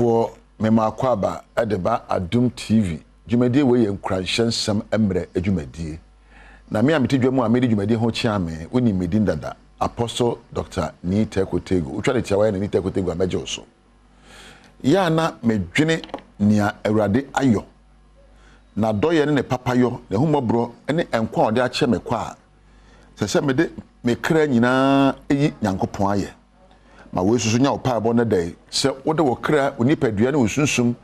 for Memakwaba Edeba Adom TV. Jumedi we encourage some emre ejumedi. Na me amiti dwemu amedi jumedi ho chiame uni medin dada Apostle Dr. Nite Kotego. Utwa de tiawa na Nite Kotego ameje oso. Ya na medwene nia Awurade ayo. Na doye ne papa yo, ne humobro ene enkwa ode ache mekwa. Se mede me kra nyina eyi Nyankopon aye. Ma we susu nya opa abo ne dai se wode wo kra onipadua ne osunsum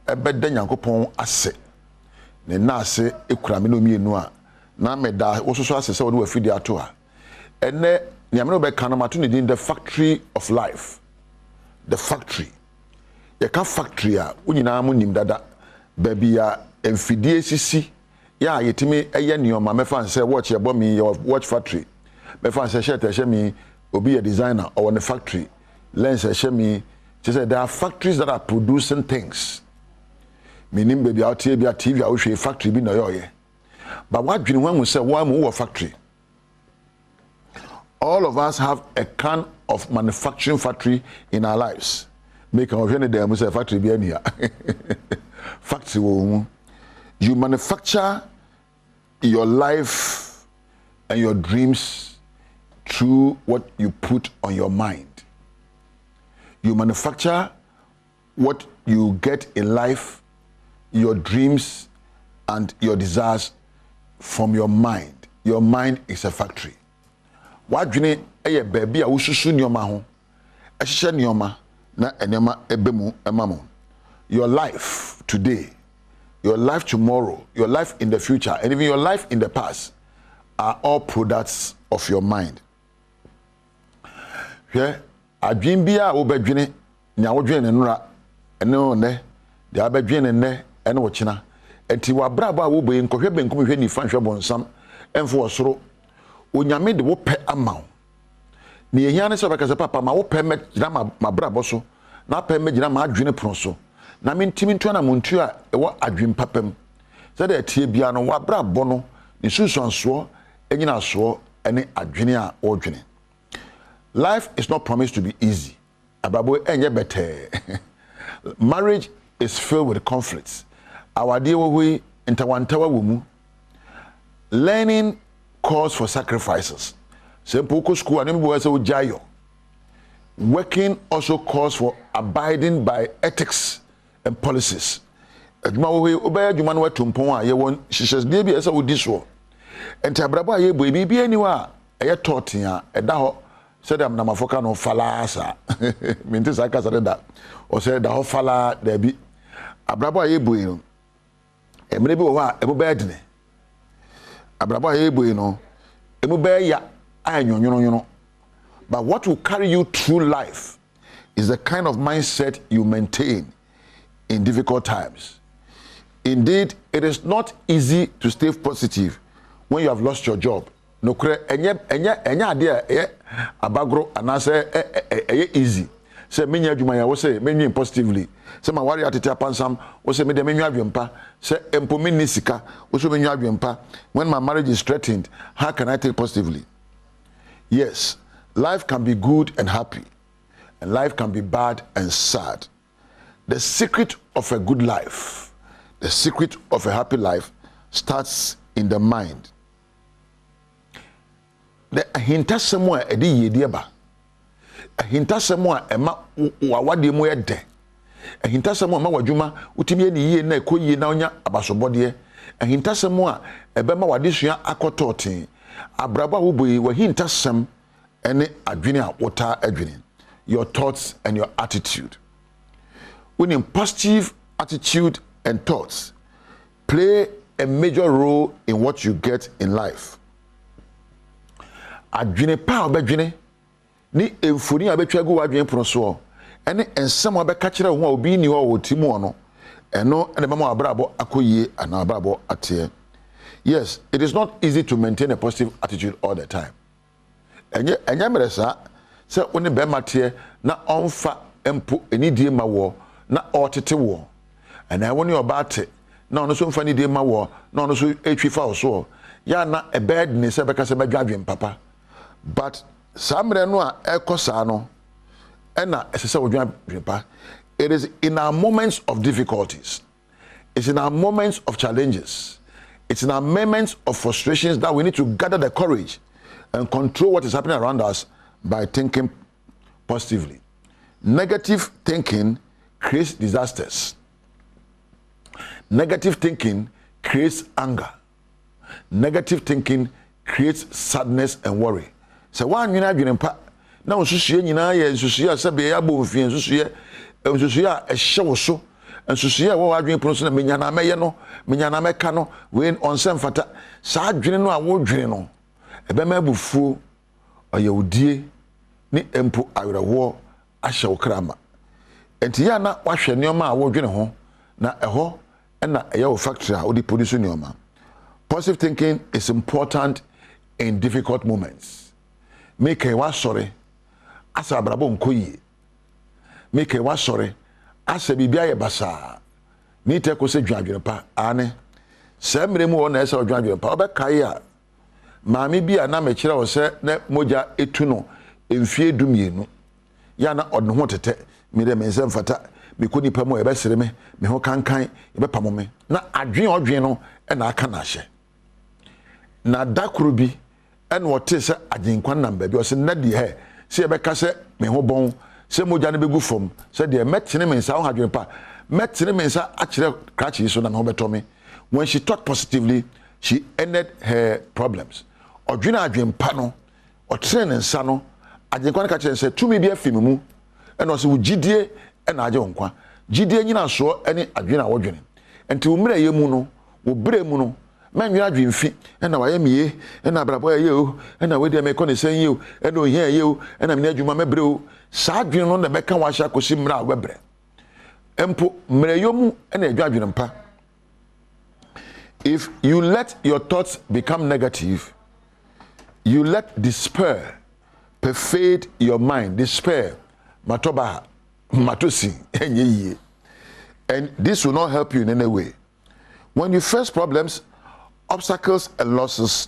ebeda Nyankopon ase. Ne na ase ekura me no mienu a na me da wo susu ase se wode wafidi ato a. Ene nyame no be kan ma to ne din the factory of life. The factory. Ye ka factory a unyina mu nim dada baby a emfidie sisi ya yetimi eye nioma mefa nse watch ye bomi your watch factory mefa nse shirt e shemi obi a designer or on a factory lens e shemi she said there are factories that are producing things meaning baby out here be a TV a wo factory bi na yo ye but what dream when we say one more factory all of us have a kind of manufacturing factory in our lives make our them say factory be here factory wo you manufacture your life and your dreams through what you put on your mind. You manufacture what you get in life, your dreams and your desires from your mind. Your mind is a factory. What dream eye baby a ususu nyoma ho. Ehye nyoma na enema ebemu emamo. Your life today, your life tomorrow, your life in the future, and even your life in the past are all products of your mind. Here, adwin bia obadwene nya wodwene nura ene one de abadwene ne ene wo kina enti wabraba a woboye nkohwe benkum hwe ni fanhwe bonsam emfo osoro onyame de wo pe amaw ne yehia ne se bakase papa ma wo pe me gina mabrabo so na pe me gina ma adwene pron so na mentimi ntua na muntu a ewo adwin papam se de tie bia no wabrabo no ne susuanso enyina so ene adwene a wodwene. Life is not promised to be easy. Ababo enye better. Marriage is filled with conflicts. Our dear we interwantawa wumu. Learning calls for sacrifices. Sempoko school animbo ese ujayo. Working also calls for abiding by ethics and policies. Aduma we obaya aduma no tumpon a ye won hihye de bi ese odi so. Enti abrabo aye bo bi bi aniwa eye totin a eda ho said I'm namafoka no falasa. Minti saka said that. Or said the whole fala there be abrabo aye bo no. Emre bi wo ha ebo ba adine. Abrabo aye bo no. Emu ba ya anyonyono. But what will carry you through life is the kind of mindset you maintain in difficult times. Indeed, it is not easy to stay positive when you have lost your job. No kre enya ade abagro anase easy. Say menya adwuma ya wo say menyi positively. Say ma wari atete apansam wo say me de menyi adwempa. Say empo me nisika wo so menyi adwempa. When my marriage is threatened, how can I take positively? Yes, life can be good and happy, and life can be bad and sad. The secret of a good life, the secret of a happy life starts in the mind. The hinta semwa edi yedie ba. Hinta semwa ema wawade mu ede. Hinta semwa ma wadwuma utimi eni yie na ekoyie na onya abasobode. Hinta semwa ebe ma wade sua akototin. Abraba wo boyi wa hinta sem ene adwene a wota adwene. Your thoughts and your attitude. When positive attitude and thoughts play a major role in what you get in life. Adwene pa obadwene ni emfoni abetwa gu wadwene proso ene ensem abeka kire ho a obi ni ho wotimu ono eno ene mama abrabo akoyie ana abrabo ate. Yes, it is not easy to maintain a positive attitude all the time. Enya meresa se oni be mate na onfa empo enidie ma wo na otete wo ana woni obate na ono so mfa ni die ma wo na ono so etwifa so ya na a bad ni se beka se badwadwen papa. But samre no a ekosa no ena esese wodwan pa It is in our moments of difficulties, it's in our moments of challenges, it's in our moments of frustrations that we need to gather the courage and control what is happening around us by thinking positively. Negative thinking creates disasters. Negative thinking creates anger. Negative thinking creates sadness and worry. So one you know now susuye nyina ye susuye sabe ya bo mfie susuye a hye so susuye wo adwen pro so na menya na meye no menya na meka no we onsem fata sa adwene no a wo dwene no ebe ma bufuo oyewudie ni empo awerɛho ahye wo krama enti ya na wahwɛ nneoma a wo dwene ho na ɛhɔ na ɛyɛ wo factory a wo di produce nneoma. Positive thinking is important in difficult moments. Make a was sorry as a brabon koye. Make a was sorry as a bibia basa. Ni te ko se dwadwene pa ane. Semre mu wona ese dwadwene pa obekaya. Maami bia na me kire wo se na moja etu no emfie dumienu. Ya na odno ho tete mi de me nsem fata me ko nipa mu ebesere me ho kankan ebepamo me na adwen no e na aka na hye. Na dakuru bi en wote se aginkwan namba bi o se na di he se e beka se me ho bon se moja ne begu fom se de metene me nsa ho hadwen pa metene me nsa a kire krachi so na me ho beto me. When she thought positively, she ended her problems. Odwina adwen pa no o tren nsa no aginkwan ka kire se tumi bi afimi mu en o se wugidie en age wonkwa gidie nyina so ene adwina wodwene enti wo mra ye mu no wo bre mu no manwira adwemfi na waye miye na brabo ye o na we de me kone san ye o na ohia ye o na me adwuma mebre o sa adwen no na beka wa hya kosi mra webre empo mrayomu na adwadwen mpa. If you let your thoughts become negative, you let despair pervade your mind. Despair matoba matosi enye, and this will not help you in any way. When you face problems, obstacles and losses,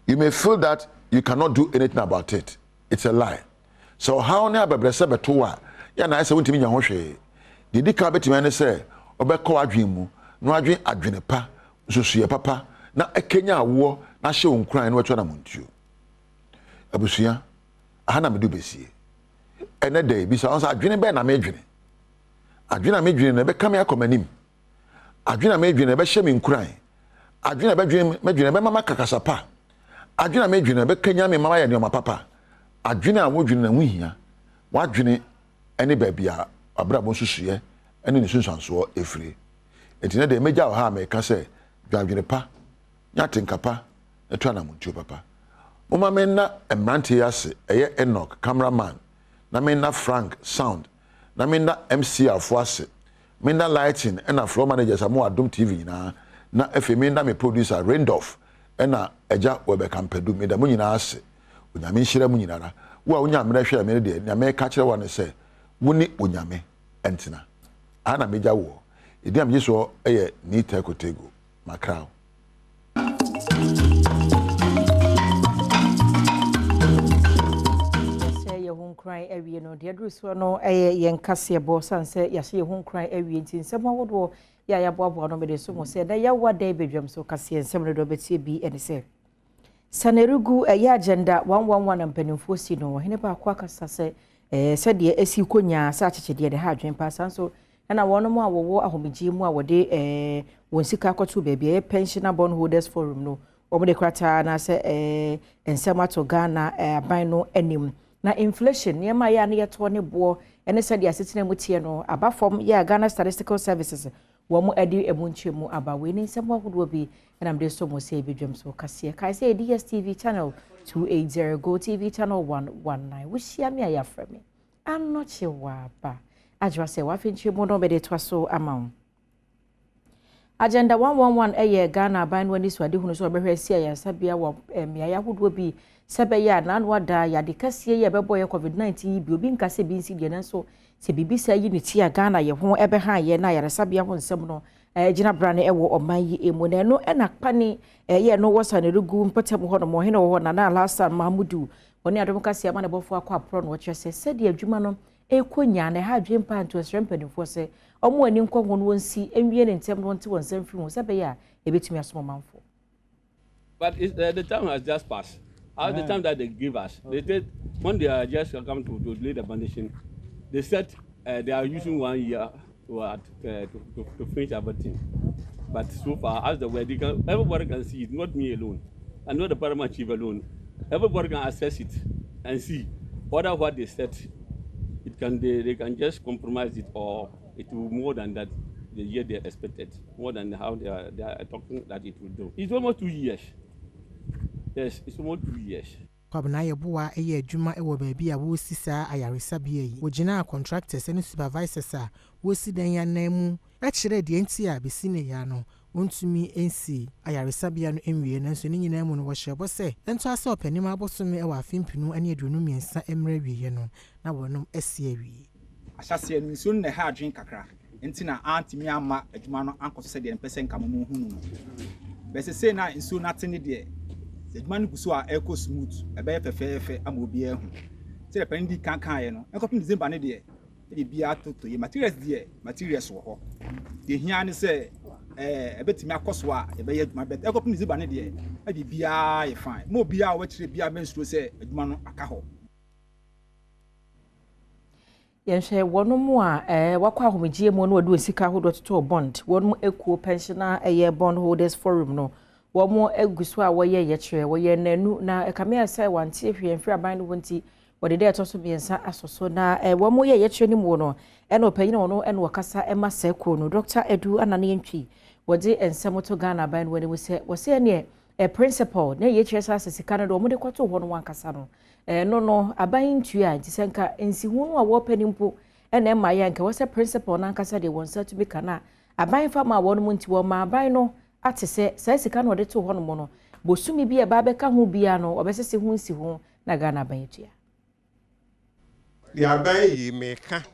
you may feel that you cannot do anything about it. It's a lie. So how na bebrese betowa ya na ese wontimi nya ho hwe. Didi ka betimi ne se obekọ adwen mu no adwen adwene pa susuye papa na ekenya awo na hye onkran na wetwa na montuo. Abusua aha na medu besie. Ene dey bi sa onsa adwene be na medwene. Adwene na medwene na be kam yakomanim. Adwene na medwene be hye me nkran. Adwene medwene be mama kakasapa. Adwene medwene be kanya me mama ya ne papa. Adwene a wodwene na wuhia. Wadwene ene babia abrabo susuye ene ne sunsanso efire. Etine de meja ha me ka se dwadwene pa nyatenkapa etwa na muntuo papa. Mama me na emrante yase eye Enoch cameraman na me na Frank sound na me na MC afoase me na lighting ena floor managers amu Adom TV na efe me na me producer Randolph ena eja webekampadu me da mu nyina ase onyame nhira mu nyinara wo a onyame hwe me de nyame ka kire wo ne se woni onyame entina ana meja wo idiam yeso eye ni tekotego makrao. Cry every no dear Druso no a yen cassia boss and say yes, you won't cry every in some would ya bob no be so said that ya what day bedroom so cassia and some little bit be and say Sanerugu a ya agenda 111 and penufosino hineba quackasa say said ye as you could such a dear the hard dream pass and so and I want more war a homiji more day when Sikako to baby a pensioner bondholders forum no over the crata and I say and some to Ghana by no enim. Na inflation niema ya na yeto ne bo ene se dia setena mutie no aba form ya Ghana Statistical Services wo mu adi emunchemu aba we ni nsem ahodo bi na mde so mo se bedwam so kase kai se DSTV channel 280 Go TV channel 119 wo hia me ya fra me anoche wa ba ajwa se wa finchemu no be de to so amount Agenda 111 eye Ghana ban wani so ade hunu so behwe sia ya sabia wo mia ya ahodo bi sebe ya na wada ya de kasie ya bebo ye COVID-19 bi obi nkase bi nsi de nanso se bibisa yi ne ti ya Ghana ye ho ebe ha ye na ya sabia ho nsem no gina brane ewo oman yi emu na no ena pani ye no wosa ne rugu mpatam ho no mo he no ho na Alasan Mahmudu oni Adom kasie ama ne bofo akwa pro no wo kyerɛ sɛ de adwuma no ekonya na ha dwen pa nto srempanimfo se omo ani nkwanwo no wonsi enwie ne ntem no nte wonsam firi ho se be ya ebetumi asomo manfo. But the time has just passed. The time that they give us, they did when they are just come to lay the foundation, they said they are using 1 year to finish everything. But so far, as the way everybody can see it, not me alone, and not the paramount chief alone. Everybody can assess it and see whether what they said, they can just compromise it, or it will more than that the year they expected, more than how they are talking that it will do. It's almost 2 years. Yes, it's almost 2 years. Kwabena yeboa eye adwuma ewo baabi a wo sisa ayaresa bia yi. Wo gina contractors and supervisors a wo si dan ya namu. E kire de enti a besi ne ya no. Wontumi ensi ayaresa bia no enwie nanso ne nyina mu no wo hyebo se. Ento ase opanima abosome ewa afimpinu ane aduonu miensa emra wiye no. Na wonom ese awie. Asase nso ne ha adwen kakra. Enti na antimi ama adwuma no ankoso se de mpese nka mo hunu no. Bese se na nso na tene de adwuma kuso a eco smooth ebe fefefe amobi ehu se de pendi kankan ye no enkopim December ne de e bia toto ye materials wo ho de hia ne se ebetimi akoso a ebe ye adwuma bet enkopim December ne de e bia ye fine mo bia o kire bia menstro se adwuma no aka ho yenhwe wonom a wakwa homegie mu no wadu sika hodo toto bond wonom ekuo pensioner eye bond holders forum no womo eguso a woye yekire woye nanu na kamea sai wante hwe mfiri aban no wonti wode de etoso biensa asoso na womo ye yekire ni mu no eno panyina wono eno wakasa ema seko no Dr. Edu anane yentwi wode ensemoto Ghana aban woni wose ne principal na yekire sa sika no womo de kwato ho no wankasa no no aban ntua ntisenka ensihu no a wo panimpo ena ema ya nka wose principal na ankasa de wonsa to be kana aban fa ma wono nti wo ma aban no ate se sika no de to ho no mo no bosumi bi e ba be ka ho bia no obesese hu nsi ho na Ghana aban etua ya aban yi meka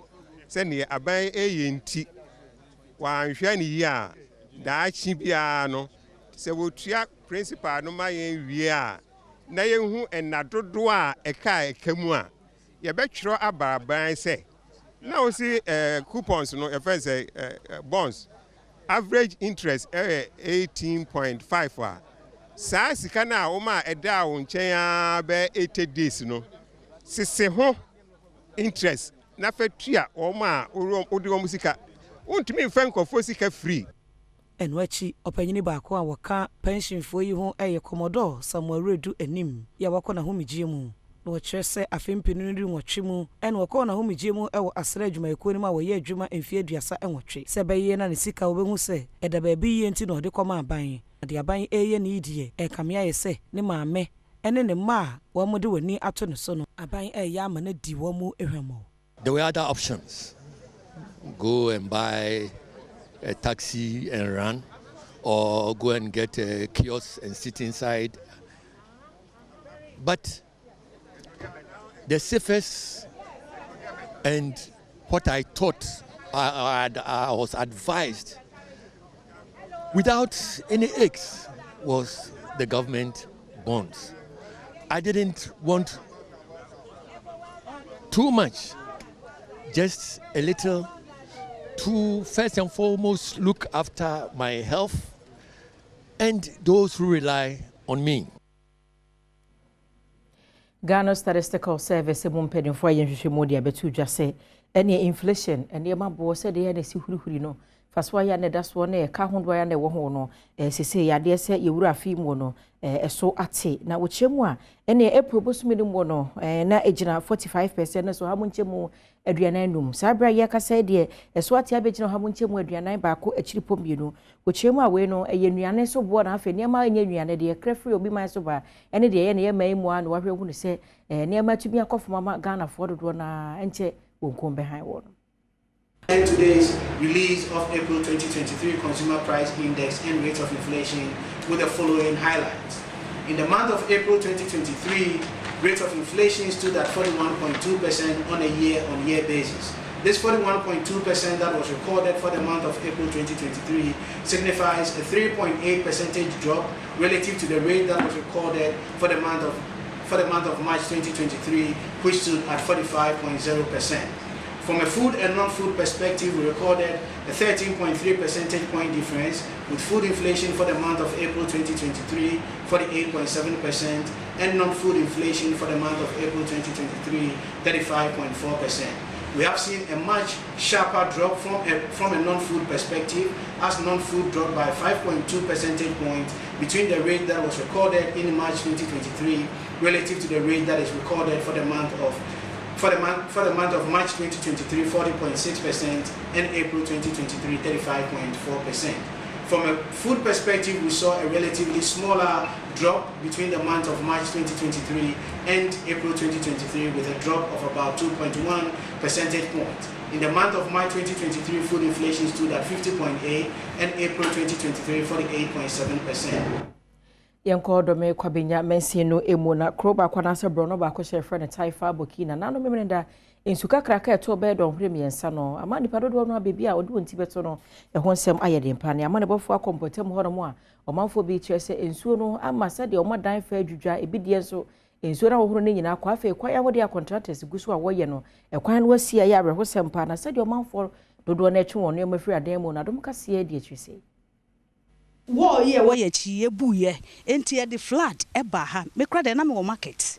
se ne aban eyenti wa nhwa ne yi a da achi bia no se wotua principal no ma yen wie a na yenhu enadodo a eka mu a ye betwero ababan se na o si coupons no e fe say bonds average interest 18.5 a sa sika na o ma eda wo nchen a be 80 days no sese ho interest na fatua o ma odi wo musika untimi mfa nkofo sika free enwachi opanyini baako a waka pension fo yi ho eye Commodore Samuel Redu anim ya wako na homigie mu no kire se afempinu ndi nwotwe mu ene wako na homigie mu ewo asra adwuma ekuo ni ma wo ye adwuma emfie aduasa enwotwe se beye na ne sika obehu se eda ba bi ye nti no de koma aban de aban eye ne idie kamea ye se ne maame ene ne ma wo mo de wani ato ne so no aban eye ama na di wo mu ehwemo. There were other options. Go and buy a taxi and run, or go and get a kiosk and sit inside. But the safest and what I thought I was advised without any aches was the government bonds. I didn't want too much, just a little, to first and foremost look after my health and those who rely on me. Ghana Statistical Service mumpedinfo yenhwehwe mu dia betu dwa se ene inflation ene mabo se de ya si hurihuri no faswa ya ne daso ne ka hondo ya ne wo ho no sese ya de se yewura afi mu no eso ate na wo kyemu a ene April bosumi ni mu no na ejina 45% na so ha mu nkyemu aduanan num sabra ya kasa de eso ate abegyina ha mu nkyemu aduanan baako akiri pomienu wo kyemu a we no nuane so bo na afa niam anya nuane de krefri obi man so ba ene de ye ne ye mai mu a no wahwe hu ne se niam atumi akofoma Ghana fo dodo na enche wonkom behind wo no. Today's release of April 2023 Consumer Price Index and rate of inflation with the following highlights. In the month of April 2023, rate of inflation stood at 41.2% on a year-on-year basis. This 41.2% that was recorded for the month of April 2023 signifies a 3.8 percentage drop relative to the rate that was recorded for the month of March 2023, which stood at 45.0%. From a food and non-food perspective, we recorded a 13.3 percentage point difference, with food inflation for the month of April 2023 48.7% and non-food inflation for the month of April 2023 35.4%. We have seen a much sharper drop from a non-food perspective, as non-food dropped by 5.2 percentage points between the rate that was recorded in March 2023 relative to the rate that is recorded for the month of March 2023 40.6% and April 2023 35.4%. From a food perspective, we saw a relatively smaller drop between the month of March 2023 and April 2023, with a drop of about 2.1 percentage points. In the month of March 2023, food inflation stood at 50.8% and April 2023 48.7%. Yanko dome kwabenya mensi no emu na kroba kwa nasa brono ba ko share friend Taifa Bokina na no memenda ensuka kraka eto be don hwere miensa no ama nipa dodo no abebi a odi wonti beto no ehon sem ayede mpa ne ama ne bofo akompotem hono mo a omanfo bi kyerese ensuo no ama sade o madan fa adwudwa ebidie so ensuo na wohoro ne nyina kwa afa kwa ya wode a contractors guso a woye no ekwan no wasia ya abrehwo sem pa na sade omanfo dodo na etwe won no mafiri adan mu na dom kase e die kyerese wo ye chi ebuye enti e de flat e ba ha me kra de na me wo market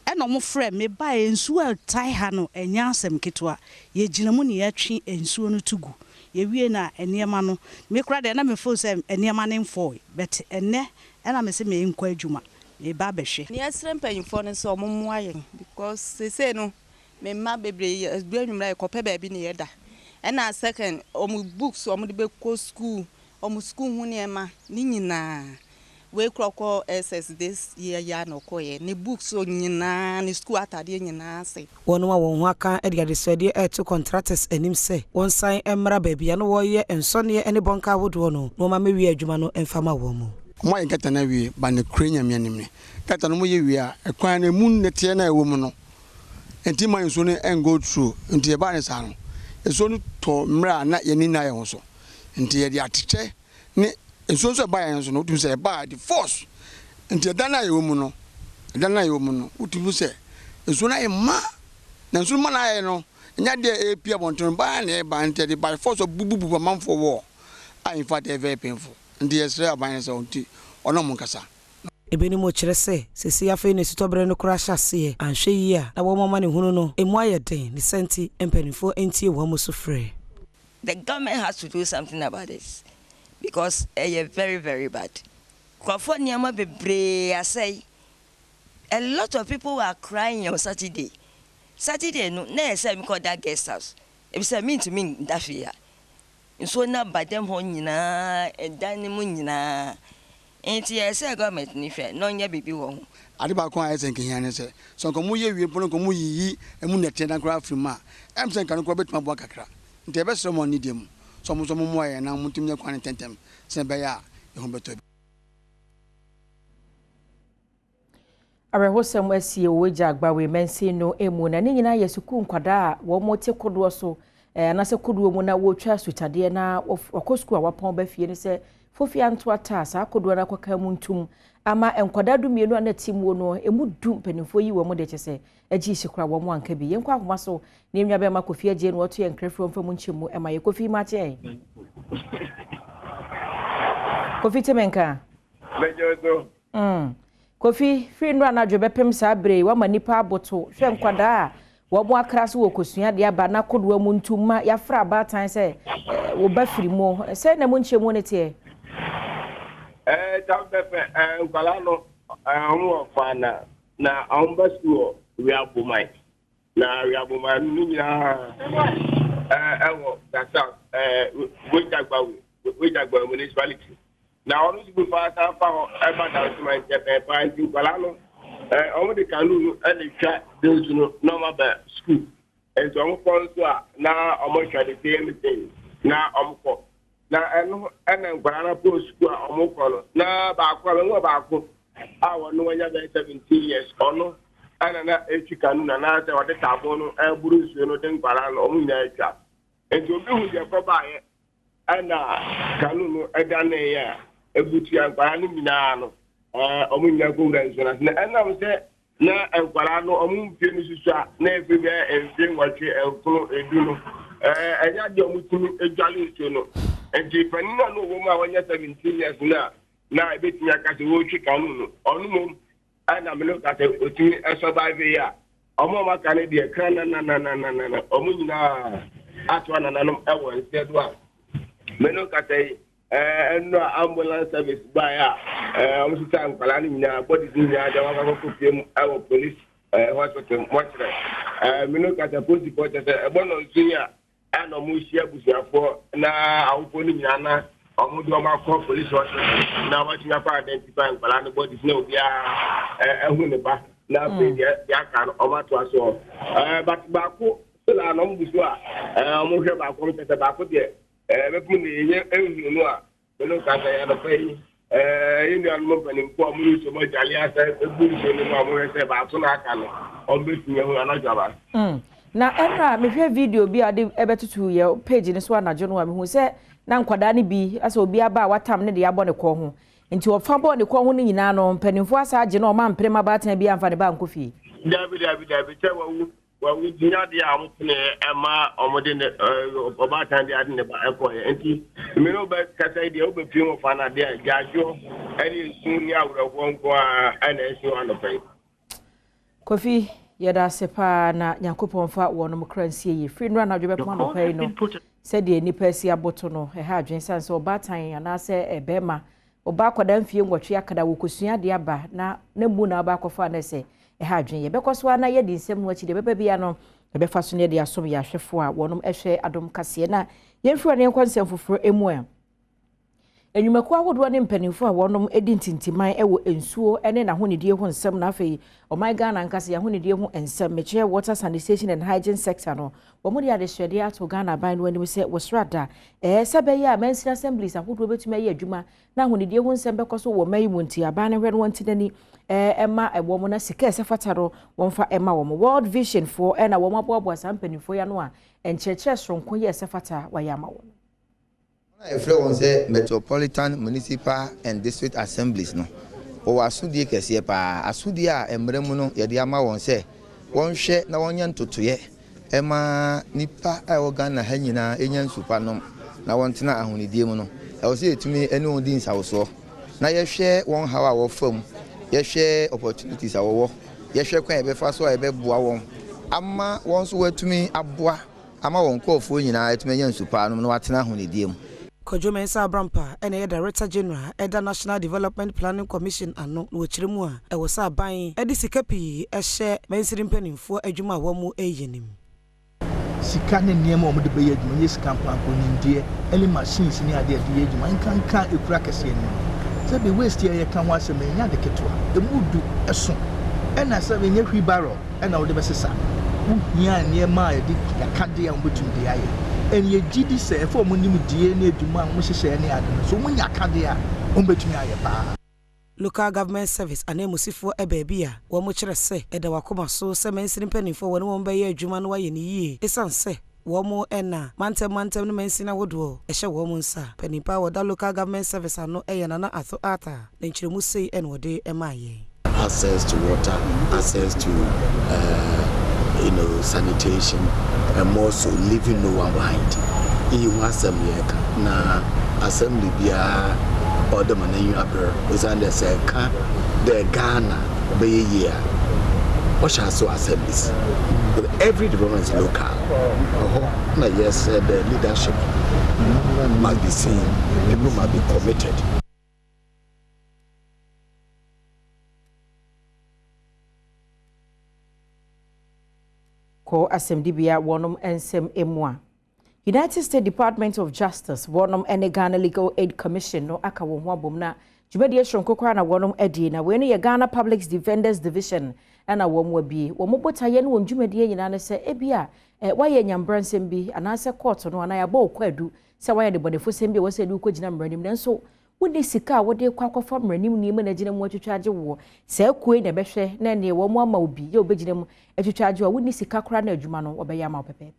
e no mo frɛ me ba ensuo tai ha no enya asem ketwa ye gina mu ne ya twi ensuo no tugu ye wie na enema no me kra de na me fo se enema ne mfo but enne e na me se me nkwa adwuma me ba behwe ne asrem panyimfo no so mo ayen because se no me ma bebre adwumra e kope ba bi ne yeda e na second omu books omu de be ko school omu school hu ne ma ni nyina we kroko SS this year ya no koye ne books o nyina ne school atade nyina se wono won ho aka e de sede e to contractors anim se won san emra ba bia no wo ye ensone ene bonka wodo no no ma mewi adwuma no emfama wo mu mo yen kata na wie ba ne krenya mianim ne kata no mo ye wie a ekwan na mu ne tie na ewo mu no enti man so ne en go through enti e ba ne sa no eso no to mra na ye ni na ye ho so nti ye di atete ne enso so ba yan so no tu se ba di force nti dana ye mu no utu se enso na ye ma na enso ma na ye no nya de epia bonton ba na e ba nti di by force bububu man for war in fact very painful nti ye sre aban se onti ono mun kasa ebeni mo kyerese sesi afa ne sitobre no kura hyase anhwe yi a na wo mama ne hunu no emu ayeden ne senti empanifo entie wo mo so frɛ. The government has to do something about this because it's very, very bad. I say a lot of people were crying on Saturday. Saturday, no, say we call that guest house. It was mean to me that fear. And so now by them honina and danimunina. And yes, government nife, no ya baby won. Adiba kwa ese nkinyane se. So komu ye wie pono komu yi emu netena kra frima. Em se kan ko betuma bo kakra. Nti ebe so mo ni dem so mo mo ye na mutim nya kwan tentem se be ya e ho beto arehosem asie oja agbawe mensi no emu na ne nyina yesuku nkwada a wo mo te kodo so na se kodo mu na wo twa sutade na wakosku a wapon ba fie ne se fofi anto ata sa kodo na kwaka mu ntum ama enkwada du mienu na timu no emu du mpanimfo yi wo mo de kyese agi hikura wo mo anka bi yenkwa akoma so ne nwa be ma kofi agie no wato yenkrefro mfa mu nchemu ema ye kofi ma che kofi temenka lejodo kofi free no na dwo bepem sa bre wa manipa aboto hwe nkwada a wo mo akra so wo kosua de aba na kodo mu ntum ma ya fra ba tan se wo ba firi mo se na mu nchemu ne te Tampepe, Galano, Fana, na Ambassador, we are Bumai. Now we are Bumai, that's out, Witagba municipality. Now, only to pass out about my Japan, Galano, only the canoe and the chat, those normal school. And so I'm going to now almost try the same thing. Now I'm for. Na eno gwana post kwa omokono na ba kwa no ba ko awo no nya be 17 years ono ana na etikanu na se ode tabo no eburu su no den gbara no omu nya etwa enti obi hu je ko ba ye ana kanu no eda na ya ebuti agbara no mina no omu nya ko ngan so na ena mo se na nkwara no omu mpie no susu a na efi be enfie nwatwe enkono edu no enya de omu tumi edwale nsuo no enti panina no wo ma wanya 17 years na ebetumi aka se wo twi kanu no onu mom ana me no ka se otumi survive ya omo ma ka ne de kran na omu nyina atwa na nanom ewo instead wa me no ka se no ambulance service by omu sitan kwala ni nyina body ni nyina de wa ko piem ewo police hospital mortuary me no ka se police report se ebono nsunya ana mu hia busuafo na awofo ni nyina na omu do ma call police hospital na wa tinya pa identify kwala ni body na obi ehu ne ba na pe ya kan o ma to aso but ba ko la no busu a omu hwe ba ko tete ba ko de be pu ni ye ehu no a no ka ya no pe yini an mo panin ko mu so mo jali asa ebu so ni mo mo se ba to na aka no o be tinya hu na jaba na enra me hwe video bi ade ebetutu ye page ni so anajo no me hu se na nkwada ni bi asa obi aba watam ne de yabɔ ne kɔ ho nti ofa bɔ ne kɔ ho ni nyina no mpanimfo asa age no ma mprema ba tan bi amfa ne ba nkofi dabi che wa wu dinya de amfune ema omode ne oba tan de ade ne ba ekoye nti me no ba kasa de oba fi mo fa na de jajo ani sun ni awro nko ana esi wa no pai kofi yada sepa na yakopon fa wonom kransie ye free no na dwobe pon no pai no se de nipa si aboto no ha adwen san se oba tan ana se ebema oba kwadan fie ngwotwe akada wokosua de aba na mu na aba kofa na se ha adwen ye bekoso na ye di nsem no achi de beba bia no ebefa so ne de asom ya hwefo a wonom ehwe adom kase na ye mfiro ne nkonsem foforo emu a enyumaku ahodo ne mpanimfo a wonom edi ntintiman ewo ensuo ene na honidie ho nsem na afei oman Ghana nkase ya honidie ho ensem meche water sanitation and hygiene sector no womo de adehwede ato Ghana ban no anim se wosrada sebe ya mensin assemblies ahodo betuma ye adwuma na honidie ho nsem bekoso wo mayi munti aban ne hwe no ntinani ema ebo mo na sika sefataro wonfa ema wo World Vision for ena wo maboabo asampanimfo ya no a enkyerkyere soronko ye sefata wa yama wo If you want to say metropolitan, municipal, and district assemblies, no, or asudi kesiye pa asudia emremuno yadiama won say one share na one yan to ye ema nipa Ghana hanyina enyan supa no na wontina ahunidie mu no e wo say etumi ene odi nsawoso na ye hwe won hawa wo fam ye hwe opportunities awowo ye hwe kwan ebefa so ebeboa won ama won so watumi aboa ama won kofo nyina etumi yan supa no na watena ahunidie mu Kojomensa Abrampa ene Director General Eda National Development Planning Commission ano no chiremu a e wo sa ban edi sikapi ehye mensiri mpanimfo adwuma wa mu eyenim sika ne niema o de be adwuma ye sika mpanko nyindie ele machines ni ade ade adwuma nkanka ekura kese ni se be waste ye kan ho asem nya de ketwa emudu eso ena se be nya hwi barrel ena wo de be sesa nya niema ye di yakade ya mbutum de aye and ye gidi say for munim die na adwuma mo hyehye ne ade so munya kade a ombetumi aye pa local government service anemusifo ebebia wo mo kire se eda wakoma so se mensiri mpanimfo wo ne wo mbaye adwuma no waye ne yie esanse wo mo ena mantem no mensina wodo ehye wo mo nsa panimpa wo da local government service ano eyana na atho ata ne nkyiremu sei en wode emaye access to water, access to sanitation, and more so leaving no one behind. You assembly na assembly bia or the man you appear was under say the Ghana be year. What shall so assemblies? But every department is local. Yes, the leadership must be seen. People must be committed. Ko assemdibia wonom ensem emwa United States Department of Justice wonom ene Ghana Legal Aid Commission no aka wo ho abom na jumadi ehronkokwa na wonom edi na we no ye Ghana Public Defenders Division ana wo mo bi wo mo botaye no jumadi nyina ne se ebia waye nyambransem bi anase court no ana ya ba okwadu se waye de bonefo sem bi wo se du kogina mranim nanso wodi sika wodi kwakofa mranim ni mu na gina mu atwatwaje wo se kue na behwe na ne wo mo ama obi ye obegina mu atwatwaje wo wodi sika kora na adwuma no obeya ma opepepe.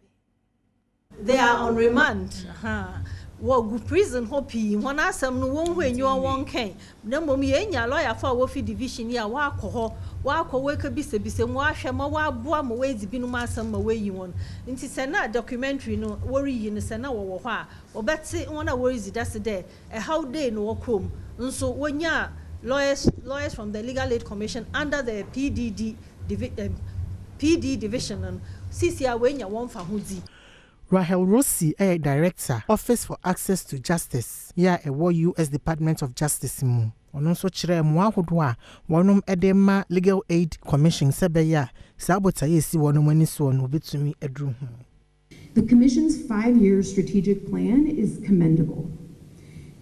They are on remand. wo prison hopi won asem no won hu enyo won kan na mom ye nya lawyer for wo fi division ya wa akọ we ka bisebise mu ahwe ma wa aboa ma we dibi no ma asem ma we yi won nti se na documentary no wori yi no se na wo ho a obeti won na wori zidase there how day no krom nso wonya lawyers from the Legal Aid Commission under the PD division and CCA wenya won fa hodi. Rahel Rossi, a director, Office for Access to Justice, a US Department of Justice mu. Ono so kire mu ahodo a wonom edema Legal Aid Commission sebeya sabota yesi wonom ani so no betumi edru ho. The Commission's 5-year strategic plan is commendable.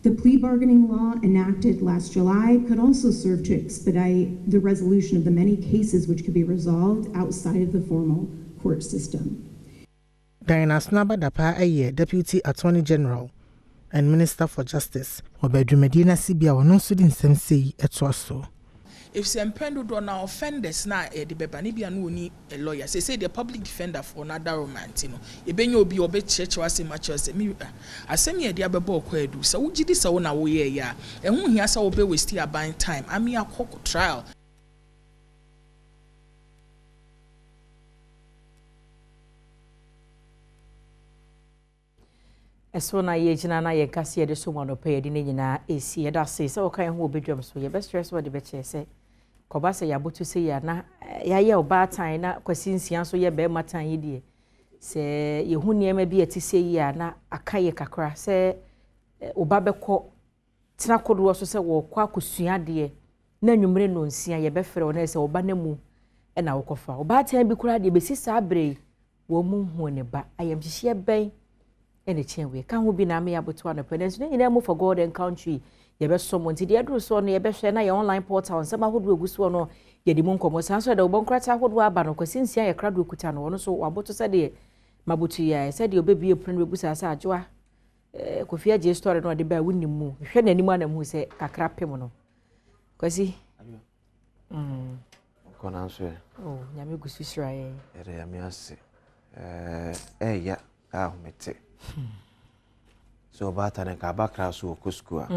The plea bargaining law enacted last July could also serve to expedite the resolution of the many cases which could be resolved outside of the formal court system. Diana Snaba Dapa aye Deputy Attorney General and Minister for Justice Badwam Medina Sibia wono so din sem sei eto so. If some do now offenders na the bebani bia no ni a lawyer say the public defender for another romance you know e benye obi obe church was much as me asem ye dia bebo kwadu so wo gidi so na wo ye ya ehun hia sa wo be waste your buying time ami akoko trial. Eso na ye jina na ye kase de so mo no pe de nyina esi ye da se se o kan ho obedwam so ye be stress wo de be che se koba se ya botu se ya na ya ye oba tan na kwasinsia so ye be matan ye die se ye hu niema bi eti se ya na aka ye kakra se oba be ko tena kodo so se wo kwa kosua de na nwumre no nsia ye be fere o na se oba na mu e na wo kofa oba tan bi kura de be sisa abre wo mu hu ne ba ayam hihye ben ene chenwe kan ho bi na me aboto na penance ne nyina mo for God and country ye be so monti de aduru so no ye be hwe na ye online portal nsema hodo eguso no ye di mon komo san so de obon krata hodo aba no kwasinsia ye krado kuta no no so waboto se de mabutu ya se de obebie pren rebusa sa ajoa kofi aje story no de ba wunni mu hwe na nimu na mu se kakra pem no kwasi kona so oh nyame gusu sira ye ere ya mi ase ya ahumete so bata na ka bakra so okusku a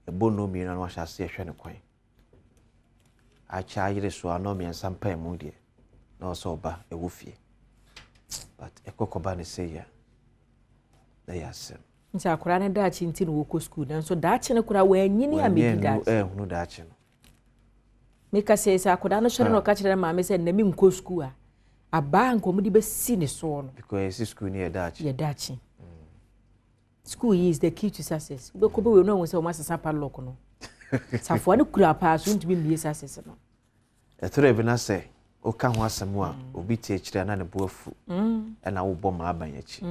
ebono mi na no ahase ehwe ne kwan acha yire so ano mi ensampa mu de na so ba ewofie but ekokoba ne say ya na yasem nti akura ne daachi nti no okusku na so daachi ne kura wa anyini a me daachi hunu daachi no meka say sa akura no hwere no ka kire ma me say na mi nkosku a aba nkomu di be si ne so no because school near dachi ye dachi school is the key to success we ko be we no won say o masasa padlock no safo ne kura pa so ntimi mie success no etore bi na say o ka ho asemu a obi tie kire na ne boafu na wo bom aban achi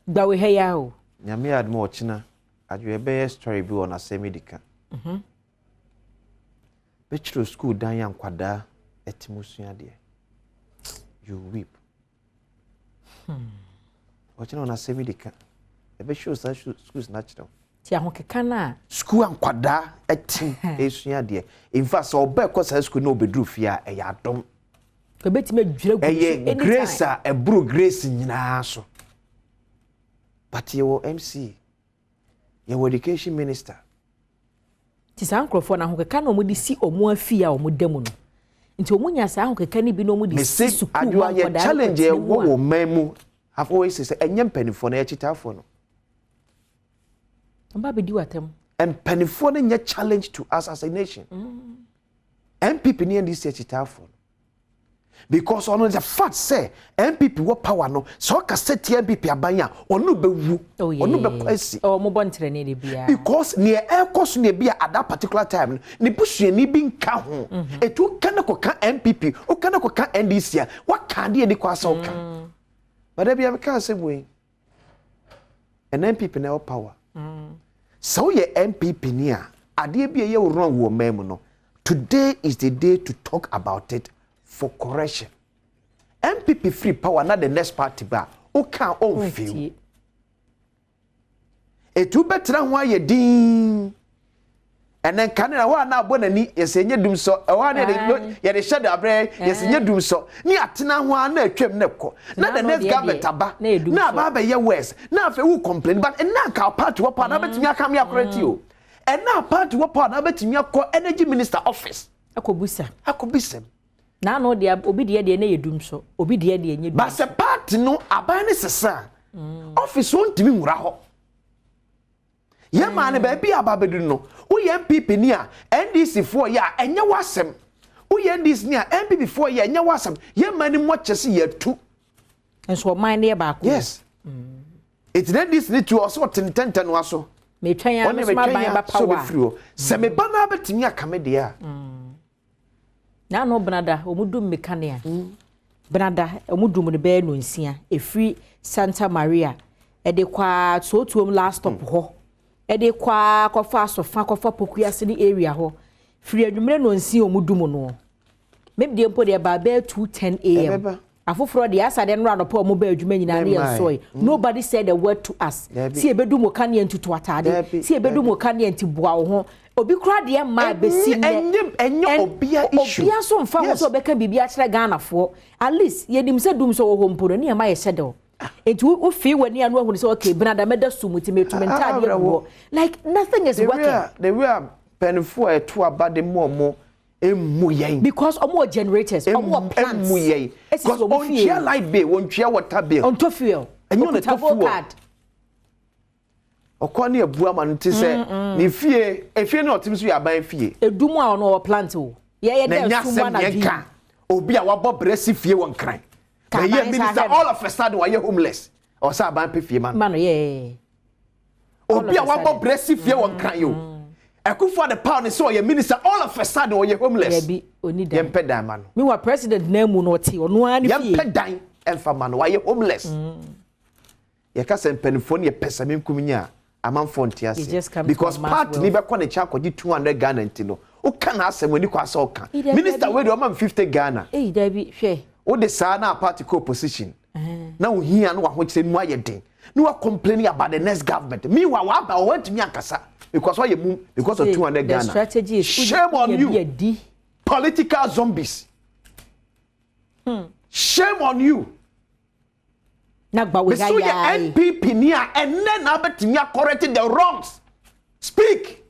da we he ya o nyame admo ochina adwe be story bi on asemedika be chiro school dan ya nkwada etimusua de you weep. Ochina na semidika. Ebe show sa schools natural. Ti ahokeka na school ankwada etim esua de. In fact, so oba ko sa school no bedru fia e ya dom. Ko betime dwira gu. E grace a ebro grace nyina so. But your MC, your education minister. Ti sa nkrofo na ahokeka na omudi si omo afia omo demu no. Nti omunya sa ahokeka ni bi no mu di school adwa ye challenge e wo mamu have always say enyem penifo na echitafo no amba be di watem and penifo na nya challenge to us as a nation MPP ni ndi se echitafo because ono the fact say MPP wo power no so ka set MPP abanya ono be wu ono be kwasi o mo bontre ne bia because ne ekos ne bia at that particular time ne busue ni bi nka ho etu kana ko ka MPP o kana ko ka NDC wa ka de ni kwasa o ka but bia me ka say boy an MPP na power so ye MPP ni a ade bia ye wrong wo mem no today is the day to talk about it for correction. MPP free power, not the next party bar. O can't all feel. A two better why you ding. and then Canada wa na bonani yesenye dum so e wa na ye de shade abre yesenye dum so ni atena ho na atwam ne ko na the next government aba na aba ye west na afa wu complain but na ka party wo pa na betimi aka me akorati o and na party wo pa na betimi akọ energy minister office akobisa na no de obi de na ye dum so obi de enye dum ba se party no aba ne sesa office won timi nwura ho ye ma ne ba bi aba bedu no wo ye MPP ni a NDC for ya enye wasem wo ye NDC ni a MPP for ya enye wasem ye ma ni mo chese ye tu enso man ne ba ko yes it's NDC ni tu also tenten waso me twan ya me ma ban ba power se me ba na betimi aka me de a na no brada omudum mekania brada omudum ne be no nsia efri Santa Maria e de kwa sotuom last stop ho e de kwa kofa sofa kofa pokuase ni area ho firi adwumre no nsia omudum no me de mpo de ba be 2:10 am afoforo de asade no anopo mo ba adwuma nyina na yensoy nobody said a word to us si ebedum kania ntutu atade si ebedum kania ntiboa wo ho obi kura de ma besi enye obia issue obia so mfa ho so beka bibia kire Ghana fo at least yedim se dum so wo ho mporo ne ma ye sede etu wo fi wani anu ahunu so okay brother meda sumuti metumenta de wo like nothing is working the way penfo eto abade mo emu yen because omo generators omo plants emu yen because on share light bill on share water bill on to fuel enyo na to fuel okoni ebu ama nti se ni efie na otim so ya ban fie edumu a ono plant o ye dey suma na bi obi a wabo bresi fie won kran na ye minister all of a sudden why homeless or say ban pe fie man ye obi a wabo bresi fie won kran yo Akufo the pound so ye minister all of a sudden why homeless ye bi oni dan ye pedan man me wa president na mu no ti ono ani fie ye pedan emfa man why homeless ye ka se penfo ne pesa me nkuminya amanfo ntiase because part ni be ko ne cha kwaji 200 Ghana ntino o kan asem wani kwa so kan minister we do am 50 Ghana da bi hwe o de sa na party co-opposition na o hia no wa ho kire mu ayeden no wa complaining about the next government meanwhile wa ba o want me akasa because why you because of 200 Ghana the strategy is shame on you political zombies shame on you Nagba we so your NPP nia enne na betimi correct the wrongs speak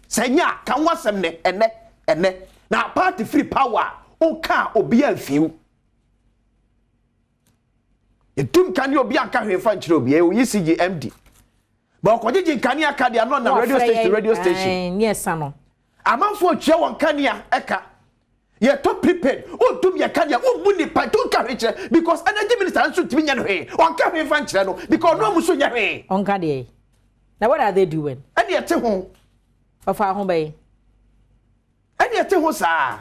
senya kan wasem ne enne na party free power o ka obi anfiu etum kan ye obi aka hwefa nchire obi e yicg MD ba okojeje kan ya ka dia no na radio station yes ano amanfo twa won kan ya eka ye to prepared o dum ye kan ya o mu ni pa to ka hweche because energy minister nso timi nya no he on ka hwefa nchire no because no mu so nya he on ka de now what are they doing and ye te ho ofa ho bay and ye te ho sa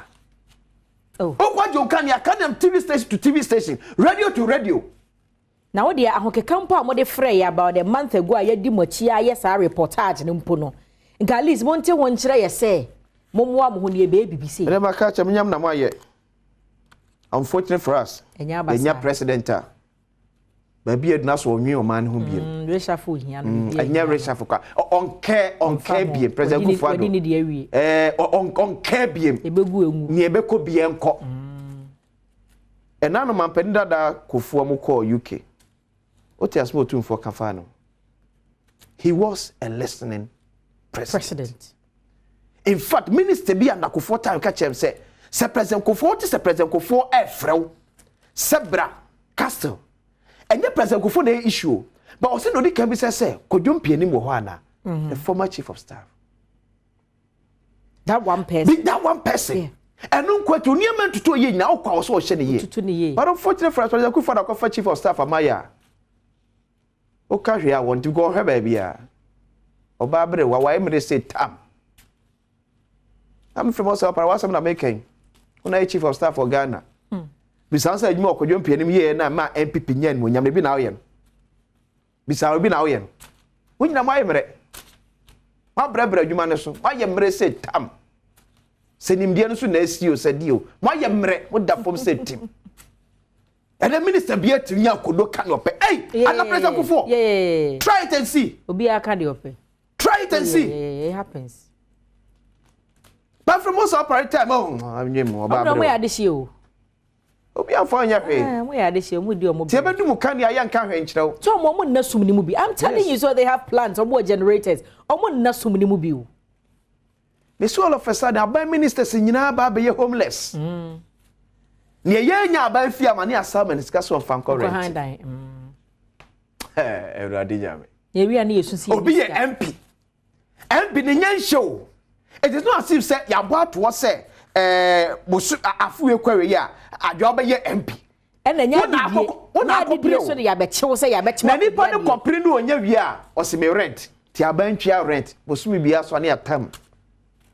o kwa jo kan ya kan dem TV station to TV station radio to radio now what they ahokeka mpo a mo de frey about a month ago a yedi mochi a yes a reportage ne mpo no nka at least monte won kire ye say momwa mo ho ne be bibisi ere maka cha mnyam na mo aye unfortunate for us enya president a ba bi eduna so onwe o man ho biem reshuffle hia no enya reshuffle kwa on care biem president Kufuado on care biem ebegu emu ni ebeko bie nko enano mampenda da Kufuo mu call UK oti asmo tumfo kafano he was a listening president. In fact minister bi and Kufuo time ka chem say president Kufuo ti se president Kufuo e frew sebra castle enye president Kufuo na issue but o se no di kan bi say kodwompie ni mo ho ana the former chief of staff that one person yeah. And no kwatu niam ntutu ye nyina okwa so hye ne ye but unfortunately for president Kufuo da kofa chief of staff amaya o ka hwe a want to go hwe ba bia oba bre wa emre say tam I'm from also para wasam na making una chief of staff for Ghana bisansa adwuma okodwompie nim ye na ma MPP nyan mo nyam bi na oyen bisawo bi na oyen wonyina mo ayemre ma bre adwuma ne so ayemre say tam senimdia no so na asio sadio mo ayemre mo da fom say tim and the minister be at nya kodo kan ope hey and the president Kufuo try it and see obi aka de ope try it and see it happens But from most operate time, I'm you more about this year. Obi afọ nya hwe. We are this year we do mo. Tie bedu mu kan ya yanka hwe nkyerɛw. So mo nasum ni mu bi. I'm telling you, so they have plans, or more generators. Omo nasum ni mu bi. Me so all of a sudden aban ministers nyina ba be homeless. Ne ye nya aban fi amane assignment discuss on fan current. Everybody jame. Ye wi ani yesu si. Obi ye MP. MP ne nya show. It is not as if say ya bo ato say bosu afu ekwawe ya adwo be ye MP. Ena nya bibie. Wona bibie so ya be chew say ya be chew. Na nipa ne company no onya wi a o se me rent. Ti aban twa rent. Bosu bibia so na ya tam.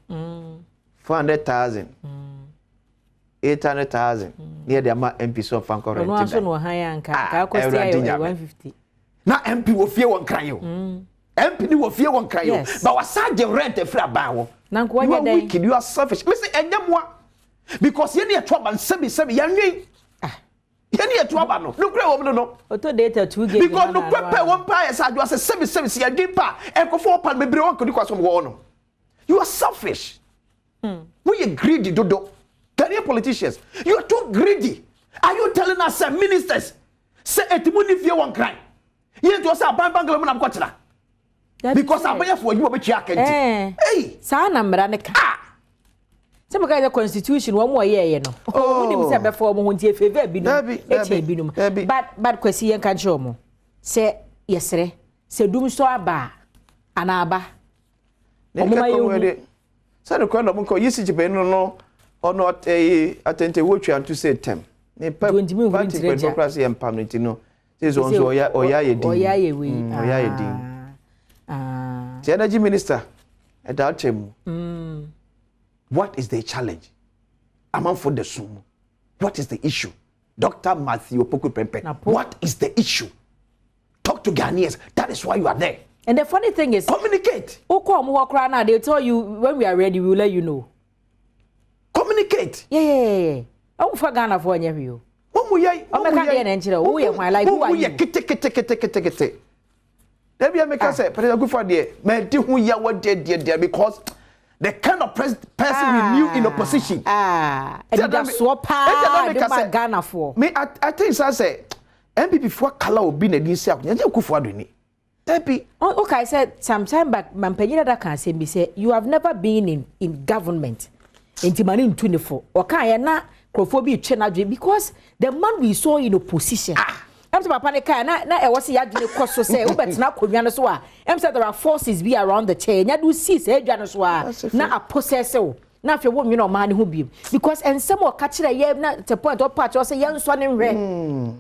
400,000. 800,000. Near the amount MP so fan current. No so no high anka. Ka cost 150. Na MP wo fie won kan yo. MP ni wo fie won kan yo. But wa charge rent e fra ban wo. Na nko anya dai. You are selfish. Me say enyamoa. Because ye na to ban sebi yanwe. Ye na to ban no. No kure wo no. Auto data 2 gig. Because no kwepe won pa ye sa adwo say sebi ya gipa. E ko fo pan bebre won ko di kwaso wo no. You are selfish. We are greedy, dodo. Ghanaian politicians, you are too greedy. Are you telling us, ministers, say etimuni fear one crime? You to say bangalo na kwatira. Because abaya for you obechi akenti. Hey, sa na mbra ne ka. Se maka the constitution wo mo ye no. Oh, we nim say be for mo huntie favor bi no. Eche bi no. But kwesi yen kan chomo. Se yesre, se dum so aba anaba. Sani kwa ndo mko yisi jipe no ono atente wotwe antu say tem. Ne pa party democracy empowerment no. This also oya ye din. Oya ye din. The energy minister at that time. What is the challenge? Among for the sumo. What is the issue? Dr. Matthew Opoku Prempe. What is the issue? Talk to Ghanaians. That is why you are there. And the funny thing is, communicate. They'll tell you when we are ready, we will let you know. Communicate. Yeah. I'm for Ghana for any of you. Who are you? I'm a Canadian engineer. Who are my like? Who are you? Kete. Let me make us say, but I'm good for the man. Do who you are dear because the kind of person we knew in opposition. And that's swap. Ghana for me. I think I say MPP for color will be in the south. You just go for doing it. Okay, I said sometime back, Mampenyina that can say me say you have never been in government in 24. Okay, na Krofobi Chenadri because the man we saw in opposition. I'm to my panic na I was yadine cost so say but na Komiano so am said there are forces be around the chain. Ya do see say Janoswa na a possessor. Na if you want man who be because and some more catch the year na the point or part or say young swan in red.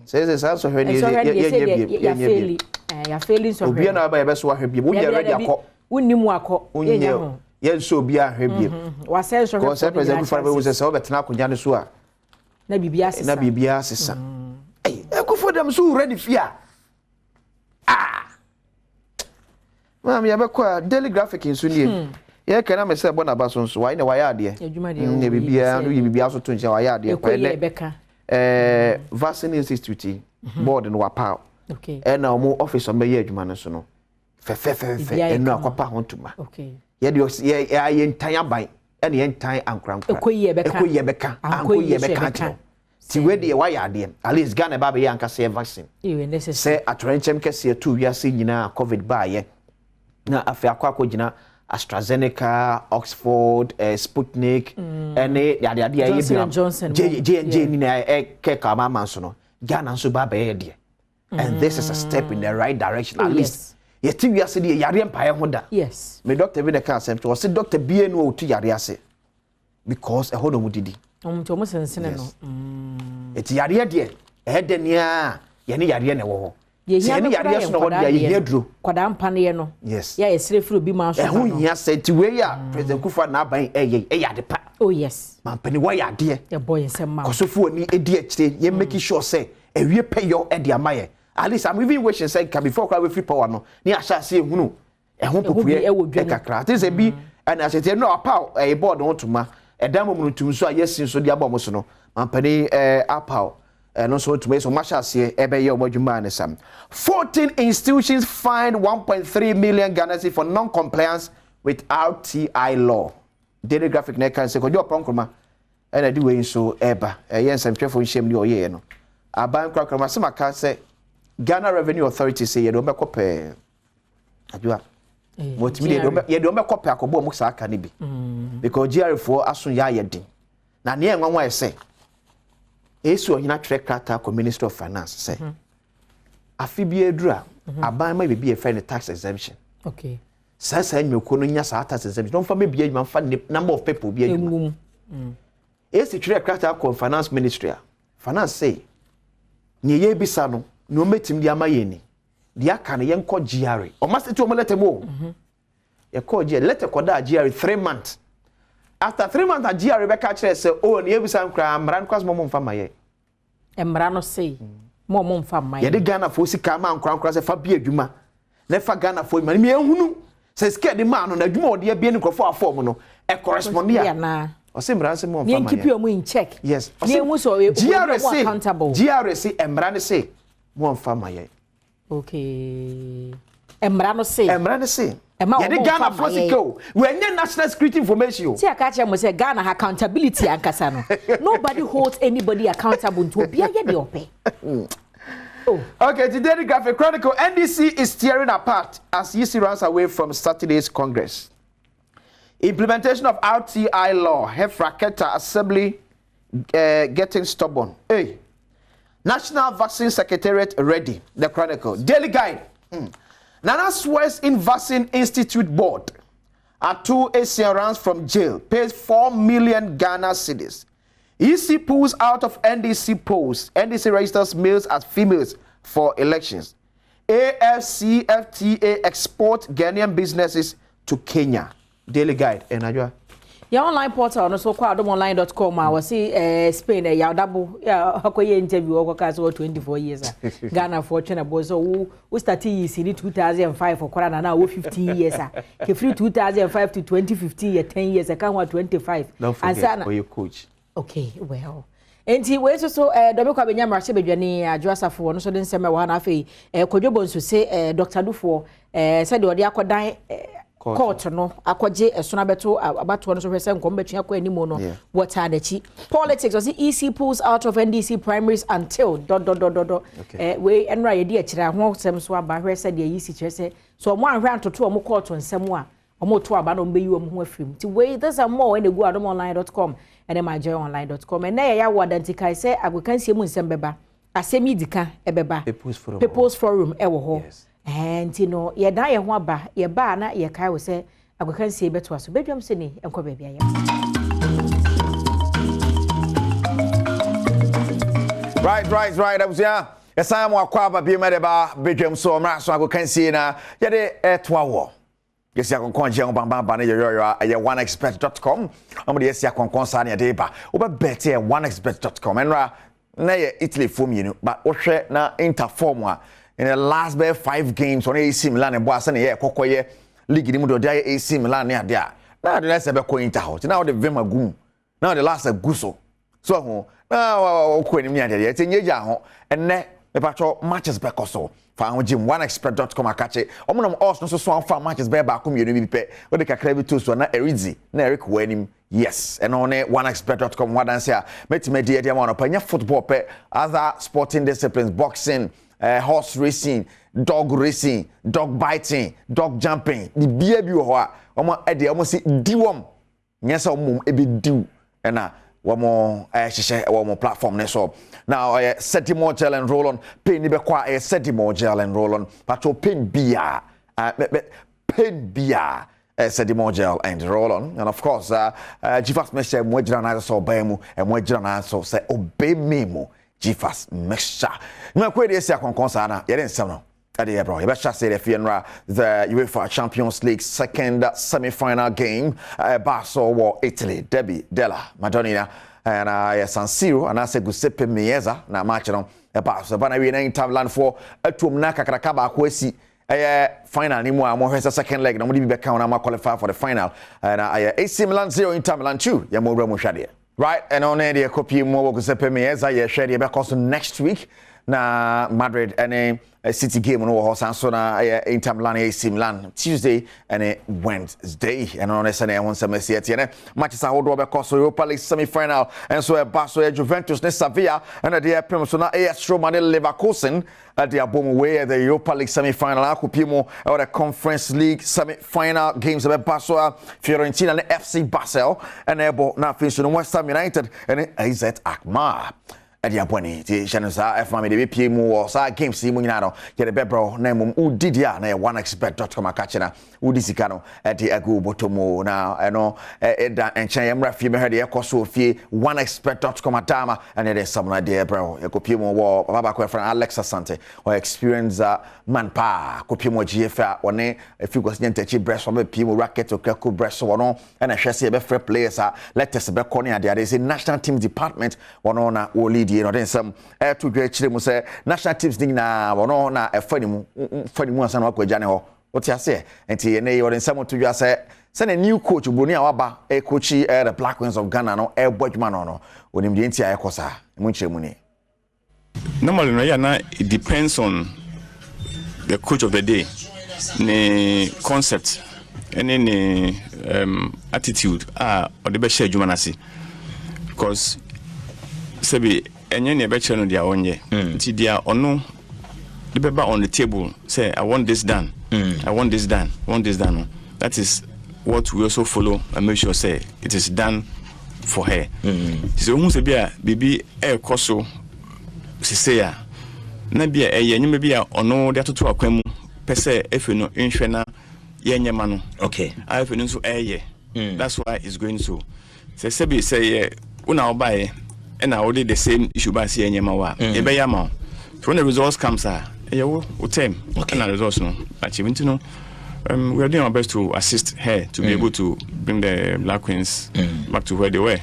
Says also her ya failing so obi na ba ye beso ahwe bi wo ye ready akọ unnimu akọ ye so obi ahwe bi wa say so ko se president for we say so betena akonya ne so a na bibia asesa eh ekufo dem so ready fear mam ya be kwa daily graphic in so nie ye kana me say bona ba so nso why na why ade ne bibia no ye bibia so to nche why ade kwa ne vaccine institute board no wapa okay and now more office on my adwuma no so no fe enu akopa hontuma okay ye de ye ntan aban and ye ntan ankranko ekoyi beka ti we de why ade at least Ghana ba be yanka say vaccine say atrenchem kese tu wiase nyina covid ba ye na afi akwa gina AstraZeneca, Oxford, Sputnik, and Johnson J&J ni na keka mama so no Ghana so ba be de. And this is a step in the right direction at least. Yes, we are saying yare empire hoda. Yes. Me doctor we the can say to say doctor be no to yare ase. Because e hodo mu didi. To mo sensene no. Eti yare de e de nia ye ne yare ne wo ho. Ye ne yare so no ho de ye duro. Kwada mpa ne no. Yes. Ya esre furu bi ma so. E ho hia say ti we ya President Kufa na ban e yade pa. Oh yes. Man pani wa yade. The boy nsem ma. Kosofo ni edi akire ye make sure say e wie pay yo e de amaye. At least I'm even wishing say before we free power no ni asha say ehunu ehun popue e kakra te say bi and as say no apau e board on tuma e dan momu tum so ayesin so dia bom so no ampani apau no so tuma so masha say e be ye omadwuma ne sam 14 institutions fined 1.3 million Ghana for non-compliance with RTI law. daily graphic na kan say ko jo pronkroma e na di we so eba ye nsɛmtwɛfo nhyɛm ni oyɛ no aban krakrama se maka say Ghana Revenue Authority say ye do be kopɛ adwa motimi ye do be kopɛ akobo mu saa aka ne bi because GRA for aso ya ye din na ne enwanwa ye say esu ohina twere krata ko Minister of Finance say afi bi edura aban ma be friend tax exemption okay sasa nyoko no nya saa tax exemption don't fa me bia adwuma fa number of people bia adwuma esi twere krata ko Finance Ministry finance say ne ye bisa no no metim dia maye ni dia aka ne yenko GRA o must to omolete mo ye call GRA let ko da GRA 3 months after 3 months a GRA be ka kire say oh ne ye bisa nkra mran kwas mo mfa maye emra no say mo mfa maye ye de Ghana fo sika ma nkra say fa bia adwuma na fa Ghana fo ma me ehunu say sika de ma no na adwuma ode bia ni krofo afọ no e correspond ya na o say mran say mo mfa maye keep you in check yes ne mu so GRA say GRA say emra ne say mo mfa maye okay emra no say ya de Ghana for sika we any national security information see aka che mo say Ghana accountability ankasa no nobody holds anybody accountable to obi aye de ope. Okay, today the Graphic Chronicle, NDC is tearing apart as EC runs away from Saturday's Congress. Implementation of RTI law, Hefraketa Assembly getting stubborn. Hey, National Vaccine Secretariat ready, the Chronicle. Daily Guide. Nana swears in Vaccine Institute Board. Atu Asian runs from jail, pays 4 million Ghana cedis. EC pulls out of NDC polls. NDC registers males as females for elections. AFCFTA export Ghanaian businesses to Kenya. Daily Guide. Enajwa. Your online portal no so kwa adomonline.com I see Spain ya double ya hakoye interview okoka so 24 years Ghana fortune bozo who started in 2005 for kwara na 15 years ke free 2005 to 2015 year 10 years can 25 and for your coach. Okay, well. Enti we so dobe kwa benya mrahye bedwane adwasafo no so den sema wa na afei kodwobo nso se Dr. Dufo said odi akodan court no akwaje esona beto abato no so hwese nkom betwa kwa animo no water adachi politics was EC pulls out of NDC primaries until ... we enra ye di akira ho sem so aba hwese de EC kyerese so mo anhwe antoto o mo court nsem a omo to aba no mbeyi o mo ho afrim ti we this and more when they go adomonline.com and myjoyonline.com and na ya wadantika say agokansie mu nsem beba asemi dika ebeba people's forum ewo ho and you know ye dan ye ho aba ye ba na ye kai we say agokansie beto aso bedwam se ni enko ba bia ye right abuzia yesa mo akwa ba bi medeba bedwam so mra so agokansie na ye de etwa wo yes ya konkon je bamba na ye oneexpert.com am de yes ya konkon sa na de ba wo be bet oneexpert.com enra na ye Italy form you but wo hwe na interform a in the last 5 games on AC Milan e bo asa na ye kokoye league ni mu do dey AC Milan na ade a na de se be ko Inter hot na de Vema gum na de last guso so ho na ko ni mi ade ye tenyeja ho enne me patcho matches be koso fa ho gym oneexpert.com akache omonom us no so anfa matches be ba ko mienu bi pe we de kakra bi to so na Erizi na Eric Wanim yes and on oneexpert.com wadan say metima de de ma panya football pe other sporting disciplines boxing horse racing dog racing dog biting dog jumping the bia bi ho a omo e de omo si diwom nyesa omo e be diw na womo hyehyɛ womo platform ne so now Sedimo gel and roll on pain ni be kwa Sedimo gel and roll on patro pain bia Sedimo gel and roll on and of course GFAS mixture mo gira na so ba mu e mo gira na so say obey me mo GFAS mixture na kwa dey say konkon sa na ye den sem no ade bro you better say the FNRA the UEFA Champions League second semi-final game Barcelona Italy Derby della Madonnina and San Siro and I say Giuseppe Meazza na match no Barcelona na we na Interland for atum na kakraka ba ko asi final ni mu a mo hwesa second leg na mo di be count na ma qualify for the final and AC Milan 0 Inter Milan 2 ya mo bra mo hwade right and on there copy mo Giuseppe Meazza ye hwade be course next week na Madrid and City game no ho sanso na Inter Milan AC Milan Tuesday and Wednesday and on Sunday on some CTN matches are hold over course Europa League semi-final and so Barca Juventus ne Sevilla and the Premier so na AS Roma ne Leverkusen at the Abom way the Europa League semi-final akupimo or the Conference League semi-final games of Barca Fiorentina and FC Basel and ebo na finish no West Ham United and AZ Alkmaar Edi aboni ti chanesa FMA de bepie mu o sa games mu nyina no ye de bebro na mum udidia na oneexpert.com akache na udisika no edi agu botomo na eno eda enchen yemra fie me hede ekoso fie oneexpert.com adama and de samna de bro ye kopie mu wo baba ko friend Alex Asante o experience man pa kopie mu GFA one efi go snya ntachi breast o be pie mu racket o kako breast wono na hwese be free players let us be corner ade ade say national team department wono na wo lead you know then some to great chile mu say national teams ding na wono na efani mu ansa na akwaja ne ho what you say enti ye ne woden some to you say send a new coach Boni awaba coach the Black Queens of Ghana no bodwuma no onim de enti ayekosa mu nchire mu ni normally no na it depends on the coach of the day ne concept and any attitude or the best adwuma na si because sebi enye ne be channel dia onye nti dia ono the beba on the table say I want this done I want this done that is what we also follow and make sure say it is done for her so who say bia bibi koso say ya na bia enye bia ono dia toto akwam pese efe no nhwe na yenye ma no okay efe no so that's why it's going so sebi say una obaye and I did the same issue by seeing your mawa. So when the results comes, you time and the results no. Achieving to know, we are doing our best to assist her to be able to bring the Black Queens back to where they were.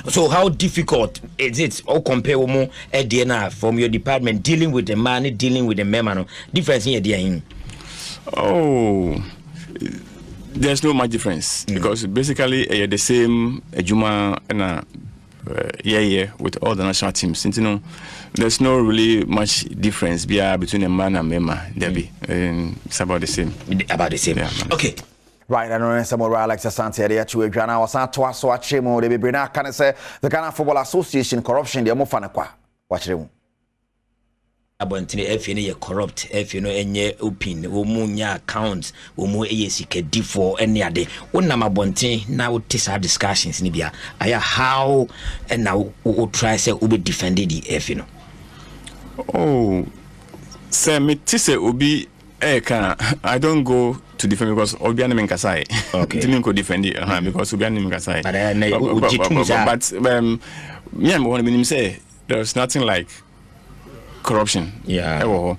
So how difficult is it? Or compare more DNA from your department dealing with the man, dealing with the member? Difference in your Oh. There's no much difference because basically the same Ejuma and with all the national teams. You know, there's no really much difference between a man and Mema. Debbie, it's about the same. Yeah. Okay. Right, I know some more Alex Asante area to Ghana was not to us watch him or the Brina can say the Ghana Football Association corruption the Mofanaqua. Watch him. Abontine efe ne ye corrupt efe no enye open wo mu nya account wo mu eyesika D4 ene ade wonam abonten na wo tisa discussions ni bia aya how and now wo try say wo be defend the efe no oh say me tise obi can I don't go to defend because obi an menkasai didn't go defend it because obi an menkasai but me am one minim say there's nothing like corruption. Yeah.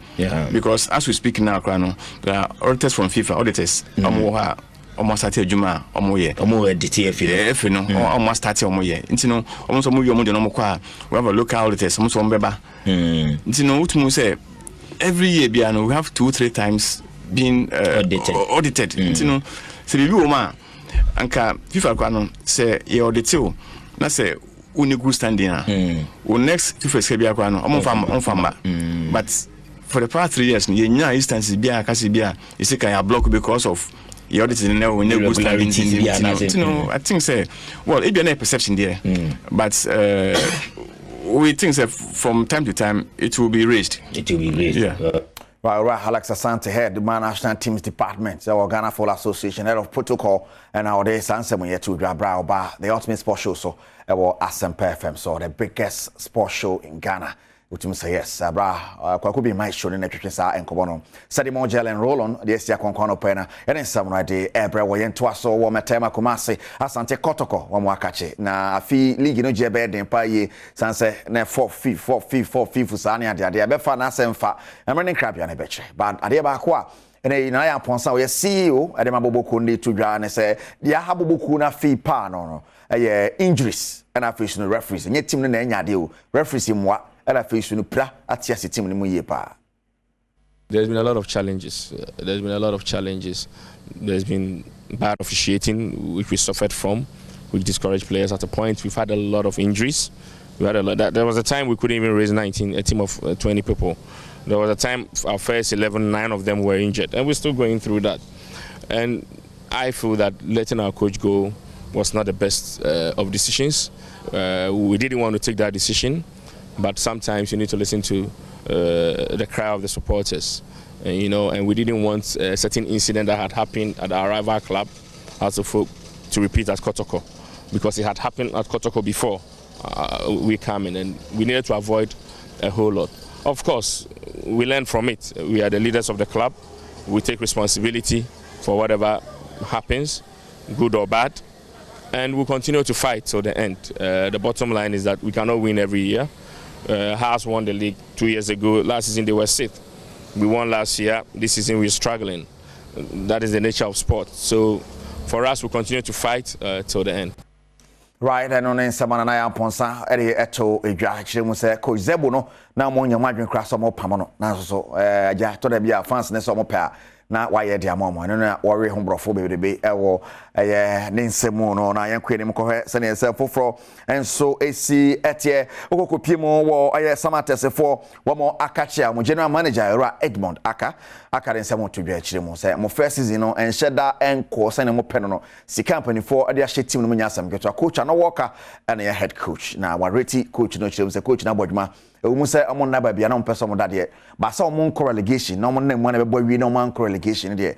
Because as we speak now, there are auditors from FIFA, auditors. Almost started Juma, DTF, you know, almost started you know, almost we have a local auditors, almost one beba. You know, what say every year, we have 2-3 times been audited. You know, so we do anka FIFA say you audit na say uni good standing next to first bia kwa no on but for the past 3 years you nya instances bia kasi bia you say can block because of your audit in no good standing you know I think say well it be a perception there but we think that from time to time it will be raised yeah. Right, Alex Asante head the national teams department, our Ghana Football Association head of protocol, and nowadays Sansem here to Drabra Ba, the ultimate sports show, so our Asempa FM, so the biggest sports show in Ghana. Which means yes, could be my show in the kitchen and Kobono. Sadimo Gel and roll on the Estia Concono Pena, and then some idea, Ebra, Wayan Twaso, Wamatema Kumasi, Asante Kotoko, Wamwakachi, na fi league no jebed in Paye, Sanse, ne 4 fee for Sania, the idea, Befa Nasemfa, and running crab and a betche. But Adeba Qua. And then I ponsa we CEO at the Mabokundi to Ghana say the Habubukuna fee no injuries and I face no referees and yet team no nya deal referees in what and I face no pra at yes team no yepa. There's been a lot of challenges. There's been bad officiating which we suffered from, which discouraged players at a point. We've had a lot of injuries We had a lot. There was a time we couldn't even raise a team of 20 people. There was a time our first 11, 9 of them were injured, and we're still going through that. And I feel that letting our coach go was not the best of decisions. We didn't want to take that decision, but sometimes you need to listen to the cry of the supporters, and we didn't want a certain incident that had happened at our rival club, House of Folk, to repeat at Kotoko, because it had happened at Kotoko before we came in, and we needed to avoid a whole lot. Of course, we learn from it. We are the leaders of the club. We take responsibility for whatever happens, good or bad, and we'll continue to fight till the end. The bottom line is that we cannot win every year. Hearts won the league 2 years ago. Last season they were 6th. We won last year. This season we're struggling. That is the nature of sport. So for us, we'll continue to fight till the end. Right, and on in Samana na Ponsa, Eddie Eto, Eja, say Coach Zebono, now more your margin crass or more Pamano, now so, ja, to them, yeah, fans, and some pair. Na why dear mama no worry hombrophobia de be ewo ninsemu no na yankwe mu ko se ne se foforo enso esi etie okokopiem wo aye samatesefo wo mo akachia mo general manager era Edmond aka nsemu to dwa chire mu se mo first season no enhyeda enko se ne mo peno no si company for ade ahye team no mu nyasam geto coach na worker and your head coach na wareti coach no chire mu se coach na bodwuma ewu se amon na ba bia na mpeso mo dade ba sa omon relegation na omon na mu na be boy wi na omon relegation de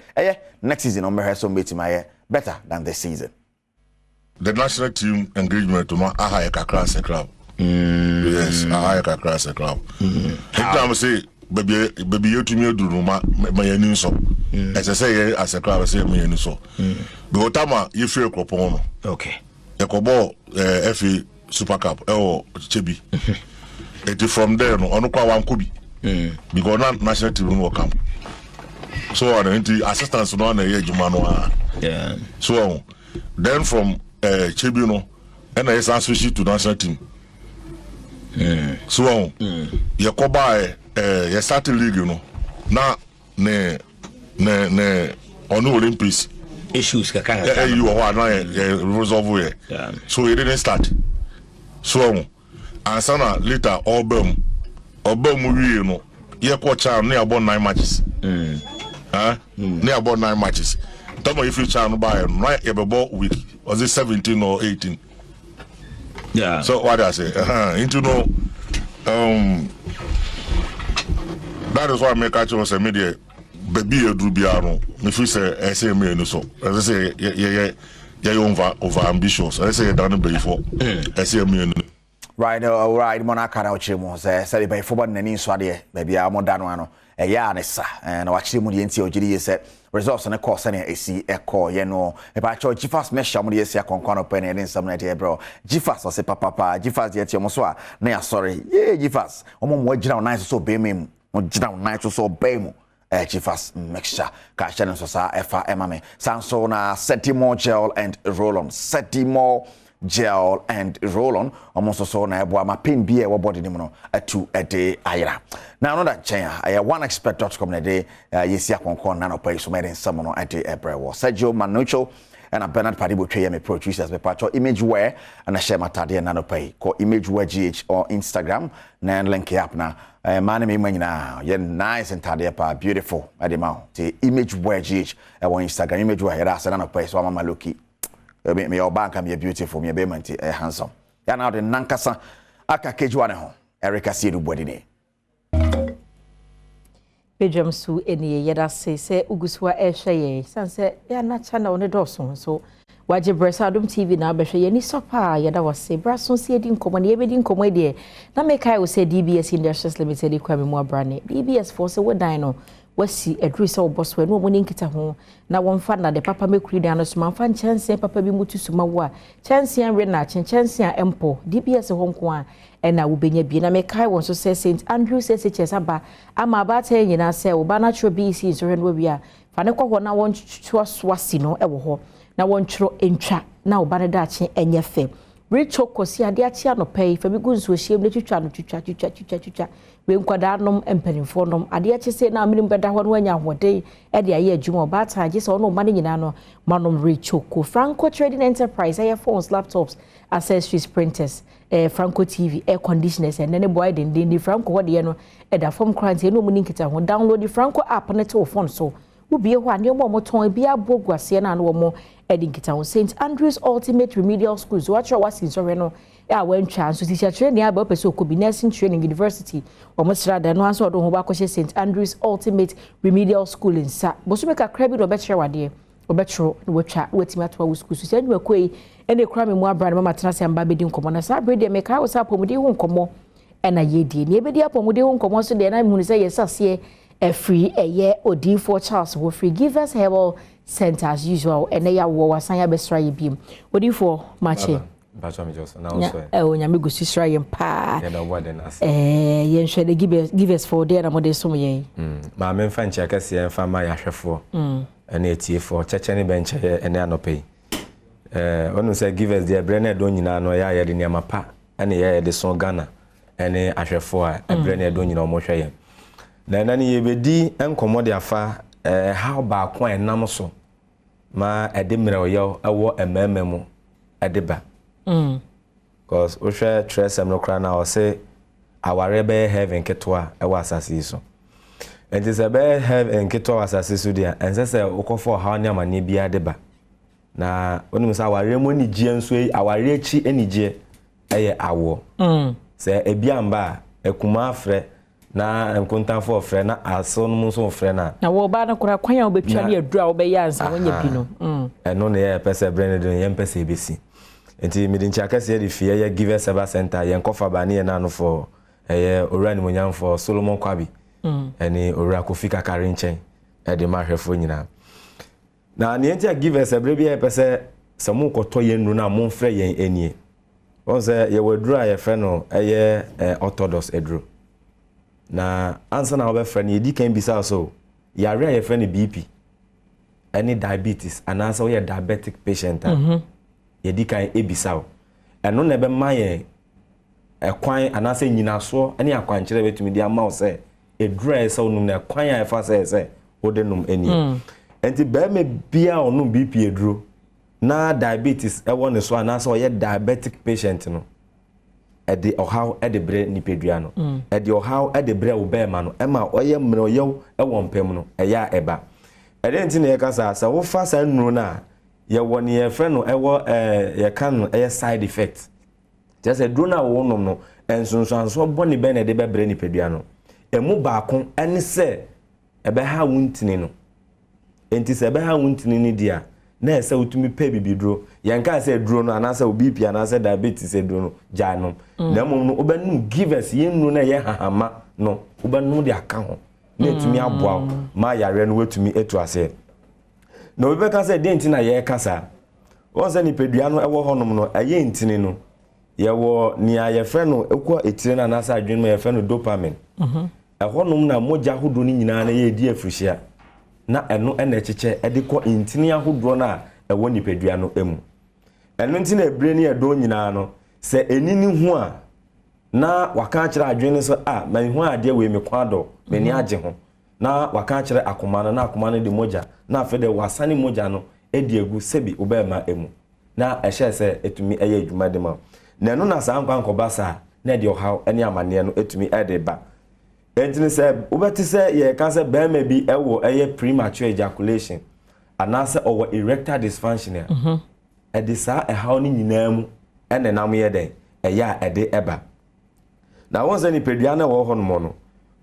next season on me so metima better than this season. The national team engagement to a higher class club. Yes, a higher class club. Anytime say baby you to me do my new so. As I say as a club I say me new so. Because tama you feel kopon. Okay. The kobo FA Super Cup or Chebi. It is from there no onu kwa wan kobi. Because not national team will come. So the assistants no na ye juma no. Yeah. So then from Chebi no and I switch to national team. So ye ko buy ye start league no. Na ne onu Olympics issues ka kan. You are na resolve here. Yeah. So it didn't start. So and sana later obem we no ye ko cha no about 9 matches. Near about 9 matches. Tell me if you try to buy right about week. Was it 17 or 18? Yeah. So what I say? Into no that is why I make actually say media baby do biano. If you say me no so. As I say yeah over ambitious. I say done before. I say me right monaka na ochimo say be football na ni so ade baby a modano ano eya nesa na wachire mu de nti ogiri yese results na course na esi eko ye no e ba cho Gifas mesha mu de esi akonkwa no pe na eden sam na de bro Gifas o se papa Gifas ye ti omo so a na ya sorry ye Gifas omo mo gira on nice so be me mo gira on nice so be mo Gifas mixture ka channel so sa efa emame sanso na Setimo gel and roll on almost so na ebo ma pin bia we body nim no atu ede ayra na no that chain oneexpert.com na de yesi akonkon na no pay so made some no ede ebrewo Sergio Manucho and Bernard Padibo twa me producers be patcho image wear and share matade na no pay ko image wear GH or Instagram na link up na man me manyina ye nice and tade pa beautiful adema the image wear GH e won Instagram image wear ya na no pay so mama loki me your bank am beautiful me be manti handsome ya na de nankasa aka kejuwa ne ho Erica Siedu bodine Badwam su eni yeda se uguswa ehwe sanse ya na channel ne doso so waje bresa Adom TV na behwe ye ni sopa yeda wase braso se edi nkomo ne yebedi nkomo de na mekai wo se DBS Industries Limited kwa me mu abrane DBS for se wodan no wasi edrisa oboswe no moni nkita ho na wonfa na de papa mekuri dan no so manfa nchanse papa bi mutu suma wo a chanse an re na nchanse an empo DBS ho nko a ena wo benya bi na mekai won so se St Andrew SHS aba ama ba ta nyina se wo ba natural BC so hwe no wi a fa ne kɔ na won twɔ swasi no e wo ho na won tworo entwa na wo ba ne da che enye fe Richo kosi ade achi anopɛ fa bi gu nso hiem ne twitwa no twitwa we nkwada nom empanimfo nom ade achi se na amnim bɛda hɔ no anya hode e de aye adwuma ba ta age se ɔno ma ne nyina no manom Richo ko Franco Trading Enterprise aye phones laptops accessories printers Franco TV air conditioners and then boy den Franco what the no e da form crant e no mu nkita ho download the Franco app na to phone so wo bie ho ane mo ton bia bogwase na no mo e di nkita ho St Andrews Ultimate Remedial Schools what you was in so no ya wan twa so teacher training aba person ko bi nursing training university o mo sra da no aso do ho ba ko St Andrews Ultimate Remedial School in sa bo so make a credit do be chere wade obetro no watwa wetimi atwa wo school so say nwa koi ene kra me mu abra mama tena se amba bedi nkomo na sa brede me ka wo sa pomudi ho nkomo ena yedie ne bedi apomudi ho nkomo so de na mu say yesase free eye odi4 Charles wo free give us herbal center as usual ene ya wo wasan ya besra ye biem odi4 mache Badwam just now so onyame gusi sra ye pa ya da word na ye nhwe de give us for there na mo de som ye ma me mfa nche akase ye mfa ma ya hwefo ene etie4 cheche ne benche ene anope onu say give us the brand do nyina no ya ye de niam pa ene ye de so Ghana ene ahwefo a brand do nyina o mo hwe ye na ne ye bedi enkomo de afa how ba ko enam so ma ede mre oyo ewo emememu ede ba cause o hwe tresem no kra na o say aware be heaven ketwa ewo asase so and is a be heaven ketwa asase so dia ense say ukofo ha ne amane bia de ba na onum say aware mo ni gie nso aware echi enigye eye awo say ebiamba ekuma afre na nkontanfo ofre na aso no so ofre na wo ba na kura kwan ya obetwa ne adura wo be yansa wonya bi no eno ne ye pese brand do ye pese ebesi enti midin chakase de fie ye give us a center ye nkofa ba ne na no for ye orani monyam for Solomon Kwabi eni ora kofika kare nchen e de mahwefo nyina na ne enti give us a brebi ye pese samu koto ye nru na mo mfre ye enie won say ye wadura ye fe no ye orthodox edru na answer na obe friend yedi kan bisa so yare ye friend BP any diabetes and answer we diabetic patient yedi kan ebisa o eno na be maye ekwan anase nyina so ene akwankere betumi di ama o se edura se onum na ekwan ya fa se odenum eni enti be me bia onum BP eduro na diabetes e won so anase o ye diabetic patient no ede ohaw ede bre nipedua no ede ohaw ede bre wo be ma no e ma oye mre oyew e won pem no e ya eba ede nti na ye kasa sa wo fa sa nuru na ye won ye fre no e wo ye kan no e side effect just e dro na wo nom no ensunsuanso boni be na ede be bre nipedua no emu baako ene se e be ha wuntini no enti se be ha wuntini ni dia na ese utumi pe bibidro yanka se dro no anase obipi anase diabetes edro no janom na mom no obanu give us yenu na ye hahama no obanu de aka ho na etumi aboa ma yare no wetumi etu ase na obi ka se denti na ye kasa won se ni pedua no ewo honom no aye ntini no ye wo ni aye fre no ekwa etire na anase adwen ma ye fre no dopamine honom na moja hodo ni nyina na ye di afrihia na eno ena echeche edekọ intini ahodro na ewo nipedua no emu eno nti na ebre ni edo nyina no se enini hu a na waka kire adwene so man hu ade we me kwado me ni age ho na waka kire akoma na akoma no de moja na afede wasane moja no edi egu sebi obema emu na ehye se etumi eye adwuma de ma na eno na sa nkwa nkoba sa na de ohaw ene amane no etumi ede ba entini se ubeti se ye kan se be me bi ewo eye premature ejaculation anase owo erectile dysfunction edisa ehaw ni nyina mu ene nam ye den eya ede eba na won se ni pedua na wo ho no no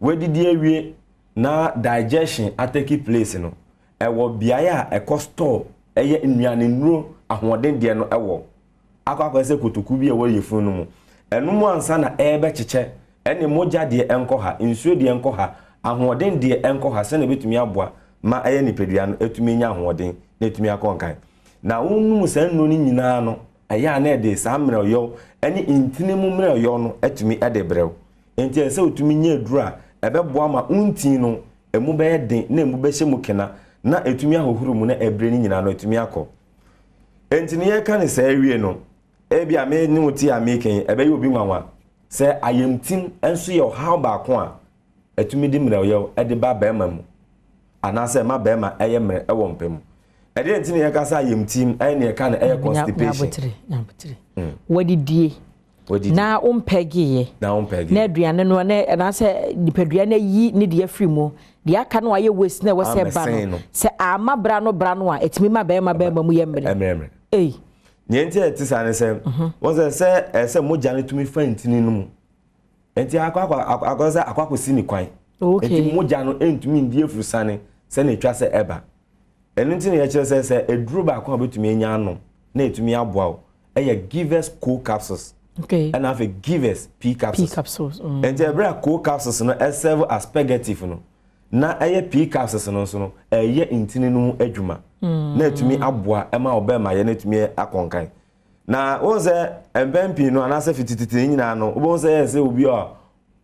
wedidi awie na digestion ateki place no ewo biaya ekostore eye nnuane nuro ahoden de no ewo akwa se kotoku bi ewo yefun no mu enu mu ansa na ebe cheche ene moja de enko ha nsuo de enko ha ahoden de enko ha se na betumi aboa ma eye nipedua no etumi nya ahoden na etumi akonkan na wonu se nnu ni nyina no aya na de sa mre oyo ene intini mu mre oyo no etumi ede brew enti se otumi nya adura ebeboa ma untin no emu be den na emu be hye mu kena na etumi ahohuru mu na ebre ni nyina no etumi akọ enti ne ye kan se awie no ebi ame ni muti ameken ebe ye obi nwanwa se ayemtim enso ye how baako a etumi di mre oyo ede ba ba ma mu anase ma ba ma eye mre ewo mpem I didn't think I can yem team any kind of constipation. What did ye? Na Peggy. Now Peggy. Nedrian no ne and I say the Pedriana ye need ye free mo. The akan why you waste never say ban. Say ama brano branwa, it's me my bema muyembe. Eh. Niente it is an say. Was I say mojani to me friend tinum. Enti akwa sini kwan. Enti mojano ent me die fru sane se na twa se eba. Enu nti na ye kire say eduru ba kwa betumi enya anom na etumi aboa o. Eye givers co capsules. Okay. And have a givers P capsules. P capsules. And the ebra co capsules no serve as spaghetti no. Na eye P capsules no so no eye intini no adwuma. Na etumi aboa ema obema ye na etumi akonkan. Na wo ze mbempi no anase fitititi nyina no wo ze se obi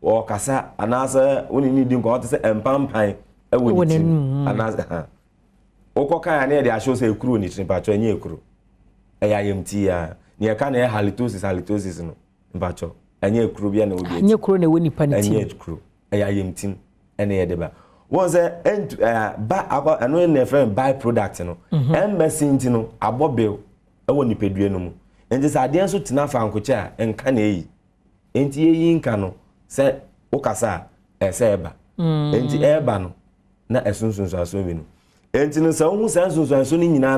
o kasa anase woni ni di nko o te se empampan ewo ni tin anase ha. Okokan na de ahyo se ekuru ni tin pa to anya ekuru. Eya yemti ya ni aka na halitosis no mbacho anya ekuru bia na obi anya ekuru na woni paniti anya ekuru eya yemtim ene ye deba won say ba akwa eno na friend by product no embassy no abobel ewo nipadue no mu enti sa ade enso tina fa ankoche a enka na eyi enti eyi nka no se ukasa ese eba enti eba no na esunsunso aso bi no enti no sa hu sansunso ni nyina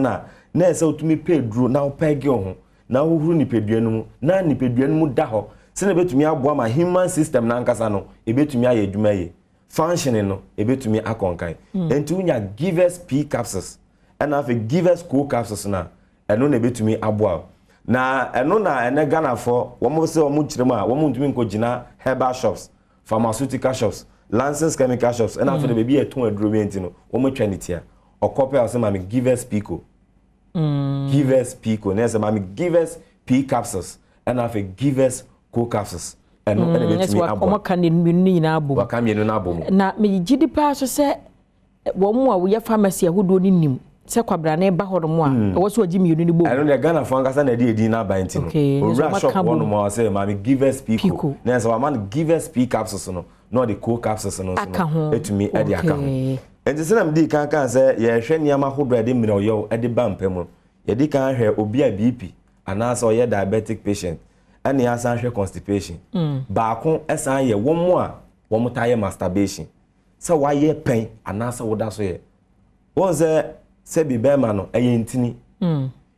na ese otumi pedro na opege ho na uhuru nipadua no mu na nipadua no mu da ho se na betumi aboa ma human system na nkasa no ebetumi aye adwuma ye functioning no ebetumi akonkan enti unya givers P capsules and have givers co capsules na eno na ebetumi aboa na eno na ene Ghana for womo se womo kiremu a womo ntumi nkogina herbal shops pharmaceutical shops licensed chemical shops and have the baby eton aduro bi enti no womo twanitia okope ase ma me givers pico givers pico na say ma me givers P capsules and have givers co capsules and no betumi aboa omo kan ni na abom waka mienu na abom na me gidi pa so se womo a wo ye pharmacy ahodo ni nim se kwabra na ba hodo mo a wo so agi mienu ni bom I know the Ghana for nkasa na edi na ba enti no ora shop one mo say ma me givers pico na say ma givers P capsules no the co capsules no etumi edi aka ho enti se na me di kan say ye hwe niam ahodo edi mino yo edi ba mpam ye di kan hwe obi a BP anasa o ye diabetic patient and ya san hwe constipation baako esan ye womo a womo taye masturbation se wa ye pen anasa woda so ye won se bi bema no eye ntini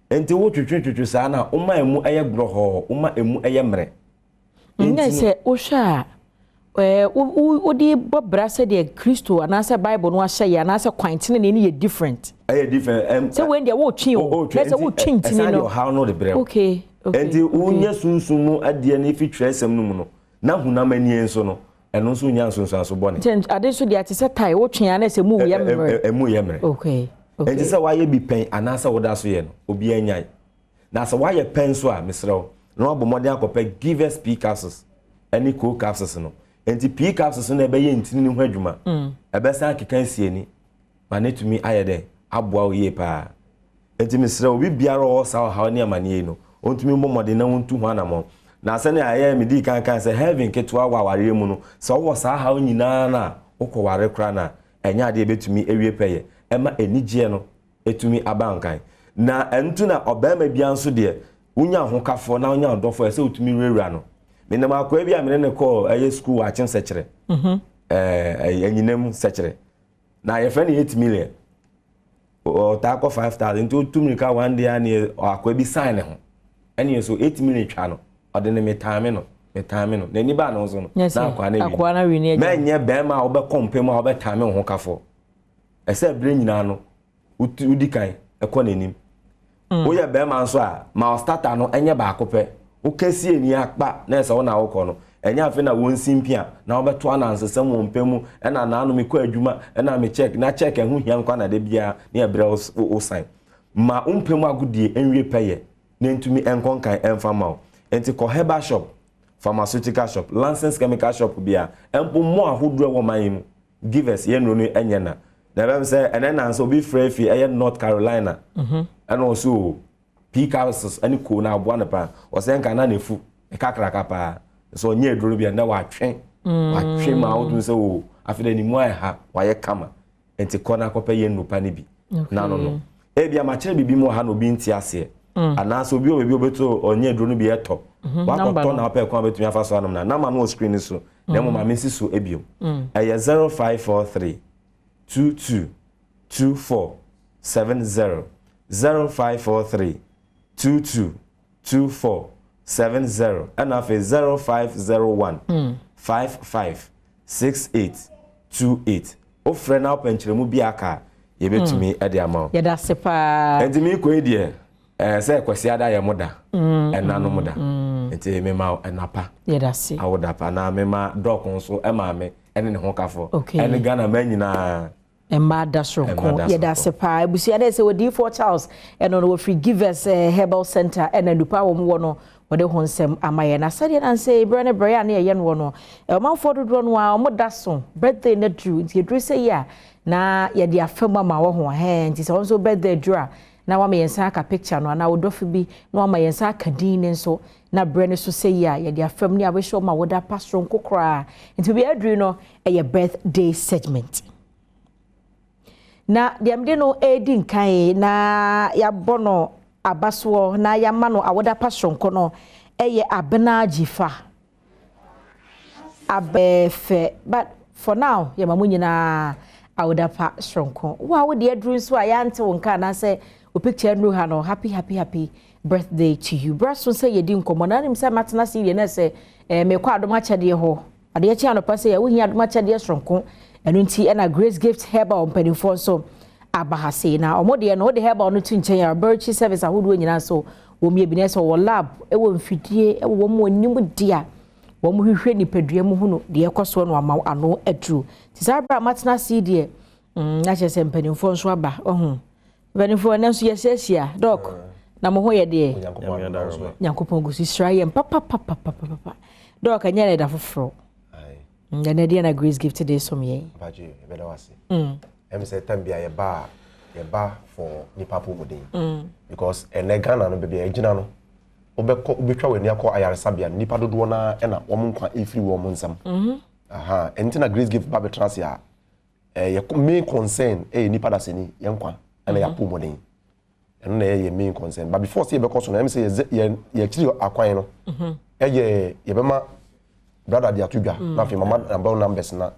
enti wo twetwetwe sa na uma emu eye groho uma emu eye mre nne se o hwa o di bobra se de Kristo anasa Bible no ahye ya anasa kwantene ne ye different se when de wo twi o se wo twintini no how no the bread okay enti unya sunsumu ade na fitwe asem no mu no na hunamani enso no eno nso nya sunsu aso bone ade so de ate se tai wo twen anasa mu ye mre emu ye mre okay enti se wa ye bi pen anasa woda so ye no obi anyai na se wa ye pen so a misrew no abomode akopa givers P capsules any co capsules no enti P capsules no ebe ye ntini ni ho adwuma ebe san kekan sieni manetumi ayede aboa o ye pa enti misrew obi biara o sa ha ni amane no ontumi mmomode na wontu ho anamo na ase ne aye me di kan se heaven ketwa waware mu no so wo sa ha nyina na ukoware kra na enya ade betumi ewie peye ema enigye no etumi abankan na entu na obema bia nso de unya hokafo na unya odofo ese otumi rewura no me na makwa bia me ne call aye school wa chen sechere enyinem sechere na ye fe ne 8 million o ta ko 5000 to tumika one day ani akwa bi sign ho eni so 8 million twa no ode ne metame no na ni ba no so no na akwa na wi ne menye bema obe kompem a obe tame ho kafo ese bre nyina no udi kan ekọ nanim wo ye bema nso a ma starter no enye ba akopẹ wo kasi eni akpa na ese wo na wo no enye afi na won simpia na obe to anansesem wo mpemu na naanu me kọ adwuma na me check ehu hia nkwa na de bia na ebre wo sign ma mpemu agudie enwie peye na ntumi enkonkan enfama enti ko herbal shop pharmaceutical shop licensed chemical shop bia empo mo ahodo wo man mu givers ye no enye na dem say enen na so be free fi North Carolina and also P capsules ani ko na aboa na pa o say nka na nefu e kakraka pa so nye eduro bia na wa twen ma o tun say o afide ni mo ha wa ye kama enti ko na ko pe ye nupa ni bi na no Ebia machere bibi mo ha no bi nti ase. Ana so bi obeto onye duro no bi eto. Wa ko to na pe kwa betumi afa so anam na na ma no screen so. Na mo ma mesi so ebio. Eye 0543 22 24 70 0543 22 24 70 and after 0501 55 68 28. O friend now penchiremu bi aka ye betumi e de ama. Ye da sepa. Enti mi ko die say kwasi ada ye moda. Enanu moda. Enti me ma enapa. Ye da se. Awoda pa na me ma dog nso e ma me ene ne ho kafo. Ene Ghana ma nyina Emma Dasronko, Yeda Sepa, Busiade, so D4 Charles, and on free givers herbal center, and a Dupa Wono, or the Honsem Amayana. Said and say, Brenna Brian, a young one, a man for the drone while Modason, birthday in the Drew, you dress a year. Na Yadia Firma Mawa hand is also birthday draw. Now I may sack a picture, no, and I would offer be no my sack a dean and so. Na Brenna so say, yeah, Yadia Firmly, I wish show my water pastor cry, and to be a dream, a birthday segment. Na diamde no edin kan na ya bono abaso na ya mano awoda pasonko no eye abena jifa abefe but for now ya mamu nyina awoda pasonko wa wo de adru so aya nte wonka na say o picture no ha no happy birthday to you braso say ye di nkomo na nim say matena see na say me kwa adoma chade ho ade chi anopa say ya wo hi adoma chade sonko Enunti ena Grace Gift Herbal mpanimfo so abahase na omode no de herbal no tunchen ya birch service ahodo nyina so wo mie bi na so wo lab e wo mfidie e wo mo nim dia wo mo hwehwe nipadua mu hunu de ekoso no ama ano adru ti sabra matna CD na chese mpanimfo so aba ohun mpanimfo na so yesesia doc na mo ho ye de Nyankopon gusu Israel papa doc anya na da foforo na dia na Grace Gift today so me baje e beda wase em say tambia ye ba for nipa pomodin because Ghana no bebe agina no obetwa wani akọ ayaresabia nipa dodo na e na wom kwa efiri wom nsam aha enti na Grace Gift ba betrase a ye main concern nipa da seni ye nkwa na ya pomodin eno na ye main concern but before say be koso na em say ye chiri akwan no ye bema brother dia tuga na fi mama number numbers na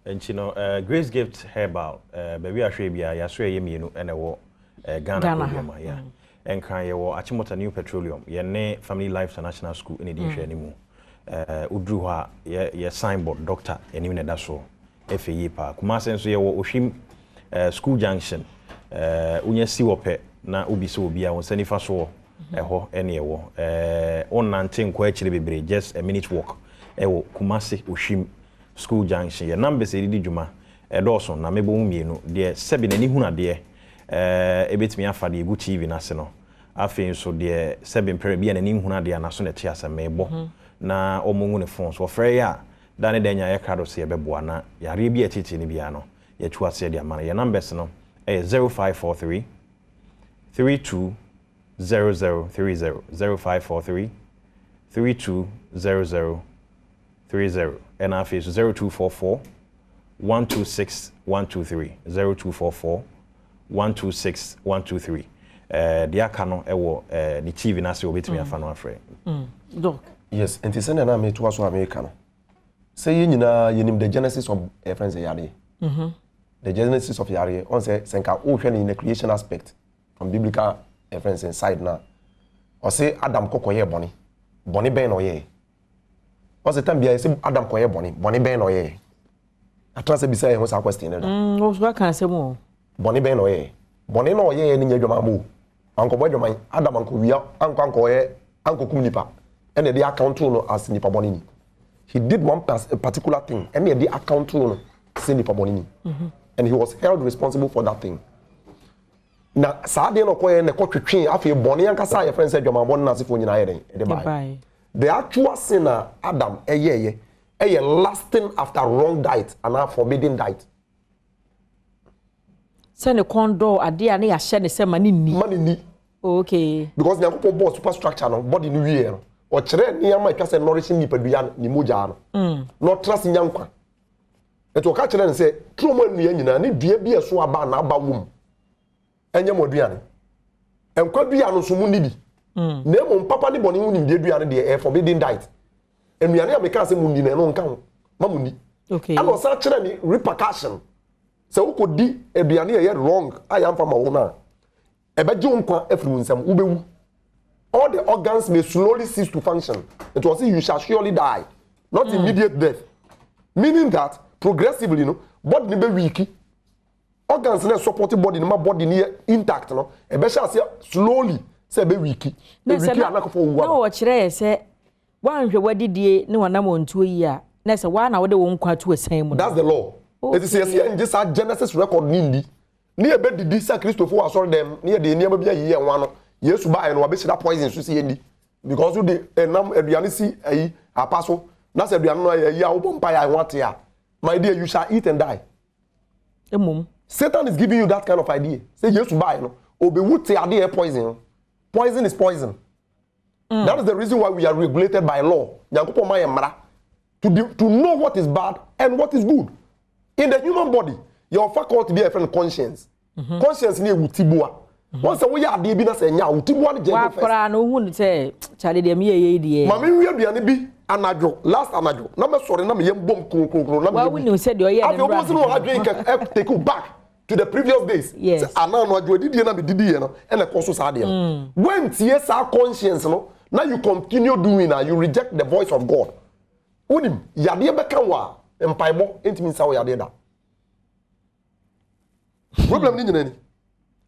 enchi no Grace Gift Herbal baby ahwe bia ya so ye mienu ene wo Ghana program ya enkan ye wo Achimota New Petroleum ye ne Family Life International School ene di hwe ni mu udru ha ye signboard doctor eni ne da so efe yi pa kuma senso ye wo ohwim school junction unye si wo pe na obi so obi a won sanifa so eho ene ye wo onante nkwa akire bebre just a minute walk ewo Kumasi Oshim School Junction. Your numbers e di djuma dawson na mebo humienu de sebi na ni huna de ebetimi afa de egu TV na se no afi so de sebi mpere bia na ni huna de na so na tia se mebo na omongu ne phone so frɛ ya da ne danya ye krado se beboa na yare bia titi ni bia no ye tu ase de amana. Your numbers no 0543 32 0030 0543 32 0030 and our face 0244 126 123 0244 126 123 the akano ewo the TV na se obetimi afa no afre doc yes enti send na me to aso America no say yin nyina yenim the genesis of friends yare the genesis of yare on say senka o hwe in the creation aspect from biblical reference inside na o say Adam kokoye boni ben no ye o say tambia say Adam koye boni ben no ye atrase bi say what's our question there o so kan say mo boni ben no ye ni nyadwama mo anko bodwama Adam anko wia anko ye anko kum nipa and the account no as nipa boni ni he did one particular thing and the account no say nipa boni ni and he was held responsible for that thing. Na saade no koye ne kotwetwe afi bone yankasa ye friend say dwama bon na sefo nyina yeden e de bai the actual sin Adam eye lasting after wrong diet and forbidden diet say ne kondo ade ane ya hye ne say mani ni okay because nyankopon boss superstructure no body ni wie no o kire ni ama ka say nourishing ni padua ni moja no no trust nyankwa eto ka kire ne say tromo anu nyina ne dua bi eso aba na aba wom enye moduane enkwa dua no so mu ni bi na emo papa ni boni mu ni dua no de forbidden diet enuane ameka se mu ni na no nka ho ma mu ni okay and osa kire ni repercussion se ukodi aduane ye wrong aya mfa ma wo na ebeje nkwa afiri nsam ubewu all the organs may slowly cease to function. It was you shall surely die, not immediate death. Meaning that progressively, body be weak. Organs na support body, my body near intact, no. E be shall say slowly say be weak. No, what you say? One hwe wadi die ne wana mo ntuo yi a. Na say one na wo de wo nkwa to asan mu. That's the law. It is here in this Genesis record nindi. Ni e be didi sa Christopher wa sorry them. Ni e de niam bia yi en wa no. Yes, buy and wabesi that poison so see because you the enam aduane si ayi apaso na se aduane no ya wo bompa ya want ya my dear you shall eat and die Satan is giving you that kind of idea say yes buy no obewu te ade poison is poison that is the reason why we are regulated by law yankopon ma yemra to know what is bad and what is good in the human body your faculty be a friend conscience conscience ni ewutibua once we are dey bi na say nya utibu an je wa kora no hu say chale dem ye die ma me wi aduane bi anajo last anajo na me sori na me yem bom konkro na me wa woni say de oye na no no ha drink take you back to the previous days yes ana no ajo didie na me didie no e na koso sa de when tie sa conscience no now you continue doing and you reject the voice of God unim yade be kan wa empaibo entimi sa wo yade da problem ni nyina ni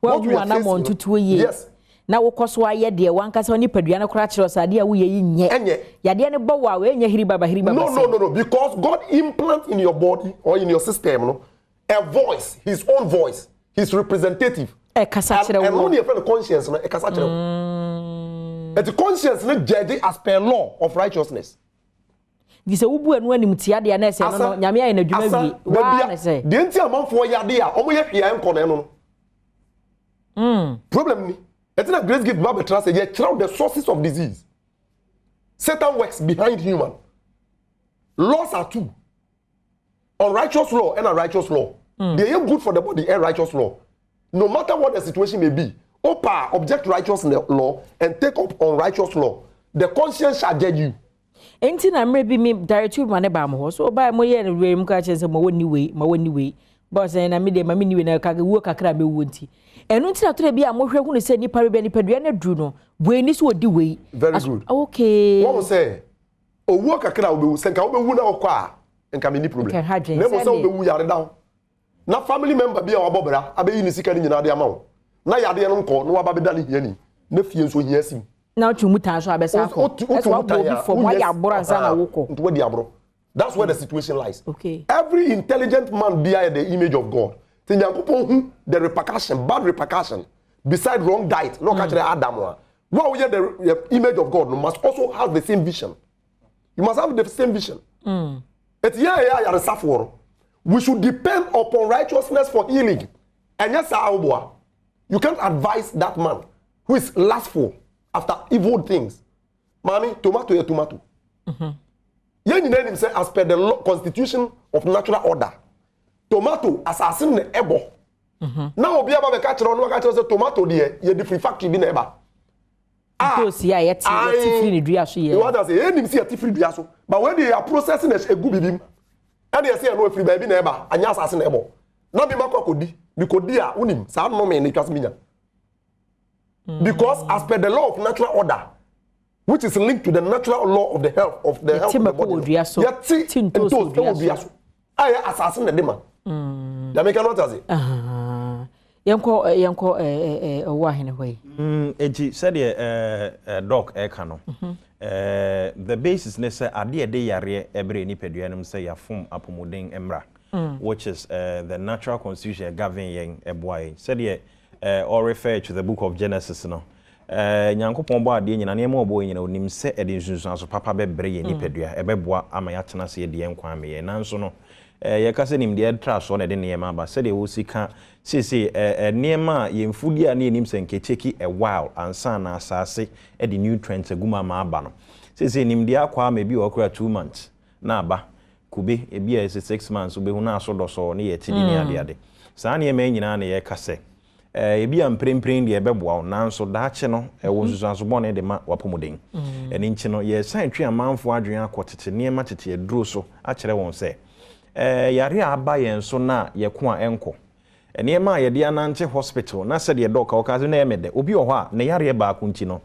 what we are now on to 2 years yes na wo koso aye de wankasa oni padua na kora kire osade a wo ye nye yade ne bo wa we nya hiriba no because God implant in your body or in your system no a voice, his own voice, his representative and only a friend conscience no e kasa kire and the conscience no judge as per law of righteousness gise wubu anu anim tiade na ese no nyame aye na dwuma wi wa na se de nti amanfo yade a omo ye hwea enko na no problem ni it's not grace give Bible translate ye tell the sources of disease. Satan works behind human. Laws are two. Unrighteous law and a righteous law. They are good for the body and righteous law. No matter what the situation may be, Opa object righteous law and take up unrighteous law. The conscience shall judge you. Enti na mre bi me direct you man ba mo so ba mo ye no we mu ka chense mo woni we boss na me de ma me ni we na ka wo kakra me wo nti enu nti na tore bi a mo hwe hu ne se nipa be nipa dua na dru no we ni so odi we very good okay what say owo kakra obewu se nka obewu na okwa nka me ni problem na mo se obewu yare down na family member bi a wabobra abeyi ni sika ni nyina de ama wo na yade no nko no waba be dali hiani na fie nso hiasim na tu mutan so abesa ko that's where the situation lies. Okay. Every intelligent man bear the image of God. The repercussion, bad repercussion, beside wrong diet, no catch Adam. Well, the image of God must also have the same vision. You must have the same vision. We should depend upon righteousness for healing. And yes, you can't advise that man who is lustful after evil things. Mommy, tomato. Yen name say as per the constitution of natural order. Tomato assassin ne ebo. Now obi aba be ka kire no ka kire say tomato de ye di free factory bi na eba. Because ya yet free ni dua so ye. You want say enim see yet free dua so. But when they are processing egu bibim. And they say no free ba bi na eba, anya assassin na ebo. Na bi makwa kodi, bi kodi a unim sa no me ni twase minya. Because as per the law of natural order, which is linked to the natural law of the health of the health of the body. Assassin the demand. Ya make not as it. Yanko wa hene hoy. Enti said doc e ka no. The basis ne say ade de yare ebre ni peduanum say ya fom apomuden emra, which is the natural constitution govern yen eboy. Said or refer to the book of Genesis no. Nyankopon bo ade nyina ne ma obo nyina onim se ede nsunsun aso papa bebre ye nipadua ebeboa ama ya tena se ede nkwa me ye nanso no ye ka se nim de tra so na de ne ma ba se de wo sika sese ne ma ye mfudi a ne nim se nkecheki a while ansa na asase ede nutrients aguma ma aba no sese nim de akwa ma bi okura 2 months na aba kube ebi a 6 months obehu na aso do so ne ye tidi ne ade ade saa ne ma nyina na ye ka se ebi amprempren de ebeboa nanso daache no wo susanso bone de ma wapomoden eni nchi no ye san twi amanfo adwen akotete niema tete aduro so a kire won se yare aba yen so na ye ko a enko niema ye de ananche hospital na se de doka o kaze na emede obi o ho a ne yare ba akunti no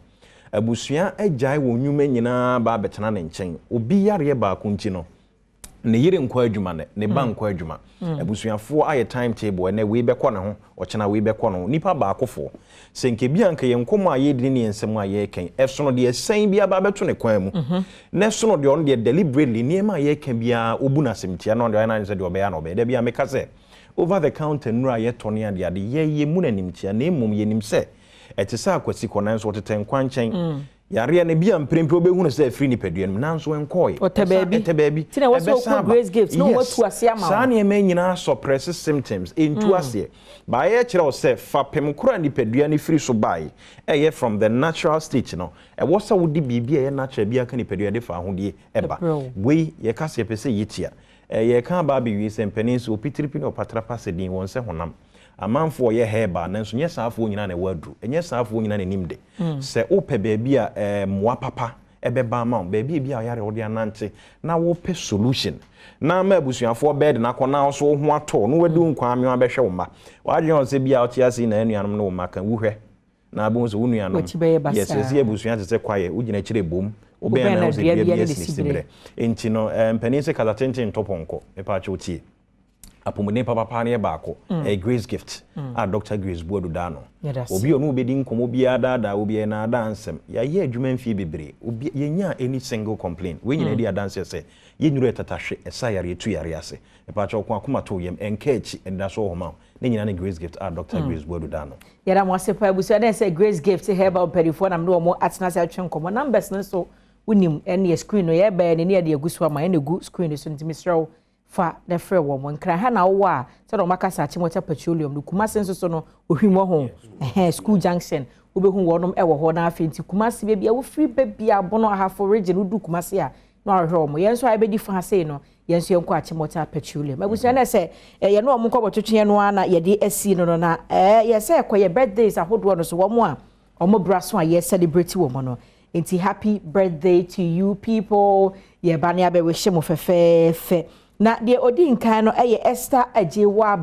abusua agyae wo nwuma nyina ba betena ne nchen obi yare ba akunti no ne yire nkwa adwuma ne ba nkwa adwuma abusuafo aye timetable na we bekọ ne ho ochena we bekọ no nipa ba akofo senke bia nka ye nkomo aye dini ne ensem aye ken esono de esan bia ba beto ne kwan mu ne sono de on de deliberately niema aye ken bia obu na semtia no de na nse de obeya no be de bia meka se over the counter nura ye tone ade ye mu na nimtia na emum ye nim se etisa akwasi konan so teten kwanchen yare na bia mprempre obehunu se free ni peduan nanso enkoy otebabi tina waso ko grace gifts no watu ase ama sa na eme nyina suppress symptoms into ase ba ye kire o se fa pem kura ni peduan ni free so bai eye from the natural state no e wo sa wodi bibia ye natural bia ka ni peduan de fa hodie eba we ye ka se pese yitia ye ka ba bi wi se mpanin so pitiripi no patrapa se din won se honam amanfo ye heba nanso nye saafo nyina na wadru enye saafo nyina na nimde se ope baabi a moa papa ebeba ma baabi bia yare wo de anante na wo pe solution na ma abusuafo bed na kona so ho ato no wadu nkwa ame abehwe wo ma waje on se bia otiase na anuanom no wo ma kan wuhwe na abon so unuanom yes se abusua tete kwaye ugina kire bom obe na wo se bia sibre enti no mpanin se kala tenten toponko me pa cha otie apomune papa ne baako a grace gift a Dr. Grace Buodu Dano obi onu obedi nkomo bia dada obi na dansem ya ye adwuma mfie bebre obi yenya any single complaint we nyina di adanse se ye nyuro etatahwe esa yare etu yare ase e pa cha okwa akoma to yem enkechi enda so homa ne nyina ne grace gift a Dr. Grace Buodu Dano yara mo asepa abusu na say grace gift herbal perifo na mdo mo atena se atwe nkomo numbers no so unim ene screen no ye ba ne ne de agusu ama ene gu screen so ntimisrew fa the free woman nkra ha na wo a se do makasa achimota petroleum no kumase nso so no ohwimo ho school junction obehu wonom e wo ho na afenti kumase be bia wo free be bia bono ahafo region udu kumase a no ahwe mo yenso ai be di fa sei no yenso yenko achimota petroleum abusu na se ye no omko botwetwe no ana ye de asi no na ye se ekoye birthdays ahodo no so wo mo a omo braso a ye celebrate wo mo no enti happy birthday to you people ye ba ne abe we hye mo fefefe na de odin kan no Esther Ajewa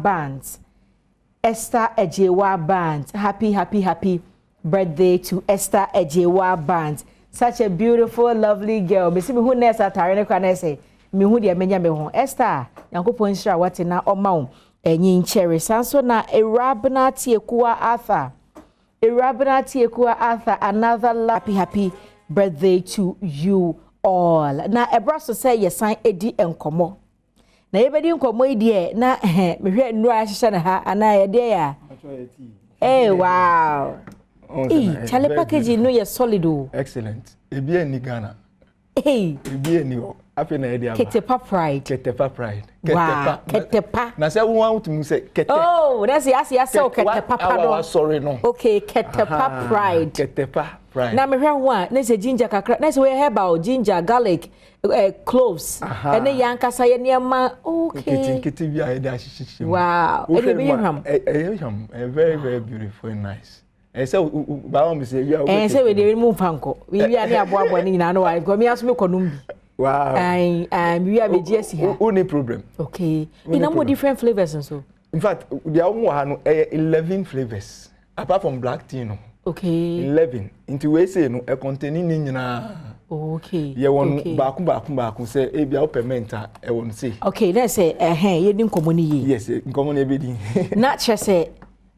Band happy birthday to Esther Ajewa Band, such a beautiful lovely girl me see me hu nessa tare ne kwa na say me hu de menya me ho Esther yankopon shira wate na omawo enyin cherry sanso na Erabna Tiekua Arthur another happy birthday to you all na ebraso say yesan edi enkomo na yebedi nkomo idie na mehwe nnura ahihye na ha ana ye de ya wow chale package no ye solid o excellent ebi eni Ghana ebi eni o afi na ye de ama Ketepa pride wow Ketepa na say we want to say Kete oh that's yes Ketepa pardon sorry no okay Ketepa pride na mehwe ho a na say ginger kakra na say we herbal ginger garlic cloves and yankasa ye niema okay kiti bi aye da shishishi wow very very beautiful and nice say Badwam say we say we dey move fanko we ani aboabo ni nyina no wa go me aso me konum bi wow we are BGS here no problem okay in more different flavors and so in fact there are 11 flavors apart from black tea no okay 11 into we say no e containing ni nyina okay ye won baako say e bia opementa e won say okay let's say ye din komo ni yi yes komo na be din na che say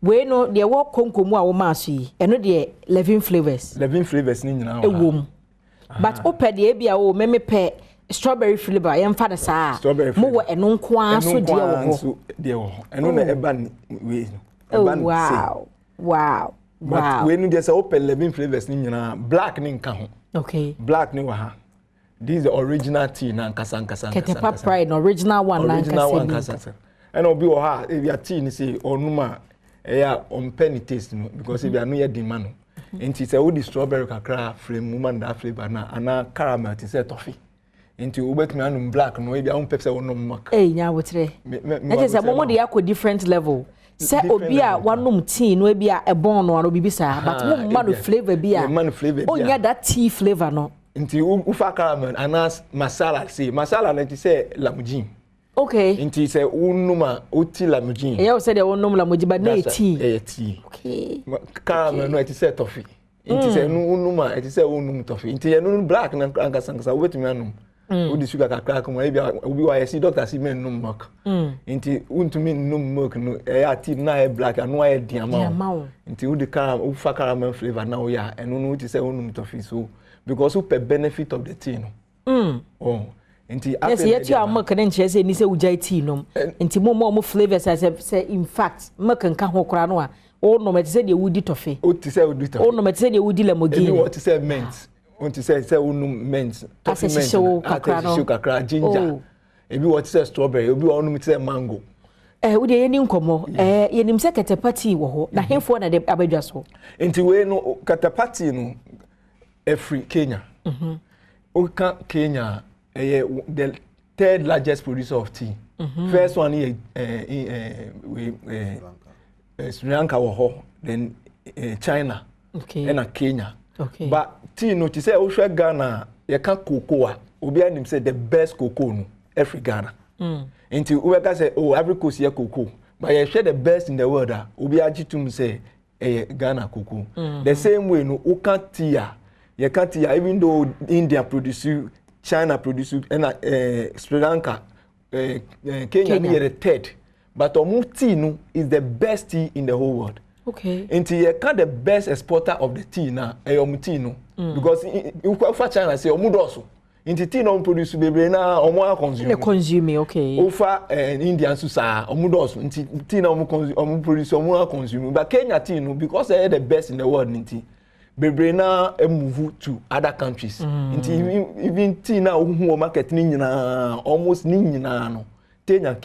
we no de wo konkomu a wo ma so yi eno de 11 flavors ni nyina e wom but ope de bia wo me strawberry flavor ye mfa da saa mo wo eno nko an so de wo eno na eba ni we wow but we no just open 11 flavors ni nyina black ni nka ho okay black ni wa ha this is the original tea na nkasa Ketepa pride no original one na nkasa and obi wo ha if your tea ni say onuma on penny taste no because if you no ye demand no enti say wo di strawberry kakra frame woman that flavor na ana caramel ti say toffee enti wo betumi anum black no e bia on pepsi wono mak nya wotre na say mo de yakọ different level se obi a wanum tea no bi a ebon no bibi sa but mo man flavor bi a onya that tea flavor no nti ufa caramel anas masala say masala na ti say lamujin okay nti say unuma oti lamujin e you say the unum lamujin but na tea tea okay caramel no ti say toffee nti say unuma ti say unum toffee nti ye no black na ankasa wetumi anum odi sugar kakra ko e bia obi wa ye see doctor see men num milk nti untumi num milk no e ya tea na e black anu aye diamao nti odi caramel ufa caramel flavor na o ya enu no ti say unum toffee so because who per benefit of the tea no oh nti yes yet you milk na nche say ni say ujai tea no nti mo flavors say in fact milk nka ho kra no a o no me say de wudi toffee o ti say wudi toffee o no me say de wudi lemogini o ti say mint o ti say unum mint toffee mint kakra ginger ebi what say strawberry obi onum ti say mango wo de yeni nkomo yenim say ketepati wo ho na hemfo na de abadwa so nti we no ketepati no every Kenya. Kenya the third largest producer of tea. First one is Sri Lanka, then China, and Kenya. Okay. But tea no to say Osha Ghana, you can cocoa. Obianim say the best cocoa no every Ghana. Until Uweka say every coast here cocoa. But you share the best in the world. Obiajitum say Ghana cocoa. The same way no Uka tea. You can't even though India produce, China produce, and Sri Lanka, Kenya is the third. But tea no is the best tea in the whole world. Okay. Until you can't the best exporter of the tea now, tea no. Because for China say also. Into tea no produce baby na consume. Consume, okay. Over Indian susa also. Into tea no produce consume. But Kenya tea no because they are the best in the world in tea. Bebrena move to other countries. Even tea now who market na almost na no. Kenya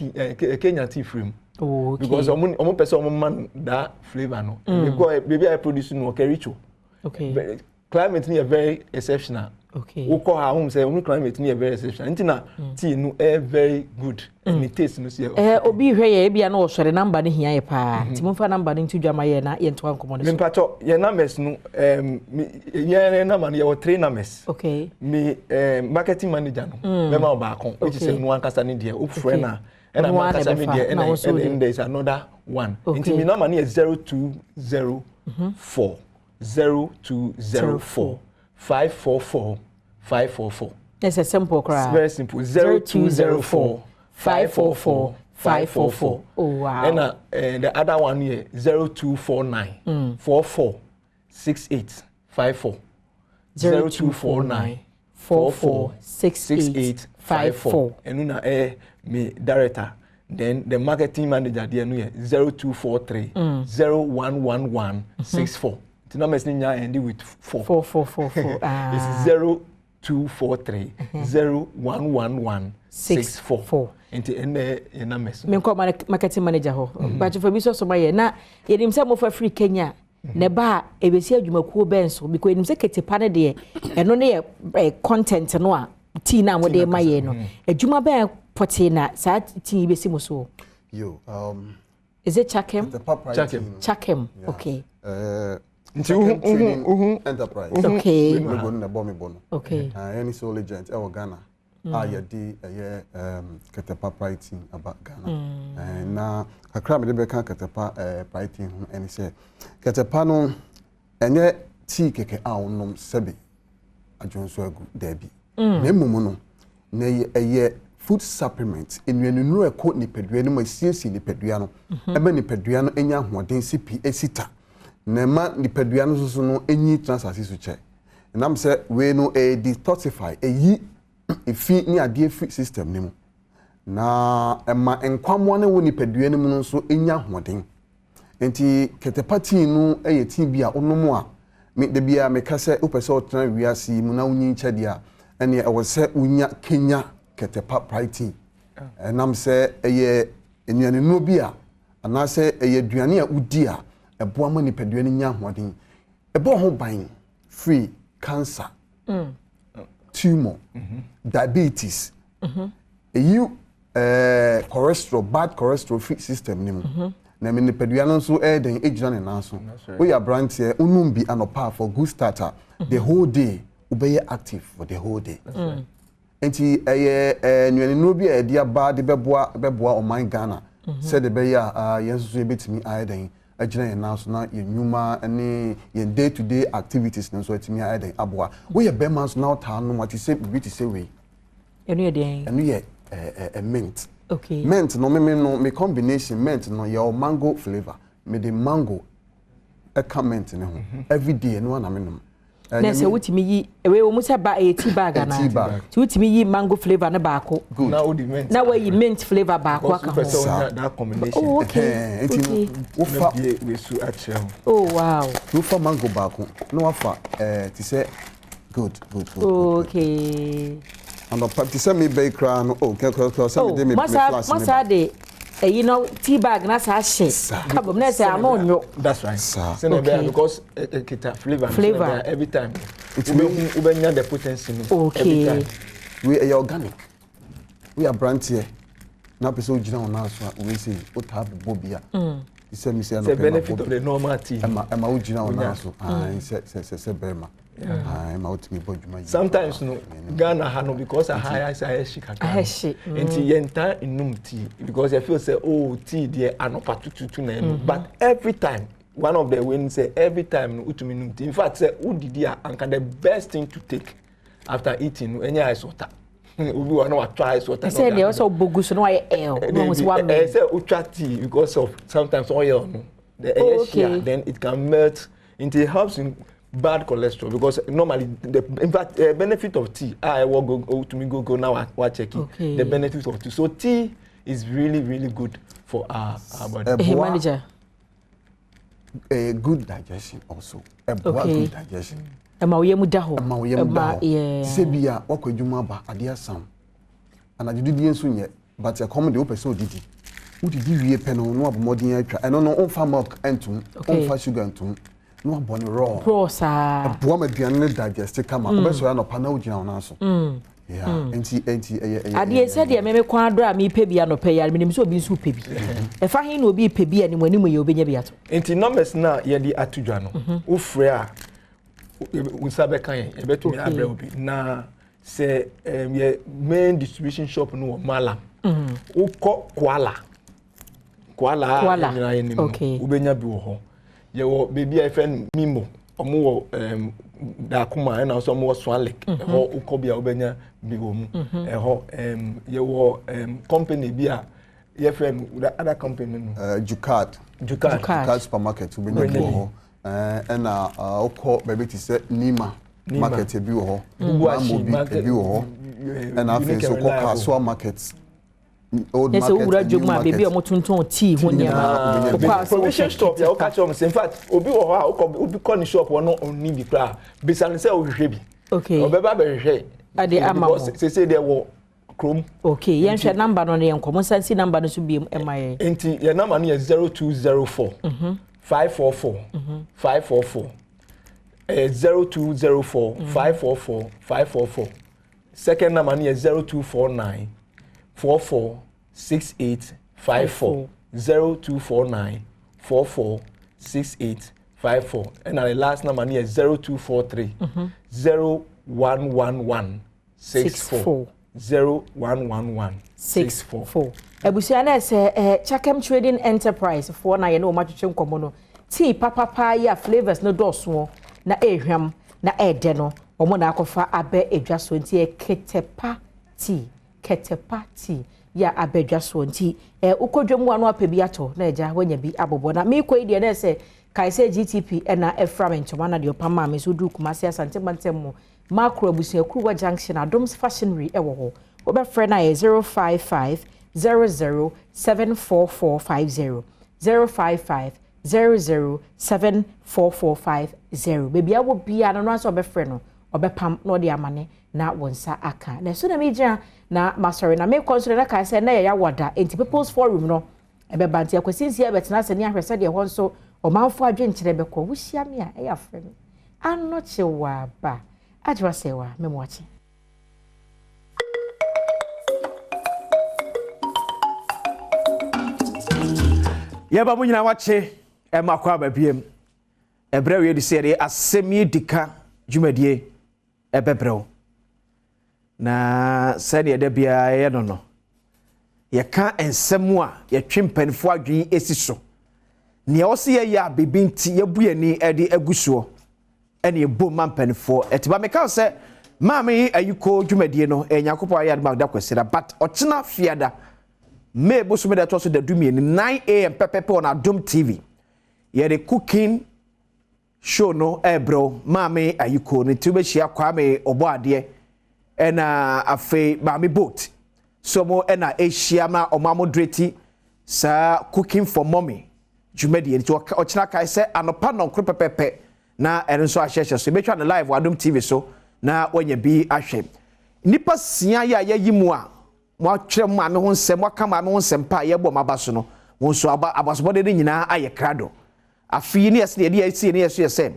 tea frame. Oh, okay. Because omo person man that flavor no. Because baby I produce no kericho. Okay. Climate is very exceptional. Okay. Oko ha home say only climate is very exceptional. Ntina tea no very good. And it taste no see. Obi hwe ye bia na wo sore number ne hia ye pa. Ti mo fa number ne ntudwama ye na ye nto ankomo ne so. Me pacho ye numbers no ye number ye 3 numbers. Okay. Me marketing manager no. Me ma ba kon which is no ankasa ne de o friend na. And I'm ankasa me de and there is another one. Nti me number is 0204 0204 544 544. It's a simple cry. It's very simple. 0204 544 544. Oh wow. And the other one here 0249 44 68 54. 0249 44 68 54. And una me director. Then the marketing manager there no 0243 0111 64. The number is ending with 4. 4. It's 0243 0111 64. And the numbers. Me call marketing manager ho. But for me so my na yenim say mo for free Kenya. Ne ba ebesi adwumakuo benso because yenim say ketepa ne de eno ne content no a tea na mo de maye no. Adwuma ben pote na sa tea besi mo so. Yo is it Chakem? Chakem. Yeah. Okay. Enterprise. Okay. We go na bomb bono. Okay. Any sole agent e Ghana. Ya di Ketepa writing about Ghana. Na kakra me de be kan Ketepa writing ho eni say Ketepa no enye tea keke a onom sebe ajonso agu dabi. Na mumu no na ye food supplement enwenu eko nipadua no masiesie nipadua no ebe nipadua no enya hoden sipi esita na ma nipadua no so no enyi transasi so che nam se we no detoxify eyi efi ni ade free system ni mu na ema enkwamo ne wo nipadua no mu no so enya hoden enti ketepati no eye ti bia onomu a me de bia me kase opese otran wiase mu na unyi nchade a ene e wo se unya Kenya Ketepa writing nam se eye enuane no bia ana se eye duane a udi a ebo ma nipadua no nya hoden ebo ho ban free cancer tumor diabetes cholesterol bad cholesterol free system ni mu na me nipadua no nso den ejina ne nan so we ya brand here unum bi anopa for good starter the whole day obey active for the whole day enti nuane no bi e dia ba de beboa o man Ghana said the be ya yenso so betimi ayeden agina ye nan so na ye nyuma ne ye day to day activities no so etimi ayeden aboa we ye be man so na ta no what say bi ti say we enu ye den enu ye mint. Okay. Mint no me combination mint no your mango flavor. Me the mango e comment ne ho. Every day no na me no. Na se wutimi yi we wo musa ba tea bag na. Tea bag. Ti wutimi yi mango flavor na baako. Na wo di mint. Na we yi mint flavor baako aka ho. That combination. Oh, okay. Wo fa we su actually. Oh wow. Wo fa mango baako. No wa fa ti say good. Okay. And the party send me baker no send me flash. Masa de you know tea bag na sa she. Kabom na say amonyo. That's right. So because kita flavor every time. It's ubenya the potency every time. We are organic. We are brand here. Na person ojina on so we say o ta bobia. He said me say no benefit of the normal tea. Emma ojina on so. Say Berma. Sometimes no Ghana ha because a higher shika. Enti yenta inum tea because I feel say oh tea there anopa tutu na enu but every time one of the wins say every time utumi num tea in fact say udidi anka the best thing to take after eating any ice water ubi one wa try ice water. Say there also bogus no I no say ultra tea because of sometimes oil no the air share then it can melt into it helps in bad cholesterol because normally in fact benefit of tea I will go to me go now watch checking the benefit of tea. So tea is really good for our body. Hey manager, a good digestion also good digestion ma we mu da ho yeah say bia wakwadwuma ba ade asam ana didi enso nye but a common the person didi udidi wie pe no no abomodin atwa eno no on fa milk entum on fa sugar entum no abon raw sa boa maduane digest kama obeso ya no pa na ugina ona so yeah enti ade se de meme kwa adro a me pe bia no pe ya menim so obi nso pe bi e fa hin na obi pe bia ni manimu ye obenya bia to enti numbers na ye di atudwa no wo frɛ a we sabe kan ye betumi abrɛ obi na se ye main distribution shop no Malam wo kɔ Kuala nyina ye nimu obenya bi wo ho ye wo baby a friend Mimo omo wo da kuma na so mo Swan Lake ho ukobia obenya bi wo mu ho ye wo company bi a ye friend other company no Jukat supermarket obenya bi wo ho na ukọ baby ti say Nima market bi wo ho Buashi bi wo ho na afi so ko Kaswa market old market. Yes, ura jogma baby o motunton tea ho niam. Provision shop ya o catch on in fact obi wo ho a obi call ni shop wo no oni bi kra bisan say o hwehwe bi. Okay. Obeba be hwehwe. Ade ama. Say there wo Chrome. Okay, yen hwe number no yen komo sansi number no so bi emaye. Enti your number no is 0204 544 544 0204 544 544. Second number no is 0249 446854 0249 446854 and the last number here is 0243 0111 64 0111 64. Ebusia na se Chakem Trading Enterprise for na ye no matwetwe nkomo no tea papa ya flavors no doso na ehwam na ede no omo na akofa abe edwaso nti ketepa tea ketepati ya abedwa so nti ukodwemu anu apebi ato na eja wanya bi abobo na me koi de na se kaise GTP na eframent mana de opama me so du kuma se asante mantem mo macro abusia kruwa junction Adom's Fashionry ewo ho obefre na 055 00744450 055 00744450 baby awo bia no so obefre no obepam no de amane na wonsa aka na so na meja na masori na me konsole na kai say na ya wada enti people's forum no ebeba nti akwasinsi ebetena se ne ahwese de ho nso omanfo adwenkyere beko wuhia me a eya frɛ me anno chewa ba ajwa sewa me moachi Yaba mu nyina wache e makwa babiem. Ebre we di sere asemi dika dwumadie e bebrew. Na sede de bia ye no no. Ye ka ensemu a ye twempanfo adwen esi so. Ne o se ye ya bibinti ye buani e de agusuo. Ene ebo mampanfo etiba meka se maame ayuko dwumadie no enyakopo ayad magda kwesira but ochina fiada me boso me da to so da dumie ni 9 am pepepe on Adom TV. Ye the cooking show no bro maame ayuko ni tube hia kwame obo ade ena afe maame boat so mo ena ehia ma omamoderate sa cooking for mommy dwumadie ni to ochina kai se anopa no kro pepepe na eno so ahyehyɛ so betwa na live Adom TV so na wanya bi ahwɛ nipa sia ya yimu a mo atwere mo ame ho nsɛm waka ma ame ho nsɛm pa ye bɔ mabaso no won so abasobode de nyina aye krado afi ne yɛse de yɛsi ne yɛso yɛsɛ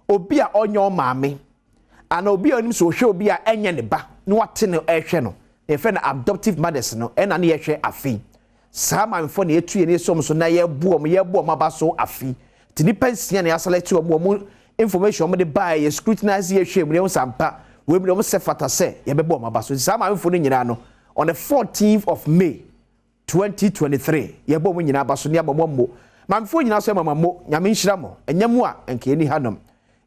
obi a onyo maame ana obi a onim so hwɛ obi a enye ne ba no wate ne ehwɛ no efe na adoptive mothers no ɛna ne yɛhwɛ afi saa manfo ne etu ye ne som so na yɛbɔ mabaso afi ti nipa sia ne aselect mo information mo de buy ye scrutinize ye hwɛ mu ne sampa we bi mo se fata se ye bebo ma ba so sa ma mfo no nyina no on the 14th of May 2023 ye bo mo nyina ba so ne amammo ma mfo nyina so amammo nyame nhira mo enyam a enke ni hanom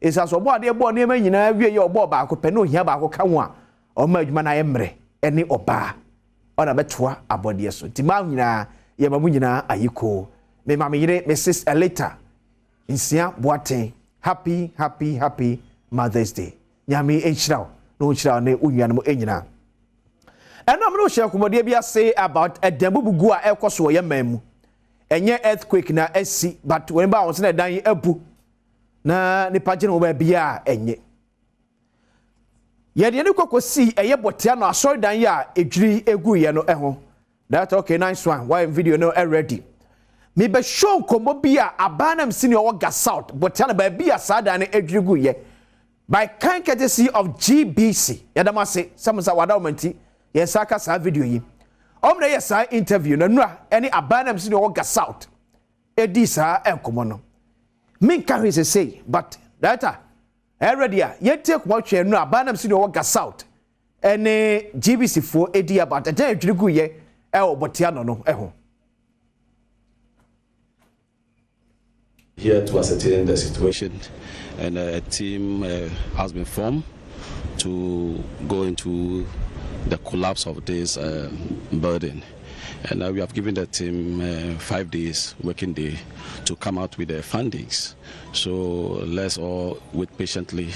isa so bo ade bo ne ma nyina wie ye obo ba ko pe no hia ba ko ka ho a o ma adwuma na ye mre ene oba ona betoa abode so ti ma nyina ye ma mo nyina ayiko me ma me yire Mrs. Elita insia boaten happy Mother's Day. Nyame enchiraw no nchiraw ne unuanom enyina. Eno amno hye komode bia say about edambubugu a ekoso ye mamu. Enye earthquake na asi but when ba won se na dan abu na nipa gye no ba bia enye. Ye de ne kokosi eye botia no asori dan ya edwiri egu ye no eho. That okay nice one. Why video no ready. Me be show komo bia abanam senior oga south but yana ba bia sada na edwirigu ye by kind courtesy of GBC yadama say samusa wadamanti ye saka sa video yi omre ye sa interview na nura any abanam senior oga south edisa enkomo no min can say but data already ye take what you no abanam senior oga south any GBC for edi about edwirigu ye e obotia no no eho. Here to ascertain the situation, and a team has been formed to go into the collapse of this building. And we have given the team 5 days working day to come out with the findings. So let's all wait patiently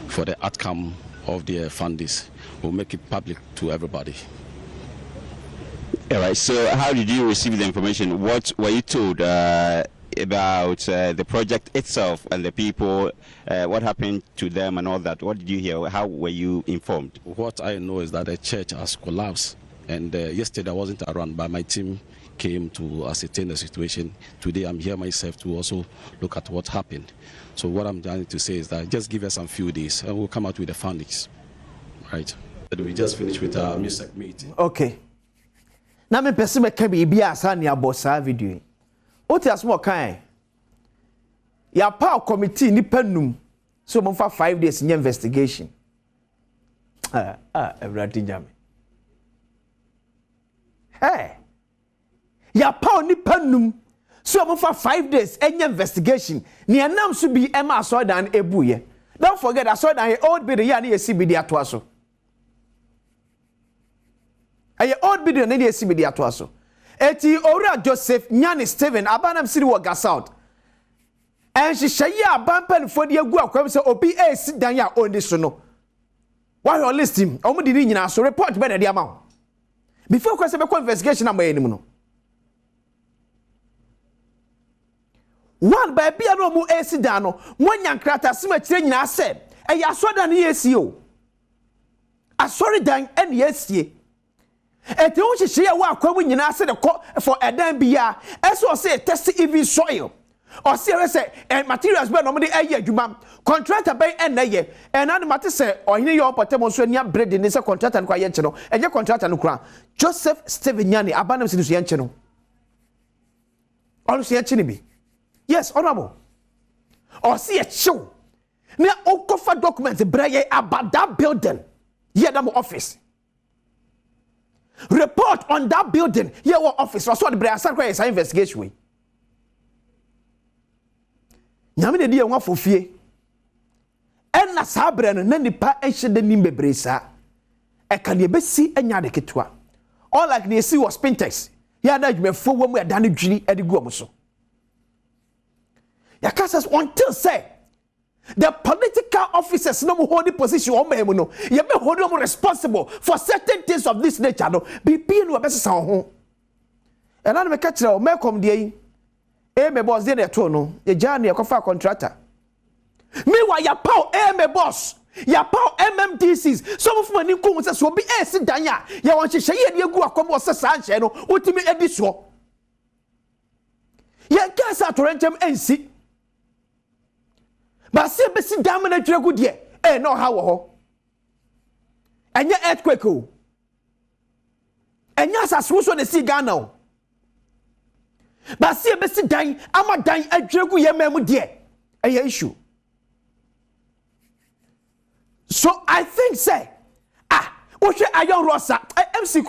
for the outcome of the findings. We'll make it public to everybody. All right, so how did you receive the information? What were you told about the project itself and the people, what happened to them and all that? What did you hear? How were you informed? What I know is that the church has collapsed, and yesterday I wasn't around, but my team came to ascertain the situation. Today I'm here myself to also look at what happened. So what I'm trying to say is that just give us some few days and we'll come out with the findings. Right. We just finished with our music meeting. Okay. Now me person me can be asani about sa video. What is more kind? Ya power committee ni penum so mo fa 5 days in investigation. Everything jam. Hey. Ya power ni penum so mo fa 5 days in investigation. Ni anam so bi ema so dan ebuye. Don't forget I saw that old video ya na yesi bi di ato aso. Aye old video na yesi bi di ato aso. Eti Ora Joseph Nyani Steven abanam siri wo gasout. En hyehyɛ abampan fo de agu akwam se obi esi dan ya ondi so no. Why you list him? Omo di ni nyina so report be na de ama. Before kwese be investigation am ayenim no. One by bia no mu esi dan no, wonya nkrata sima kire nyina se, e ya so dan esi o. Asori dan en esi. Eti o hyehyɛ wa akwamu nyina se de for edan bia, eso say test even soil. Or say materials be no mo de aye adwuma. Contractor be en na ye. En na mate say ohine ye opotem so ania bread ni say contractor no kwa ye nche no. Enye contractor no kura. Joseph Steven Nyani abanam sinu so ye nche no. Honestly, Chinibi. Yes, honorable. Or see a show. Now, Okofa documents about that building. Yeah, that office. Report on that building. Yeah, what office? So the Brasan is an investigation. Yamine dia wa fofie. En na sabre no na nipa enhye de nim bebresa. E kan ye besi enya de ketwa. All like they see was Pintex. Ya na dwumefo wo mu ya ne dwiri e de gu omuso. Ya kasas until say the political officers no hold the position on me no. You be hold them responsible for certain things of this nature no. Be no be say ho. E na me ka kire o me kom de yi. Me boss dey there too no. Ye jani e kofa contractor. Me wa ya pow me boss. Ya pow MMDCs. Some of money ko say so be sit dan ya. Ya won hye ye de gu akomo se sa hye no. Utimi edi so. Ye kasa torentem ensi. But see be sit dan na twere gu de. No ha wo ho. Enye earthquake o. Enya asaswo so de si Ghana o. But see be sit dan ama dan adwere gu ye memu de. Eye issue. So I think say Oshe Ayon Rosa MC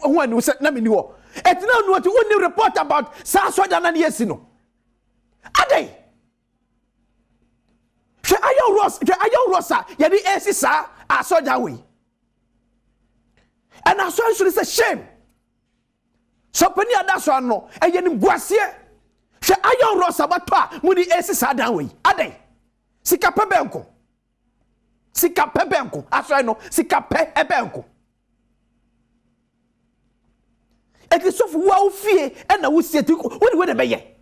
when we said na me ni wo. Et now no to only report about Sasoja na yes no. Ade. She Ayon Rosa ye di AC sa Asoja we. And I saw should say shame. So penny ada so no e ye ni boasie. She Ayon Rosa batwa mu di AC sa dan we. Ade. Sika pebenko. Sika pebenko asoi no sika pe ebenko eti sofu wa ofie e na wo sieti woni we de beye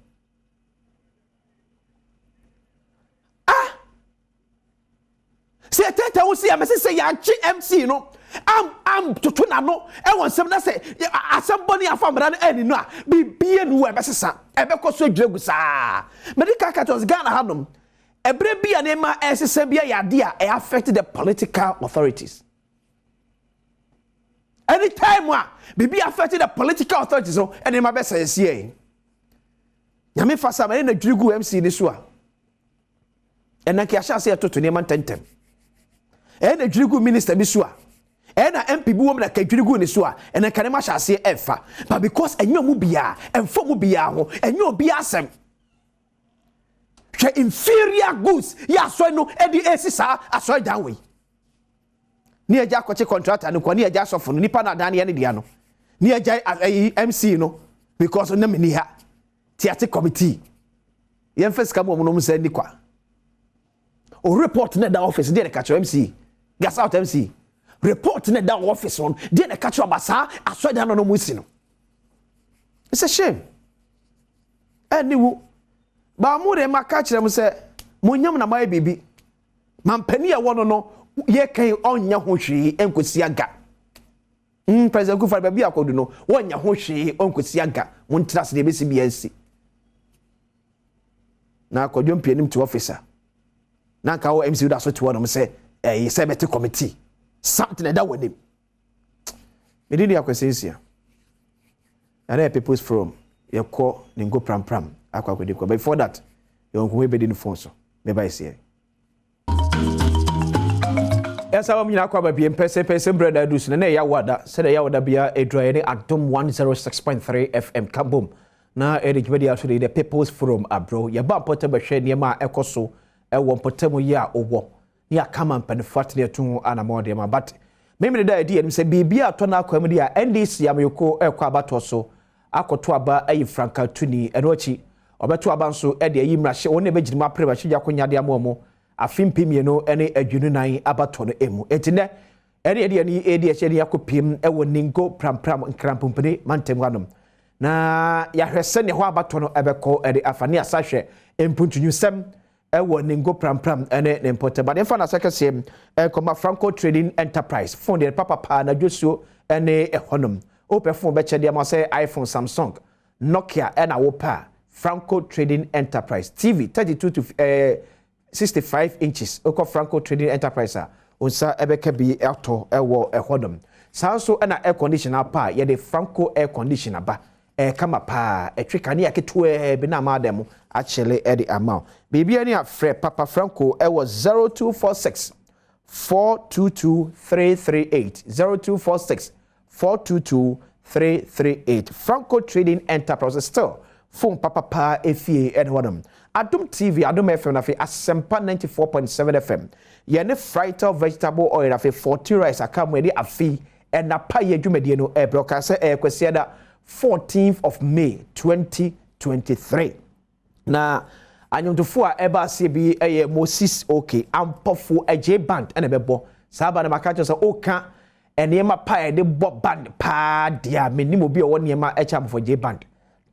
se tete wo sia me se ya chi MC no am tutu na no e won sem na se asem boni afamra na ani no a bibie no we besesa e be koso dwegu saa medical cartos Ghana hanom Ebre bia nema esese bia yade a affect the political authorities. Anytime bibi affect the political authorities no ene ma be say sie. Nyame fasa ma na dwirigu MC ni so a. Ena ki ahya se etoto ne ma tentem. Na dwirigu minister bi so a. Na MP bi wo na ka dwirigu ni so a. Ena ka ne ma hya se efa. But because enyo mu bia, enfo mu bia ho, enyo bia asem. Inferior goods ya so no edi esisa aso down way ni eja kwache contractor no ko ni eja sofo no nipa na dan ne dia no ni eja MC no because na me ni ha tiate committee yen first come mo no say ni kwa o report na da office dey catch MC gas out MC report na da office on dey catch abasa aso down no mo si no. It's a shame. Anyway, ba mu de maka kire mu se monyam na mai bibi mampani ya wono no ye kan onya ho hwe enkosi aga president Kufa ba bi akodu no wonya ho hwe enkosi aga won trust de besi biansi na akodu mpianim to officer na ka wo MC da so to wono se se beti committee something that with him me did yakwesensia are people's from ye ko ningo pram akwakwede kwa before that you go be the phone so me buy see esa wa mnyina kwa bia pese brother dus na ya wada se da ya wada bia edroye ne Adom 106.3 FM kabom na edikibedi aso the people's forum abro ya ba potem behwe ne ma ekoso e wo potem yi a owo ne akama mpanfat ne tu anamode ma but me da edi em se bibia to na akwam dia NDC amyoko ekwa abato so akoto aba ayi franka tuni enochi obeto abanso e de ayimra hye won ne begirima preba hye yakonyade amomo afimpimie no ene adwunu nan abato no emu etine ene de ni edi hye ne yakopim e won ningo pram nkrampompene mantem hanom na ya hwese ne ho abato no ebeko ede afane asahwe empuntunyu sem e won ningo pram ene ne importe but emfa na sekesem e koma Franco Trading Enterprise fund de papa na dwosuo ene ehonom open phone be chede am say iPhone, Samsung, Nokia and Awopa, Franco Trading Enterprise TV 32 to 65 inches. Oko Franco Trading Enterprise unsa ebeke bi auto ewo ehodom. Sanso na air conditioner pa ye de Franco air conditioner ba kama pa etweka ne yaketo bi na ma dem achele edi amount bibia ne afre Papa Franco was 0246 422 338 0246 422 338 Franco Trading Enterprises still phone Papa pa efie ed hodom Adom TV Adom FM na fe Asempa 94.7 FM ye ne fried vegetable oil na fe 40 rice akamu edi afi and na pa ye dwumedie no broadcast kwesi da 14th of May 2023 na anyomtofo a eba se bi Moses okay ampofo eje band ene bebo saba na maka se oka enema pa de bo band pa dia menim obi o niema echa ampofo je band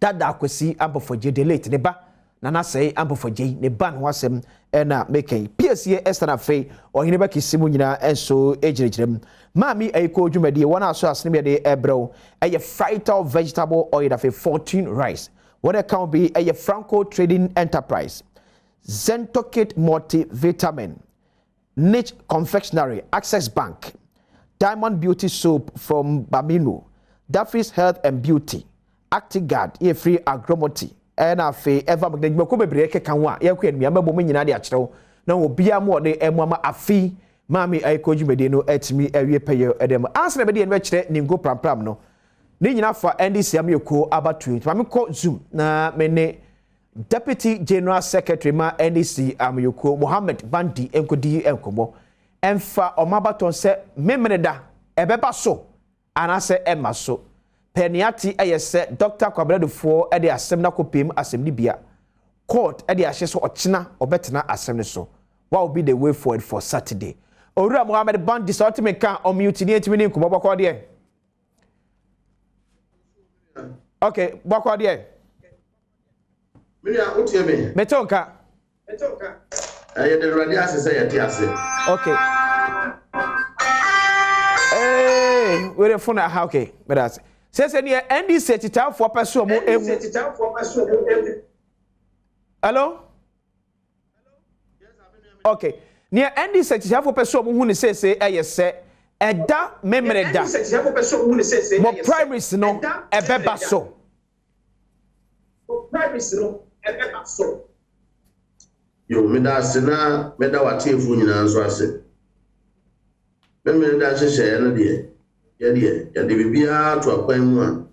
dada akwesi ampofo je delete ne ba na say ampofo je ne ban ho asem na meken PSA Esther Fe ohine ba kisimu nyina enso ejirejirem mami ayiko dwumadi wona aso asene de ebro fried vegetable oil of 14 rice what account be a Franco Trading Enterprise Zentokit multivitamin Niche Confectionery Access Bank Diamond Beauty Soap from Bamino Daffy's Health and Beauty Actigard free agromoti na fe ever magna ko bebre ke kanwa ya ko enua mabo nyina de akyerew na obia mo de emama afi mami ayiko dwumadi no atimi awie peye edem ansna be de no akire ningo prampram no ne nyina fa NDC amyeko abatu mami ko zoom na mene Deputy General Secretary ma NDC amyeko Mohammed Bandi enkodi enkomo emfa omabaton se memreda ebeba so anase emma so Peniati ayese Dr. Kwabredufo ede asem na kopim asem ni bia court ede ahye so ochina obetena asem ne so what will be the way forward for Saturday Owura Mohammed Bandi so ultimate kan omute ni etimi ni nkomo bokọ de okay bokọ de Miria utie me metonka ye de radi asese ye ti ase okay we phone ha okay but that's say NDC tita for person mo hello okay near NDC tita for person mo hu ni say say eda memre da mo primaries no ebeba so yo meda sena meda watefu nyina nso ase memre da hyehyɛ no de ya de bibia to akwanmu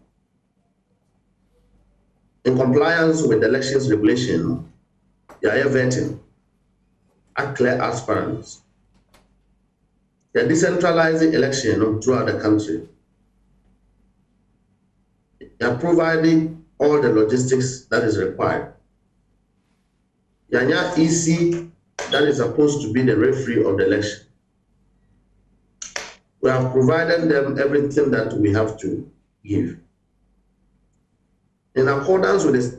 in compliance with the elections regulation ya vetting a clear aspirants the decentralizing election throughout the country they are providing all the logistics that is required yanya EC that is supposed to be the referee of the election. We have provided them everything that we have to give. In accordance with this,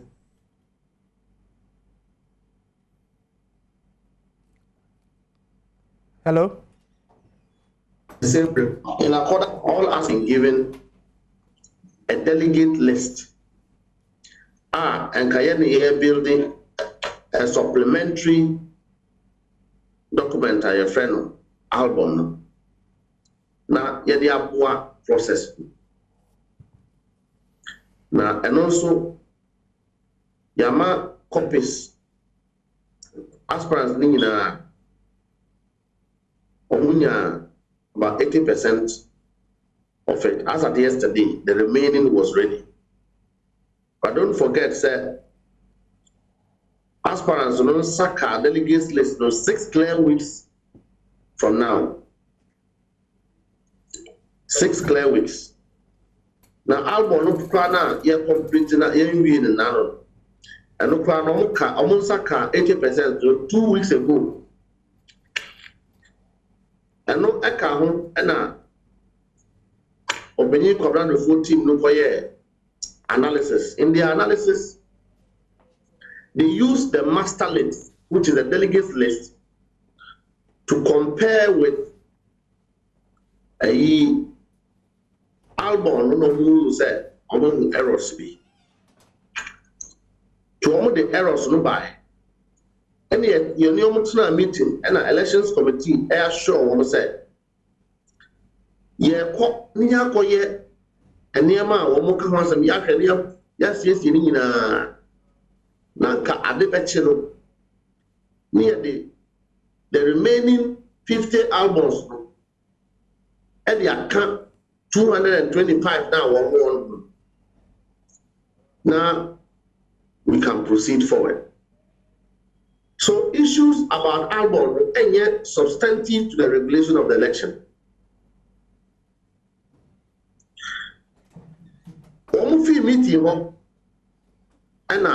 hello? In accordance, all has been given a delegate list. And Kayani Air building a supplementary document, a friend album. Now, yet the abua process. Now, and also, yama copies aspirants nina omunya about 80% of it. As at yesterday, the remaining was ready. But don't forget, sir, aspirants no saka delegates list no 6 clear weeks from now. 6 clear weeks. Now, album no plan ye complete na ye win na. And no plan no ka almost saka 80% 2 weeks ago. And no eka ho na obenyi kwabra no 14 no koye analysis. In the analysis, they use the master list, which is the delegates list, to compare with a album no who said among errors be. To all the errors no by. And yet, you know, meeting and an elections committee air show one said, yeah, niya koye and near ma or moka some yak and yes na ka ade bechelo near the remaining 50 albums and the account 225 now. Now we can proceed forward. So issues about album and yet substantive to the regulation of the election. Omufi meeting and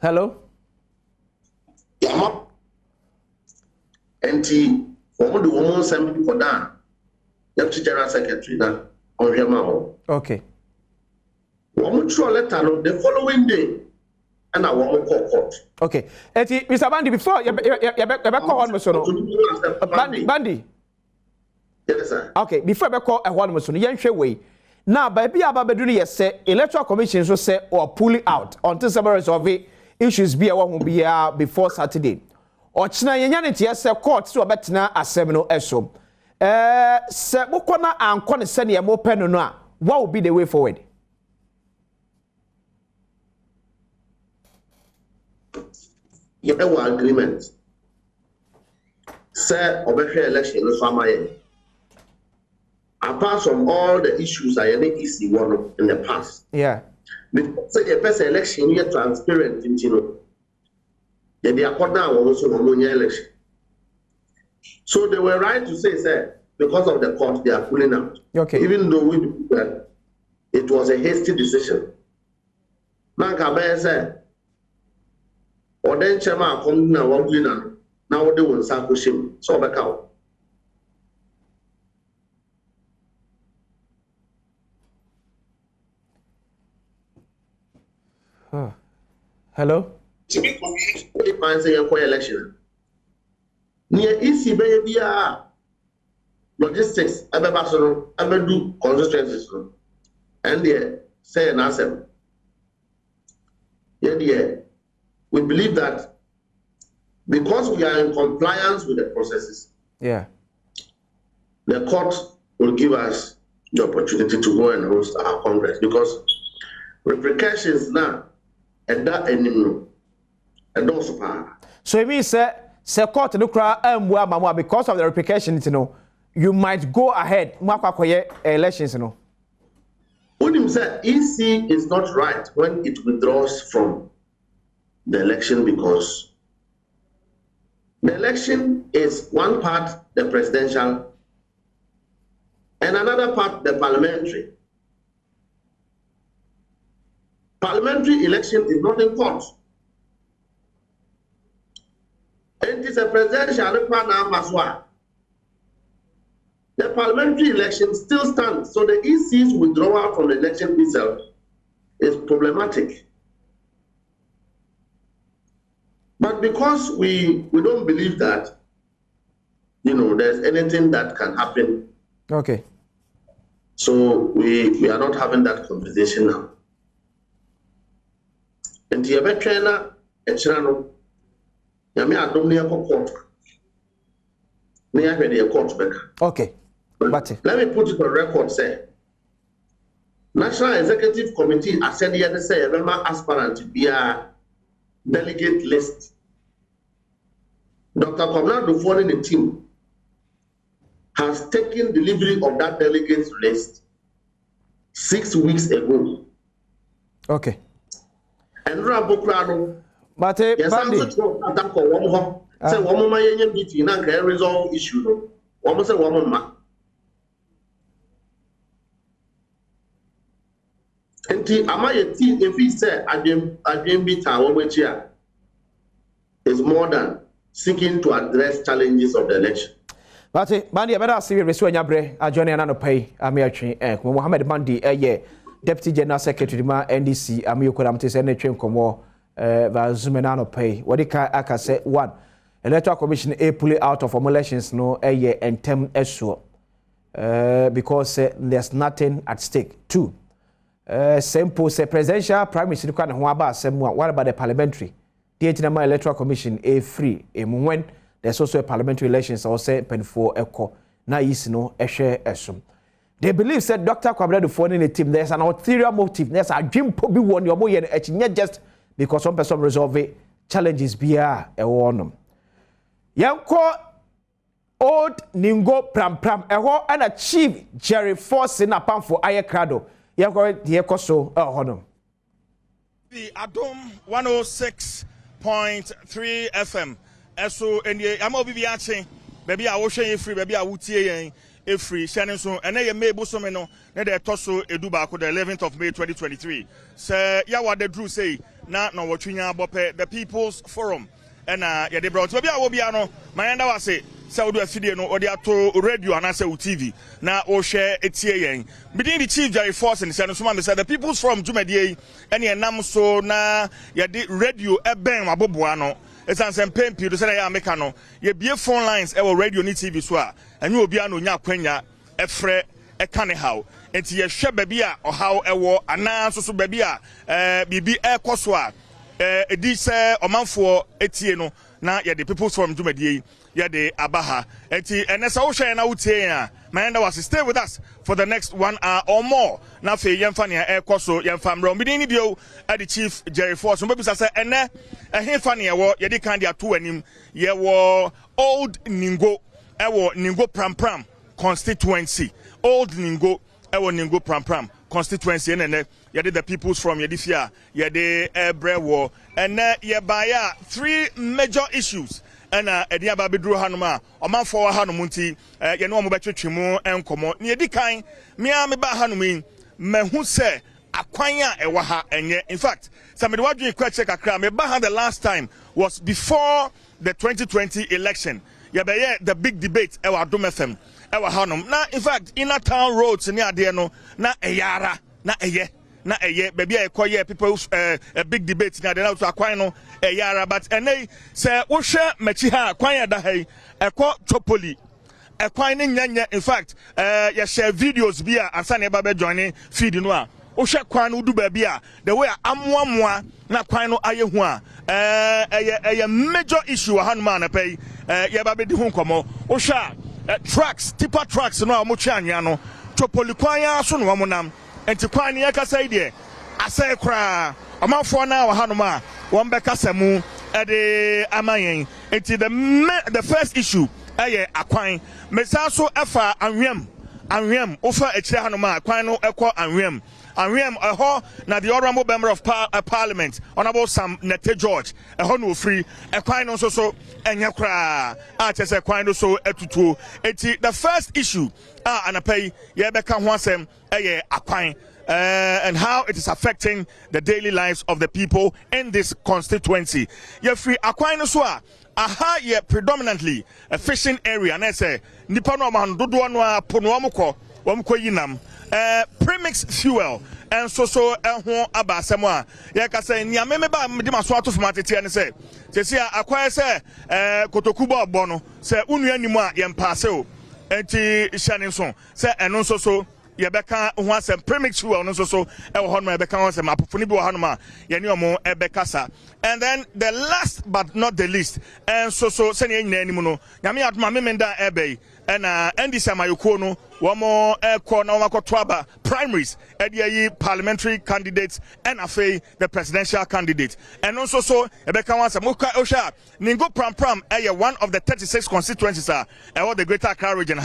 hello. Yeah. And for the woman send people down. Deputy General Secretary now on Yamao. Okay. One more letter the following day, and I want to court. Okay. Mr. Bandi, before you call on Bandi. Yes, sir. Okay, before you call a one person, you way. Now, baby, Ababeduni say electoral commission so say or pulling out until some resolve issues be a one will be before Saturday. Or China Yanity say court so betina a seminal esom. Se Mokona and Kona send a more pen what will be the way forward? Yeah, one agreement. Say Obeke election no farmer. Apart from all the issues I any easy one in the past. Yeah. Because the first election here transparent, you know. Yeah, they are now also on election. So they were right to say, sir, because of the court, they are pulling out. Okay. Even though we knew that it was a hasty decision. Now, Kabe said, or then Chema come now, now they will sample him. So back out. Hello? Election. Near EC baby logistics, ever do constituencies, and there say an answer. Yeah, we believe that because we are in compliance with the processes, yeah, the court will give us the opportunity to go and host our Congress because repercussions now and that anymore. And also, so it means say court no cry because of the repercussions, you know, you might go ahead elections, you know. Unim said EC is not right when it withdraws from the election because the election is one part the presidential and another part the parliamentary. Parliamentary election is not in court. And it is a presidential now. The parliamentary election still stands, so the EC's withdrawal from the election itself is problematic. But because we don't believe that, you know, there's anything that can happen. Okay. So we are not having that conversation now. And the other trainer, Echirano, Yami Adom near court. Near the court back. Okay. But let me put it on record, say. National Executive Committee, I said the other say, remember aspirant to be a delegate list. Dr. Komna Dufon in the team has taken delivery of that delegate list 6 weeks ago. Okay. And Rabokrano, but yes, I'm not for one more. Say one more my meeting and can resolve issue. One more say one more. And am I a team if he said I didn't beat our which year is more than seeking to address challenges of the election. But Bandi, I better see Resuanya Bre, a journey and pay, Amiachi, Mohammed Bandi, Deputy General Secretary, NDC, Amiokoramtis, and a train como Zumenano pay. What they can say, one, Electoral Commission a pull out of elections, no, a year and term issue because there's nothing at stake. Two, simple say presidential prime minister, what about the parliamentary? The Electoral Commission a free, when there's also a parliamentary elections, or say pen for echo. na yisi no ehwe esum. They believe said Dr. Kwabena for in the team there's an ulterior motive. There's a dream be one your boy and just because some person resolve it challenges be a one. Yanko old Ningo Pram Pram and achieve Jerry Force in a pan for Ayacrado. Yanko the Ecoso honor. The Adom 106.3 FM. So and I'm be watching baby I wash you free baby I would see a free Shannon so and then may Busomeno na de toso eduba ko the 11th of May 2023. Sir Yawa de Drew say na no watching bope the People's Forum and ya de brought baby I will be ano my anda was say so do a video no or the to radio and answer TV na o share etie yen between the chief Jerry Force and Shannon so said the People's Forum Jumedie and ye nam so na ya de radio eben aboboano. It's an some pain to say I make no. Ye be phone lines our radio ni TV so and you be no nya kwanya efre e kan how. Enti ye hwe baby a o how e wo ana so baby a bibi e koso a edi se omanfo etie no na ye the People's Forum Jumedie ye de abaha. Enti enesa wo hwe na wutie a Mayanda was stay with us for the next 1 hour or more. Now for Yemfania Air Coso, Yemfam Romidini Bio at the Chief Jerry Force. Maybe I say, and a Hefania war, Yedi Candia 2 and him, ye war old Ningo, Ewo Ningo Pram Pram constituency. Old Ningo, Ewo Ningo Pram Pram constituency, and then Yedi the People's from Yedifia, Yedi Ebre war, and ye by 3 major issues. And Edia Babidru Hanuma, or man for Hanumunti, you know, Mubetchimu and Como, near the kind, Miami Bahanumin, Mehuse, Aquanya, Ewaha, and yet, in fact, somebody watching Kwechek Akram, Baha the last time was before the 2020 election. Yabaye, the big debate, Ewa Dumefem, Ewa Hanum. Now, in fact, inner town roads near Diano, na Eyara, na Eye. Na baby I call people a big debate na then also akwano yara but ene say wo hwe machiha akwan da hai ekọ Chopoli ekwan ne nyanya in fact ya share videos bi a ansa na be join feed no a wo hwe kwan no du ba bi a the way amoamoa na kwan no ayehu a eye major issue ha no ma na pay ya ba be di hu nkomo wo hwe trucks tipper trucks no a mo twa anwa no Chopoli kwan ya so no mo nam enti kwan ya kasa ide asai kra amanfo na wa hanoma won be kasa mu ede amayen enti the first issue aye akwan mesa so afa anwem ofa ekire hanoma akwan no ekọ anwem eho na the honorable member of parliament honorable Sam Nete George eho no free ekwan no so enye kra a chese kwan no so etutuo enti the first issue anapai ye beka ho asem eye akwan and how it is affecting the daily lives of the people in this constituency. Ye free akwan no so aha ye predominantly a fishing area na say nipa no man dodo no apono omko yinam premix fuel and so ho abasem a ye ka say nia meme ba me maso ato formatete ne say se akwan say kotoku bo ogbo no say unu animu a ye mpase o enti hyanen so say eno so Yebeka who has a premix fuel no so e wo hono Yebeka who has a mapofoni bi wo hono ma ye ne omo ebekasa. And then the last but not the least and so se ne nyina animu no nyame adoma memenda ebei na ndc amayoko no womo ekọ na womakọto aba primaries yi parliamentary candidates and afei the presidential candidate and also ebeka wansa moka osha ningo pram one of the 36 constituencies the Greater Accra region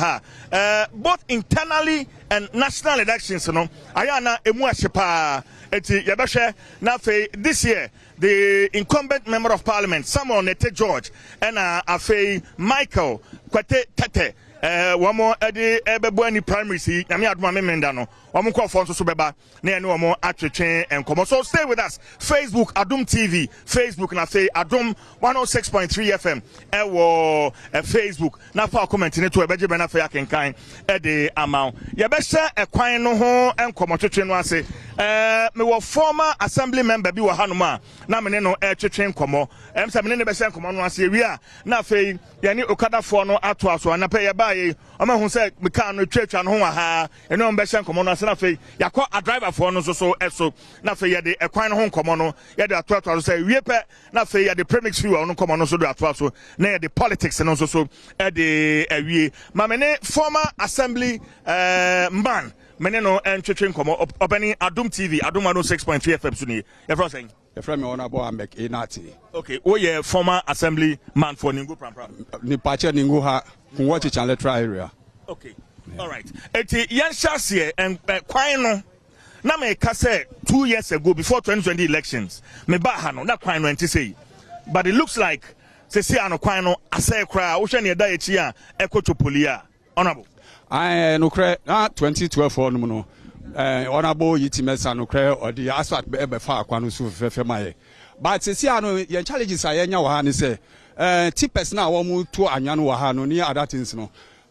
both internally and national elections no ayana emu ahyepa eti yebehwe na afei this year the incumbent member of parliament Samuel Nete George and afei Michael Kwete Tete wamo edi ebebo ani primaries nyame adoma memenda no wamo ko fon so beba na ene wamo atwetwe enkomo. So stay with us. Facebook Adom TV, Facebook na say Adom 106.3 FM ewo Facebook na fa comment ne to ebeje be na fa yakenkan ede amount ye be hye ekwan no ho enkomo twetwe no ase me wɔ former assembly member bi wɔ hanoma na me ne no twetwe nkɔmɔ sɛ me ne be hyɛ nkɔmɔ no ase wi a na afei yɛne okadafoɔ no ato aso na pɛ yɛ baaye ɔma hu sɛ me car no twetwa no ho ha ɛne ɔm be hyɛ nkɔmɔ no ase na afei yakɔ a driverfoɔ no so ɛso na afei yɛde ɛkwan no ho nkɔmɔ no yɛde ato ato so sɛ wie pɛ na afei yɛde premix fuel no nkɔmɔ no so do ato aso na yɛde politics no so ɛde awie ma me ne former assembly man mene no entwetwe nkomo obani Adom TV Adom 106.3 FM so ni e fro saying e fro me honorable Amek Enati. Okay, we ye former assembly man for Ningo Prampra ni pache Ningo ha kunwo chicha electoral area. Okay, all right. Eti yan shase en kwan no na me ka say 2 years ago before 2020 elections me ba ha no na kwan no enti say but it looks like se si ano kwan no asay kra wo hwe ne da echi a ekotopoli a honorable I no cre 2012 for no honorable yitimesa no cre or the asphalt be fa akwa no so fefe maye but se ano ye challenges ayenya wa ha ne se tipes na wo mu to anwa no wa ha no ni other things no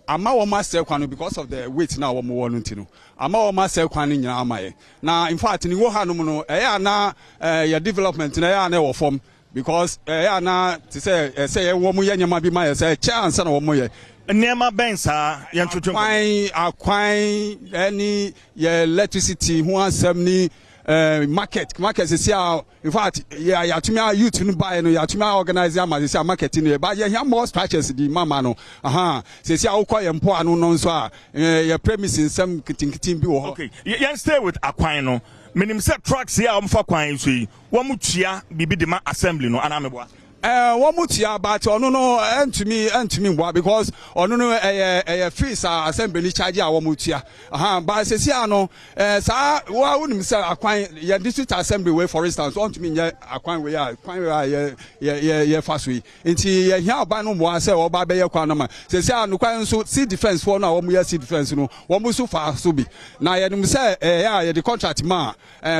ama wo master kwan no because of the weight na wo mu wo no ntino ama wo master kwan nyina amaye na in fact ni wo ha no no na your development na ya na wo form because na to say wo mu ye nyama bi maye say chance na wo mu ye Nema bensa yantutu akwan any electricity who ansem ni market say in fact ya to me youth no buy no ya to me organize am say market no but ya more structures di mama no say awukọ ye mpo anu no nso a ya premises some kitinkitin bi wo ho. Okay, yan stay with akwan no minim say trucks here am fa kwan so yi wo mu tua bibi de ma assembly no anameboa one mutia but ono no entumi mboa because ono no fees assembly charge a one mutia but se sia no sa wa unim se akwan ya district assembly way for instance want me nya akwan way ye fasui nti ye hia oba no mboa se oba be ye kwan no ma se sia no kwan so sea defense for no wo ye sea defense no wo mu so fa so bi na ye nim se ye the contract ma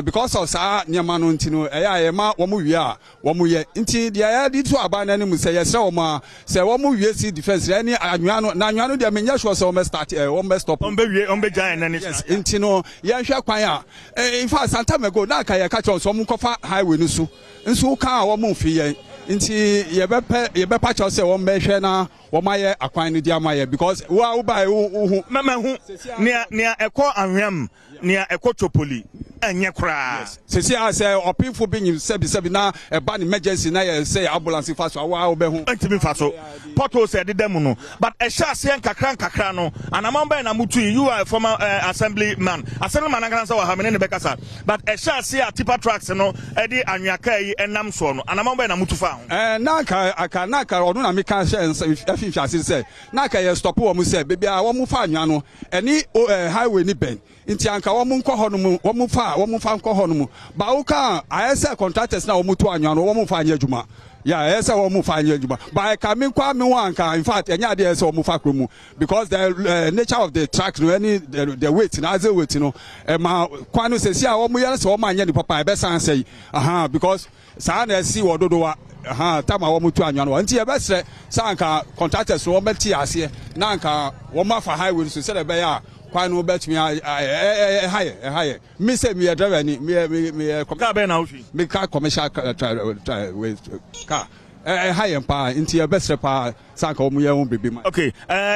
because of sa nyama no nti no ye ma wo mu wi a wo mu ye nti dia di to abana ni mu say yes o ma say wo mu wie si defense any anwa no na anwa no de menya sure say o me start o me stop on be wie on be giant na ni yes nti no ye hwe kwan a in fact sometime ago na ka ye ka cho so mu kofa highway no so nso ka wo mu fi ye nti ye be pa cho say wo me hwe na wo ma ye akwan no di ama ye because wo ba wo mama hu nia ekọ anwam nia ekọ chopoli enye kra se si a say opinfo bi nyim sebi na e ba ni emergency na ye say ambulance fa so wa be hu ntimi fa so portal say de dem no but e sha se nkakra no anamamba na mutu you are former assemblyman kan say wa ha me ne be kasa but e sha se a tipper trucks no e di anwaka yi enam so no anamamba na mutu fa ho na ka onu na me kan afi ase say na ka ye stop wo mu say bebi a wo mu fa anwa no eni highway ni ben nti anka wo mu nkọ ho no mu wo mu fa nkọ ho no mu ba wo ka ayese contractors na wo mu to anwa no wo mu fa anya adwuma ya ayese wo mu fa anya adwuma ba ka me kwa me wan ka in fact enya de ayese wo mu fa kromu because the nature of the track no any the weight na as weight no ma kwa no se sia wo mu yere se wo ma anya ni papa e be san sei because sa na si wo dodo wa tama wo mutu anwa no nti ye besre sanka contractors wo beti ase na nka wo ma fa highway so se be ya kwan no betumi higher me say me driver ni me ka be na ufi me ka commercial car higher pa nti ye besre pa sanka wo mu ye won bebe ma. Okay,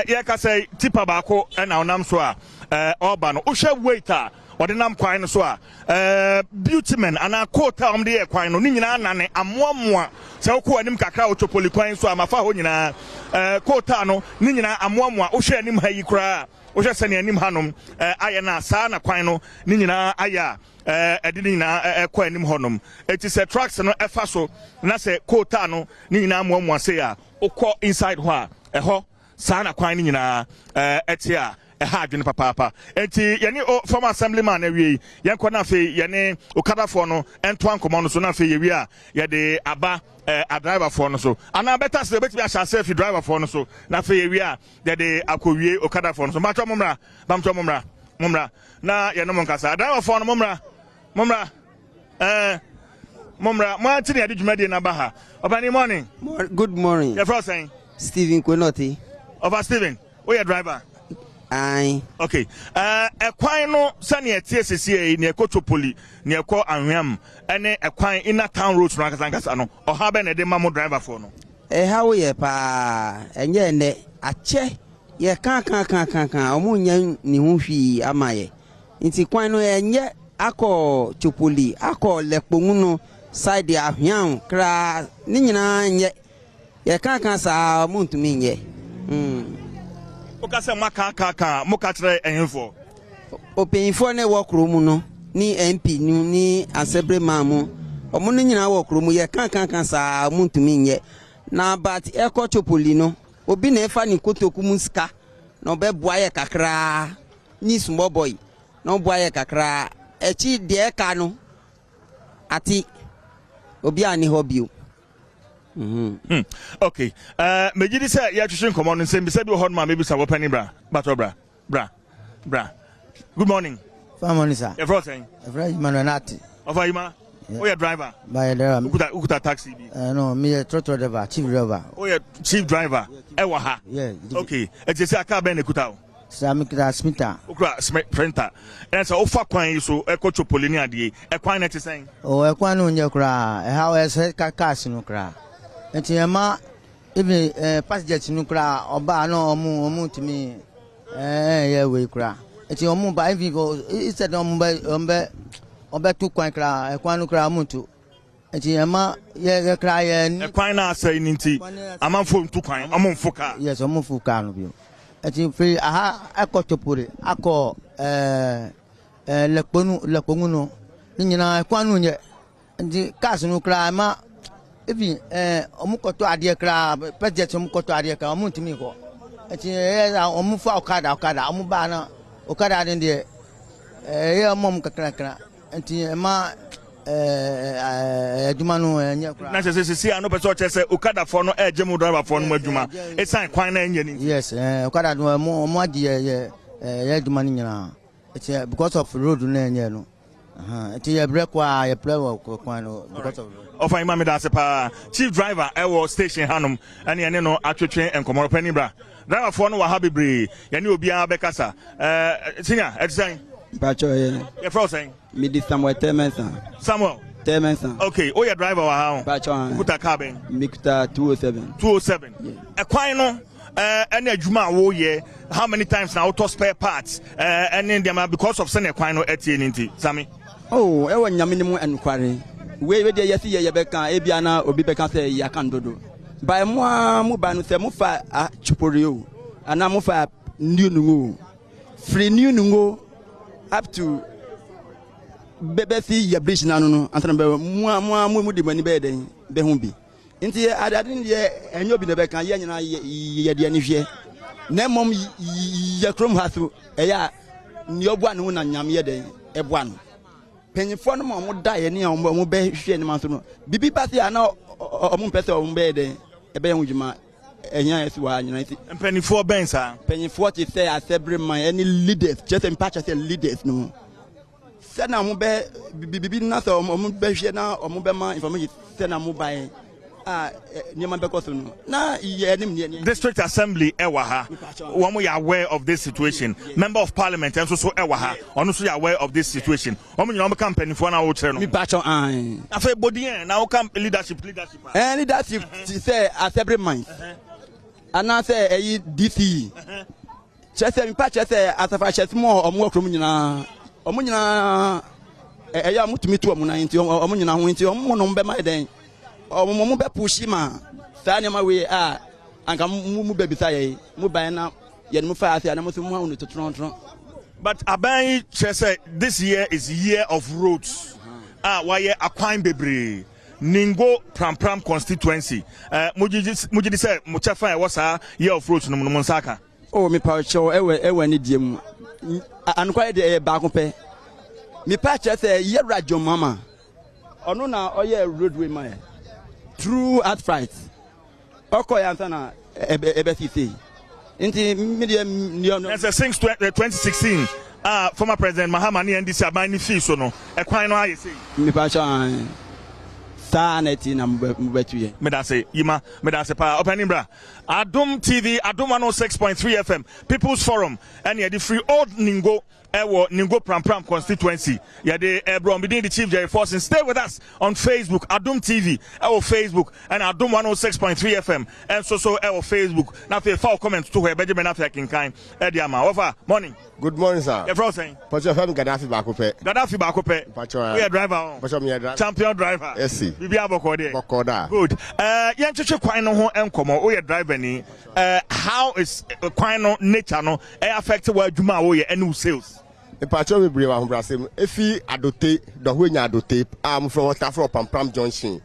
ye ka say tipa ba ko na onam so a oba no wo hwe waiter ordinam kwan no so a beauty men ana quota de kwan no ni nyina nane amoamoa se wo ko anim kakra wo chopoli kwan so amafa ho nyina quota no ni nyina amoamoa wo hwe anim ha yi kura wo hwe se ne anim hanom aye na saa na kwan no ni nyina aya edini nyina kwa anim honom eti se trucks no efa so na se quota no ni nyina amoamoa se ya okọ inside ho a eho saa na kwan ni nyina etia ha adwene papa enti yene former assemblyman na wie yen kwa na fe yene okadafo no ento ankomo no so na fe yewi a ye de aba a driver for no so ana better say betimi a chance fi driver for no so na fe yewi a ye de akowie okadafo no so matwa momra na yene mo nkasa driver for no momra mo ati ne ade dwumade na ba ha obani morning good morning your first saying Stephen Kwenoti over Stephen we your driver Aye. Okay. Ekwan no sani etie sisi ne ekotopoli ne ekọ anhwam ene ekwan inner town roads no akasankasa no oha be ne de mamo driver for no. How ye pa enye ne ache ye kan omo nya ni hu hwi amaye. Nti kwan no enye akọ chopoli akọ lekpongu no side ahwan kra ni nyina nye ye kan sa mo ntumi nye. Okase maka moka kire ehemfo opinfo ne wo kromu no ni MP ni asebre mamu omo ni nyina wo kromu ye kan sa mo ntumi nye na but eko chopoli no obi na efa ni kotoku musika na obeboa ye kakra ni small boy na oboa ye kakra echi de ka no ati obi ani hobby. Okay. Mejidi say ya twhwe nkomo no nsem bi say bi ho no ma maybe say wo pani bra. Bato bra. Good morning. Good morning, sir. Your friend saying? Friend Manonati. Of Ima? Oh, your driver? By driver. Ukuta taxi. No, me a trotro driver, chief driver. Oh, your chief driver. Ewaha. Yeah. Okay. It's a car ben ekuta. Samika Smita. Ukra printer. And so ofa kwan so e kocho polini ade. E kwan net saying? Oh, e kwan no nyakra. E how is cars no kra. Enti ema even passenger no kra oba no omu timi yeah we kra. Enti omu ba even go instead ombe tu kwan kra e kwan no kra muntu. Enti ema ye kra ye e kwan na asai nti amanfo tu kwan amomfo ka. Yes, omomfo ka no bio. Enti free aha akotopore akọ lekponu no nyina e kwan no nye. Enti cars no kra ma even omukoto ade kra budget omukoto ade kra omuntimi ko eti omufa okada omuba na okada ade de mom kakra enti ma aduma no enya kra na se ano person che okada for no ejemu driver for no aduma e sign kwan na enya ni. Yes, okada no mo ade ye aduma ni nyina eti because of road na enya no eti ye break wa ye play wa kwan no because of of Ima me dance pa chief driver ewo station hanum ane ene no atwetwe enkomoro pani bra driver for no wa ha bebre ye ne obi a bekasa senior etsan bacho ye fro saying me di Samuel Samuel okay oh your driver wa ha bacho kuta car ben me kuta 207 e kwan no ene adwuma wo ye how many times now auto spare parts and them because of sene kwan no etie nti sami oh e won nyame ni mu enkware we dey yesi ye beka e bia na obi beka say ya kan dodo by mu ba no say mu fa chupori o ana mu fa new nungo free new nungo up to bebe si ya bridge na no antana be mu di mani be den be hu bi nti adadin ye enyo bi na beka ye nyina ye de ani hwe na mom ye krom haso e ya ni obua no na nyam ye den e bua no penyifo no mo da ye ne mo be hwe ne manso no bibi pase ana omo pese omo be den e be hu djuma enya esi wa nyina isi penyifo ben sa penyifo ti say asebre man any leaders just in patch say leaders no se na mo be bibi na so omo be hwe na omo be ma information se na mo bai District Assembly Ewaha, one we are aware of this situation. Member of Parliament and so Ewaha, also aware of this situation. Omo campaign for now channel. Me patch on. Afa body now come leadership. Leadership say as every mind. And now say DC. Say me patch say as a fashion more omo krom nyina. Omo nyina eya mutumi to omo na nti omo nyina ho nti omo no be mai den. Omo be pushi ma sa ne ma we anka mu be bisa ye mu ban na ye mu fa asia na mu so mu hu no totron. But Aban say this year is year of roads. Why akwan bebre Ningo Pram constituency. Mujidi say muchafa e wasa year of roads no nsaka. Oh me pa cho ewe ni die mu. Anukwa de ba ko pe. Me pa che say ye radio mama. Ono na oye roadway man. True outright. Okoya ansana ebesisi. Inti medium since 2016 former president Mahama ni NDC abani fee so no e kwan no aye say me pa cha Sa na ti na mbetu ye. Me da say pa opening bra. Adom TV, Adom 106.3 FM, People's Forum, and the free old Ningo. Ningo Pram constituency. Yade Ebron the Chief Jerry Force, and stay with us on Facebook, Adom TV, our Facebook, and Adom 106.3 FM, and so our Facebook. Now for foul comments to her Benjamin African kind. Ediama. Over morning. Good morning, sir. You're saying? But you're from Gaddafi Bakope. Gaddafi Bakope. We are driver. But champion driver. Yes, see. Bibi Abokode. Bokoda. Good. Yancheche kwano ho enkomo. We are driver ni. How is kwano nature no affect where Juma we and sales? The patron will bring one brasem. If he adote, the way you adote, I'm from Waterford Pam Junction.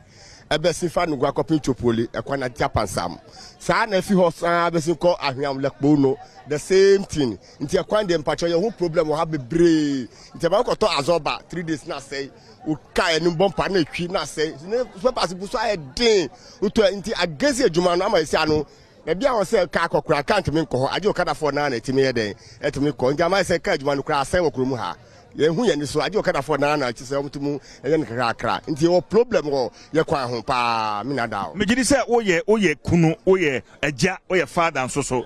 A best fan of Guacopin Chopoli, a Quana Japan Sam. San if you have a best call Ahiam Lakbono, the same thing. Until Quande and Patron, your whole problem will have a brave. Tabako to Azoba, 3 days now say, Uka and Bompane, not say, so possible, so I did. Uto against your Jumana, my son. Maybe I was a car crack, can't make call. I do cut for 9 to me a day. And to me, Conjama said, Kajman crash, I will Krumuha. Who and so I do cut for 9 to say to move and then crack. Into your problem or your quite pa Minada. Majidi say, oh ye, Kunu, oh ye, a ja, oh ye father and so.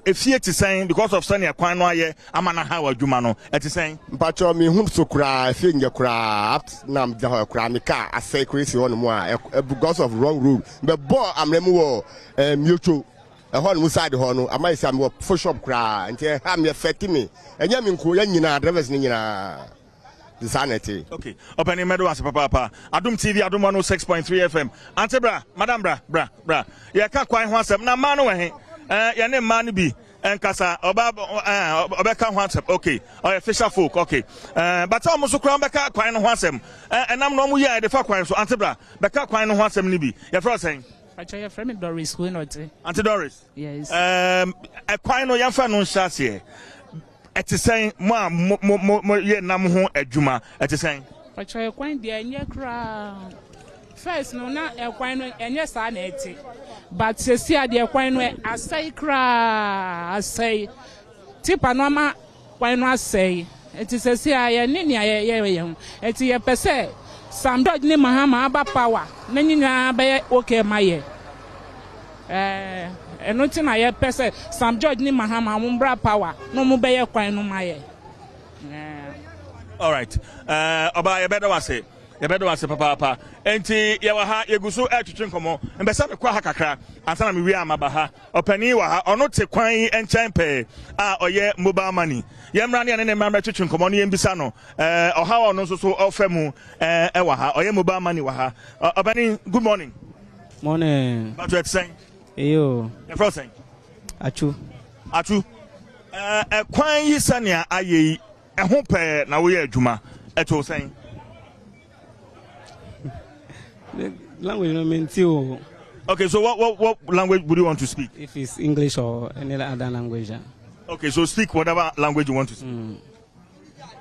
If he is saying because of Sunny Aquanoye, Amana Howard Jumano, at the same. Patron me whom so cry, finger craft, Nam the Cramika, I say crazy on more because of wrong rule. But boy, I'm Lemuo, mutual. A horn inside the horn, I might say I'm for shop cry until I'm affecting me. And Yamin Kuyanina, drivers Nina. The sanity. Okay, opening medal as papa. Adom TV, Adom 106.3 FM. Ante bra, madam bra. Ya can't quite want some. Na manu your name man be. And Casa, Obeka wants him. Okay, or fisher folk. Okay, but almost crown Becca quite wants him. And I'm no more the fuck so Ante bra, Becca quite wants him. Nibi, you're first saying. I try your friend Doris, who not? Auntie Doris. Yes. A quite no young fan on chassis. At the same, mo ye namu a juma at the same. I try a quine dear and your crown. First, no, not a quine and yes, I need it. But Cecilia, dear quine, I say, cry, I say, Tipanoma, why not say? It is a Cia, Nina, it's a per se. Some dog name Mahama about power. Nina by okay, my year. And nothing I per se. Some judge name Mahama, Mumbra power. No more by a quine on my year. All right. About a better one say. You better was a papa. Enti yawaha yegusu etuchinkomo. Mbesa me kwa hakakra. Ansana mi wi amabaha. Opani wa ha ono te kwan enchempe. Oye mobile money. Yemra ne ne mamra tuchinkomo ne yembisa no. Oha ono so ofemu wa ha. Oye mobile money wa ha. Opani good morning. Morning. What you saying? Eyo. You from saying? Achu. Kwan yi sania aye ho pe na wo ye adwuma. Eto saying? The language no mean too. Okay, so what language would you want to speak? If it's English or any other language. Okay, so speak whatever language you want to speak.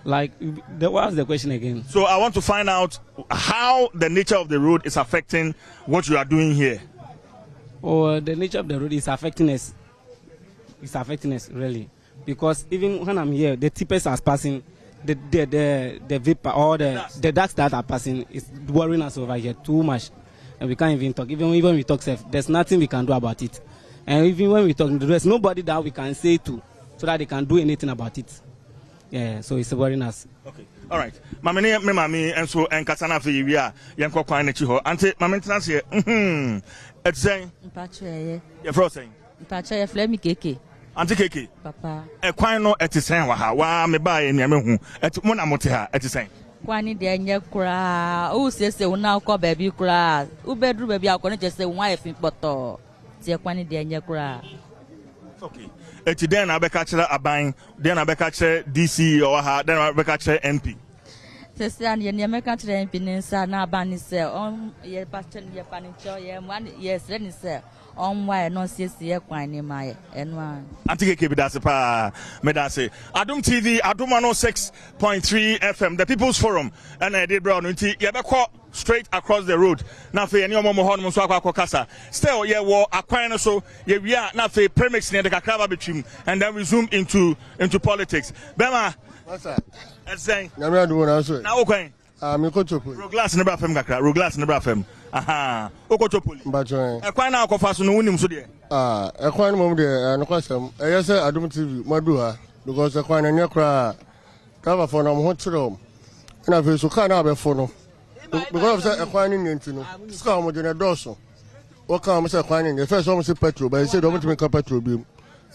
Like, what's the question again? So I want to find out how the nature of the road is affecting what you are doing here. Or the nature of the road is affecting us. It's affecting us really, because even when I'm here, the tippers are passing. The vapor or the ducks that are passing is worrying us over here too much, and we can't even talk. Even when we talk, there's nothing we can do about it. And even when we talk, there's nobody that we can say to, so that they can do anything about it. Yeah, so it's worrying us. Okay, all right. Mami, and so and Katana for you, yeah, Yanko Kwanichi, Auntie, Mamma Transia. It's saying, you're frozen. Pacha, Flemmy Keke. Auntie Keke. Papa. A quino at the same wa me buy in Yamu at Monamotea at the same. Quani de Nyakra, who says they will now call baby cry. Who bedroom baby, I'm going to just say wife in Poto. See a Quani de Nyakra. Okay. It's then I be catcher a buying, then I be catcher DC or then I be catcher MP. Sessan, you never catch the MP in Sana Banny sell on your passion, your furniture, yes, then is sir. On why no see quine my and one. Auntie Keke, that's a pa, Medase. Adom TV, Adom 106.3 FM, the People's Forum, and I did brown until Yabako straight across the road. Now for any more Mohon Muswaka Kokasa. Still, yeah, war acquire so we are now for premix near the Kakava between, and then we zoom into politics. Bema, what's that? That's saying, now, okay. Me ko Chopoli. Roglass ne bra fam kakra. Roglass ne bra fam. Aha. Oko Chopoli. Mbacho. E kwan na akofa so no wonim so de. E kwan mom de no kwasem. E yese Adom TV madu ha because e kwan na kra cover for na mo ho tro. Na fe so ka na be fo no. Because e kwan ni nti no. Ska mo de na doso. O ka mo se kwan ni first mo se petrol but say do mo timi ka petrol bi.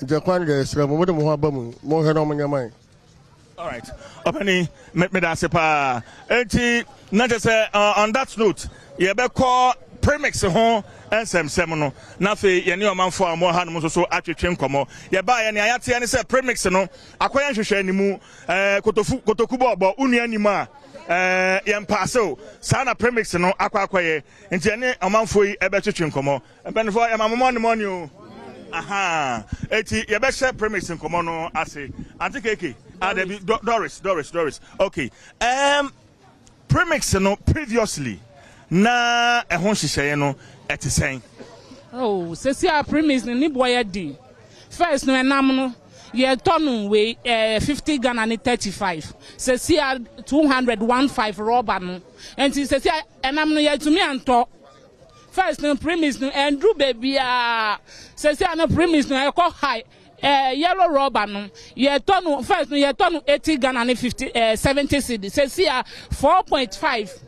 Je kwan de sra mo de mo ho abamu. Mo he no mo nyaman. All right. Opani me da sepa. Enti na just on that note, ye be call premix ho nsem no. Na fe ye ne omanfo amo ha no so atwetwe nkomo. Ye ba ye ne ayate ne se premix no akoya nhwehwe animu kotoku bobo unu animu a ye mpaso sana premix no akwaye. Enti ne omanfo yi ebe twetwe nkomo. Benfo ye mamomo ne money o. Aha. Eti ye be share premix nkomo no ase. Anti keke. Doris. Okay. Premix no previously na ehon hihye no etisen. Oh, sesi a premix ni boy di. First no enam no ye tonu we 50 Ghana ni 35. Sesi a 215 rubber no. Enti sesi a enam no ye tumi anto. First no premix no endru baby a sesi a no premix no e ko high. Yellow rubber no ye tonu first no ye tonu 80 Ghana ni 70 cedi say see 4.5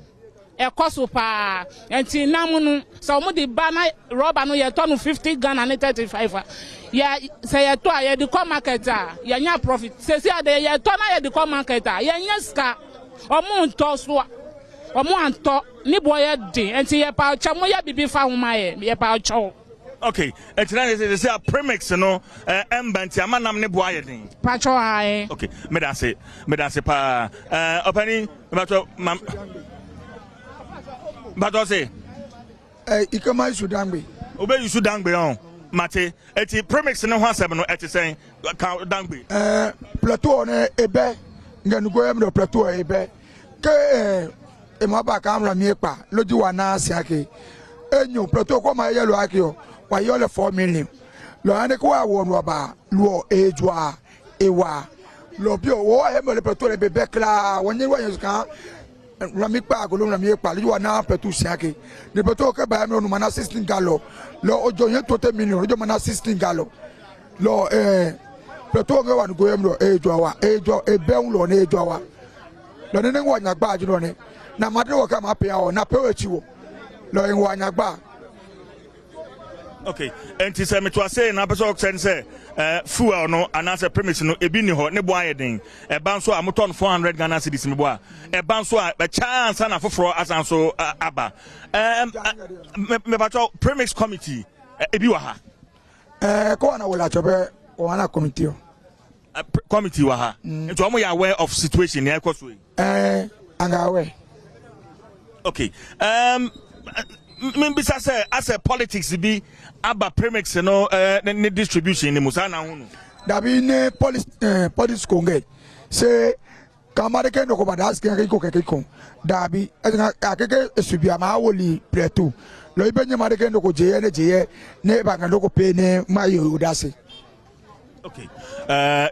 e cost pa enti nam no so mo di bana rubber no ye tonu 50 Ghana ni 35 ya say ye to ye di come market ye nya profit say see de ye tonu ye di come market ye nya ska omo nto so omo anto ni boy di enti ye pa cha mo ye bibi fa homa ye pa cho. Okay, they say a premix no embanti amanam ne boaye din. Pacho ai. Okay, me da say pa opani bato say ikama Sudangbe. Obe you Sudangbe on. Mate, eti premix no ho asem no eti sen ka Dangbe. Plateau ne ebe nganu go em do plateau ebe. Ke e maba kamra mi pa loji wana asiake. Enyo plateau ko ma yelo akio. Why you all 4 million? Lo ane ko awon roba lo ejwa ewa lo bi owo e mo le peto le bebe kla wonye wa yuska rami pa ko lo rami pa lo wa na peto siake le peto ke ba mi no mana 16 galo lo ojo yen 20 million ojo mana 16 galo lo peto ke wa ngo em lo ejwa wa ejo ebe un lo na ejwa wa lo ne ngo nya gba ajuro ne na madre wo ka ma pe o na pe wechiwo lo en wa nya gba. Okay, and to say me to say na person say fuel no anase premise no ebi ni ho ne bo ayedin e ban so amoton 400 Ghana cedis me bo a e ban so a chance na foforo asan so aba me bato premise committee ebi wa ha ko na wala chobe o na committee committee wa ha nto omo ya aware of situation e ko so anga aware. Okay, mbisa say as a politics be aba premix no ne distribution ni musa na hunu dabi ne police konge say kamare ke no ko badas ke ko dabi akeke esubia ma woli preto lo ibenye mare ke no ko jeye ne ba kan ko pe ne mayo dase. Okay,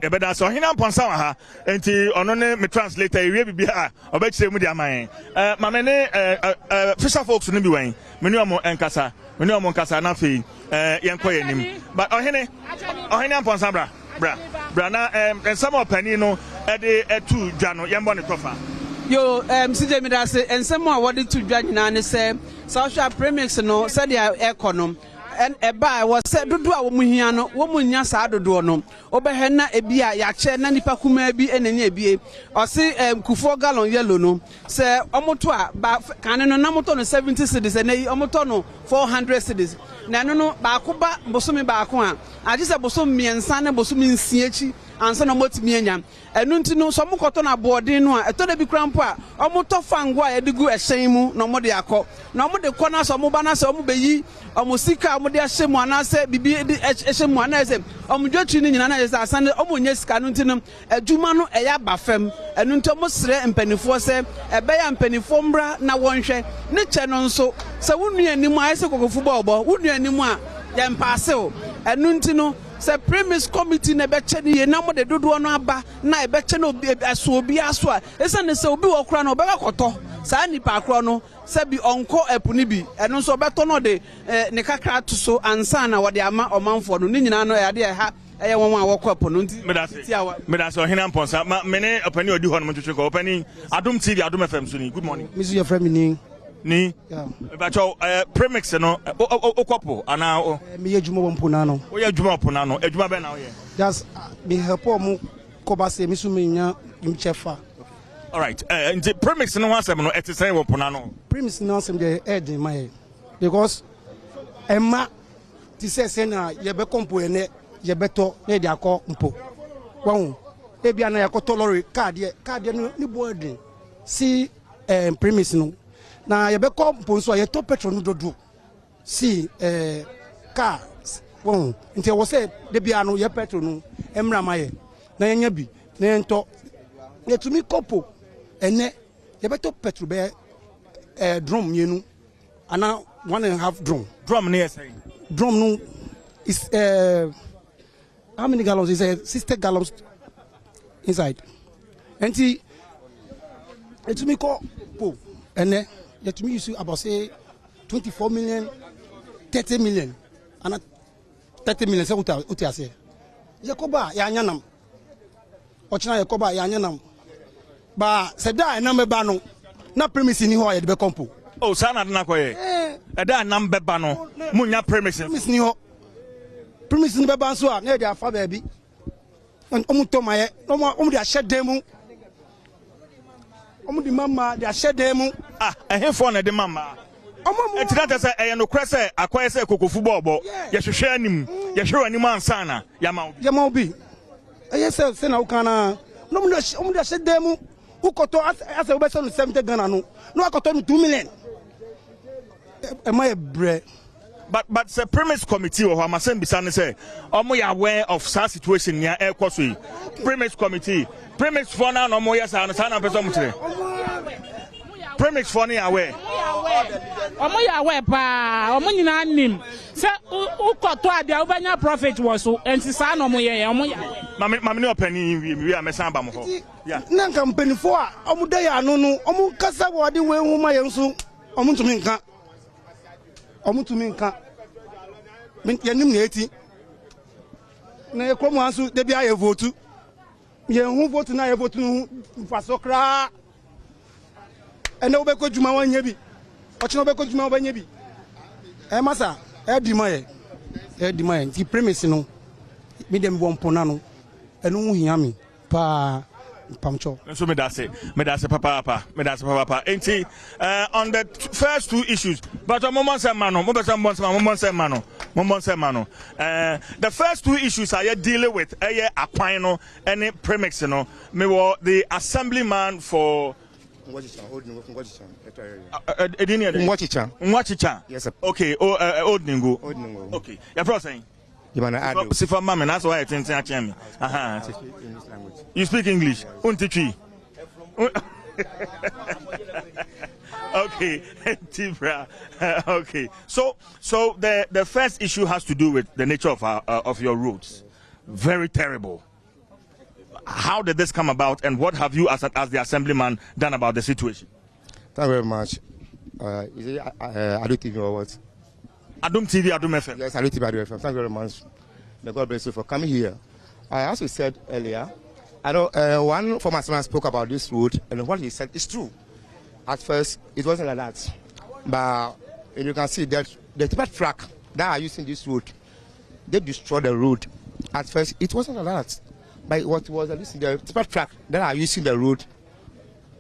ebeda so hina mponsa wa ha enti ono ne me translator ewie bibia obekire mu di aman ma me ne fisher folks no bi wan me ne omo nkasa na fe yenko yenim but ohene mponsa bra na some opani no e de etu dwa no yembo ne tofa yo CJ me da se ensemo a wode tu dwa nyina ne se social premix no se dia econom and eba was said do a wo hia no wo nya saa dodo no obehwe na ebia ya che na nipa kuma bi enenya ebie o se kufo gallon yellow no se omoto a ba kan no na moto no 70 cedis na yi omoto no 400 cedis na no ba ko ba bosomi ba ko a age se bosomi miensa na bosomi nsiachi ansa na motimi anya enu ntino so mokoto na boarding no a eto da bi krampo a omoto fango a yedigu ehyen mu na omode akọ na omode kọ na so moba na se omobeyi omosika omode ahyemu anase bibi ehyemu anase omodwatri ni nyina na yesa asane omonye sika no ntino adwuma no eya bafem enu nto mosre mpanifo se ebeya mpanifo mbra na wonhwe ne che no nso se wonu anim a yese kokofu bobo wonu anim a ye mpase o enu ntino se premise committee na beche ni na mo de dodo no aba na e beche no aso obi aso a esa ne se obi wo kura na obeka koto saa nipa akro no se bi onko epu ni bi eno nso obeto no de ne kakra to so ansa na wode ama omanfo no ni nyina no ya de ha eye won a wokọ epu no nti medase ohina mponsa mene opani odi ho no mtwetwe ko opani Adom TV Adom FM so ni good morning misu your friend ni bacho premix no okopo ana me yedwuma wompo na no wo yedwuma wompo na no edwuma be na wo ye just me help mu ko ba se misu me nya imchefa. All right nti premix no wasem no etesen wompo na no premix no wasem de ed my because emma ti se na ye be kompo ene ye beto na de akọ mpo won e bia na yakoto lorry card no ni boarding si premix no na ye be kompo so ye to petrol no dodo si car won nti wo se de bia no ye petrol no emra maye na yenya bi na ento ne tumi kopo ene ye beto petrol be drum yenu ana 1.5 drum ne say drum no is how many gallons is 60 gallons inside enti etumi kopo ene ye tumi use about say 24 million 30 million ana 30 million se uti ase yakoba ya nyanam ochina yakoba ya nyanam ba se da na me ba no na premise ni ho ya de be kompo oh sana na koye da na me ba no munya premise ni ho premise ni be ba so a na de afa ba bi omu to maye omu de ahye demu omu di mama de ahye demu ehefo na de mama etinata se eye no krese akoye se kokofu bobo ye hwehwe anim ye hwehwe anim ansana yama obi eye se na ukana no omu de ahye demu ukoto ase obeso no 70 Ghana no akoto no 2 million am I bre but the premise committee or Hamasem Bisane say omo ya aware of such situation near air course premise committee premise for now no more yes and sana person mutire premise for now aware omo ya aware pa omo nyina nim say ukoto ade ubanya profit was so enti sa no mo ye omo ya mama ne opani we amesan ba mo ho ya na company for omo dey anu no omo kasa wode we hu ma yenso omo ntumi nka omutumi nka yenim na eti na ekomu ansu de bia ye vote ye hu vote na ye vote nu faso kra ene obeko djuma wanya bi ochino obeko djuma wanya bi masa di maye ti premise no mi dem bo mpona no enu hu hia mi pa pamcho so me da say papa enti on the first two issues but momon say mano the first two issues I dealing with akwan no any premix no me wo the assemblyman for Ngwachicha. Yes sir. Okay, Old Ningo. Okay. You're pro saying see for mama, that's why I think me. You speak English. Untichi. Okay, Tibra. Okay. So the first issue has to do with the nature of your roads. Very terrible. How did this come about, and what have you as the assemblyman done about the situation? Thank you very much. Is it Adom TV or what? Adom TV, Adom FM. Yes, Adom TV, Adom FM. Thank you very much. May God bless you for coming here. As we said earlier, I know one former man spoke about this road, and what he said is true. At first, it wasn't like that. But you can see that the tipper truck that are using this road, they destroyed the road. At first, it wasn't like that. But what was the tipper truck that are using the road,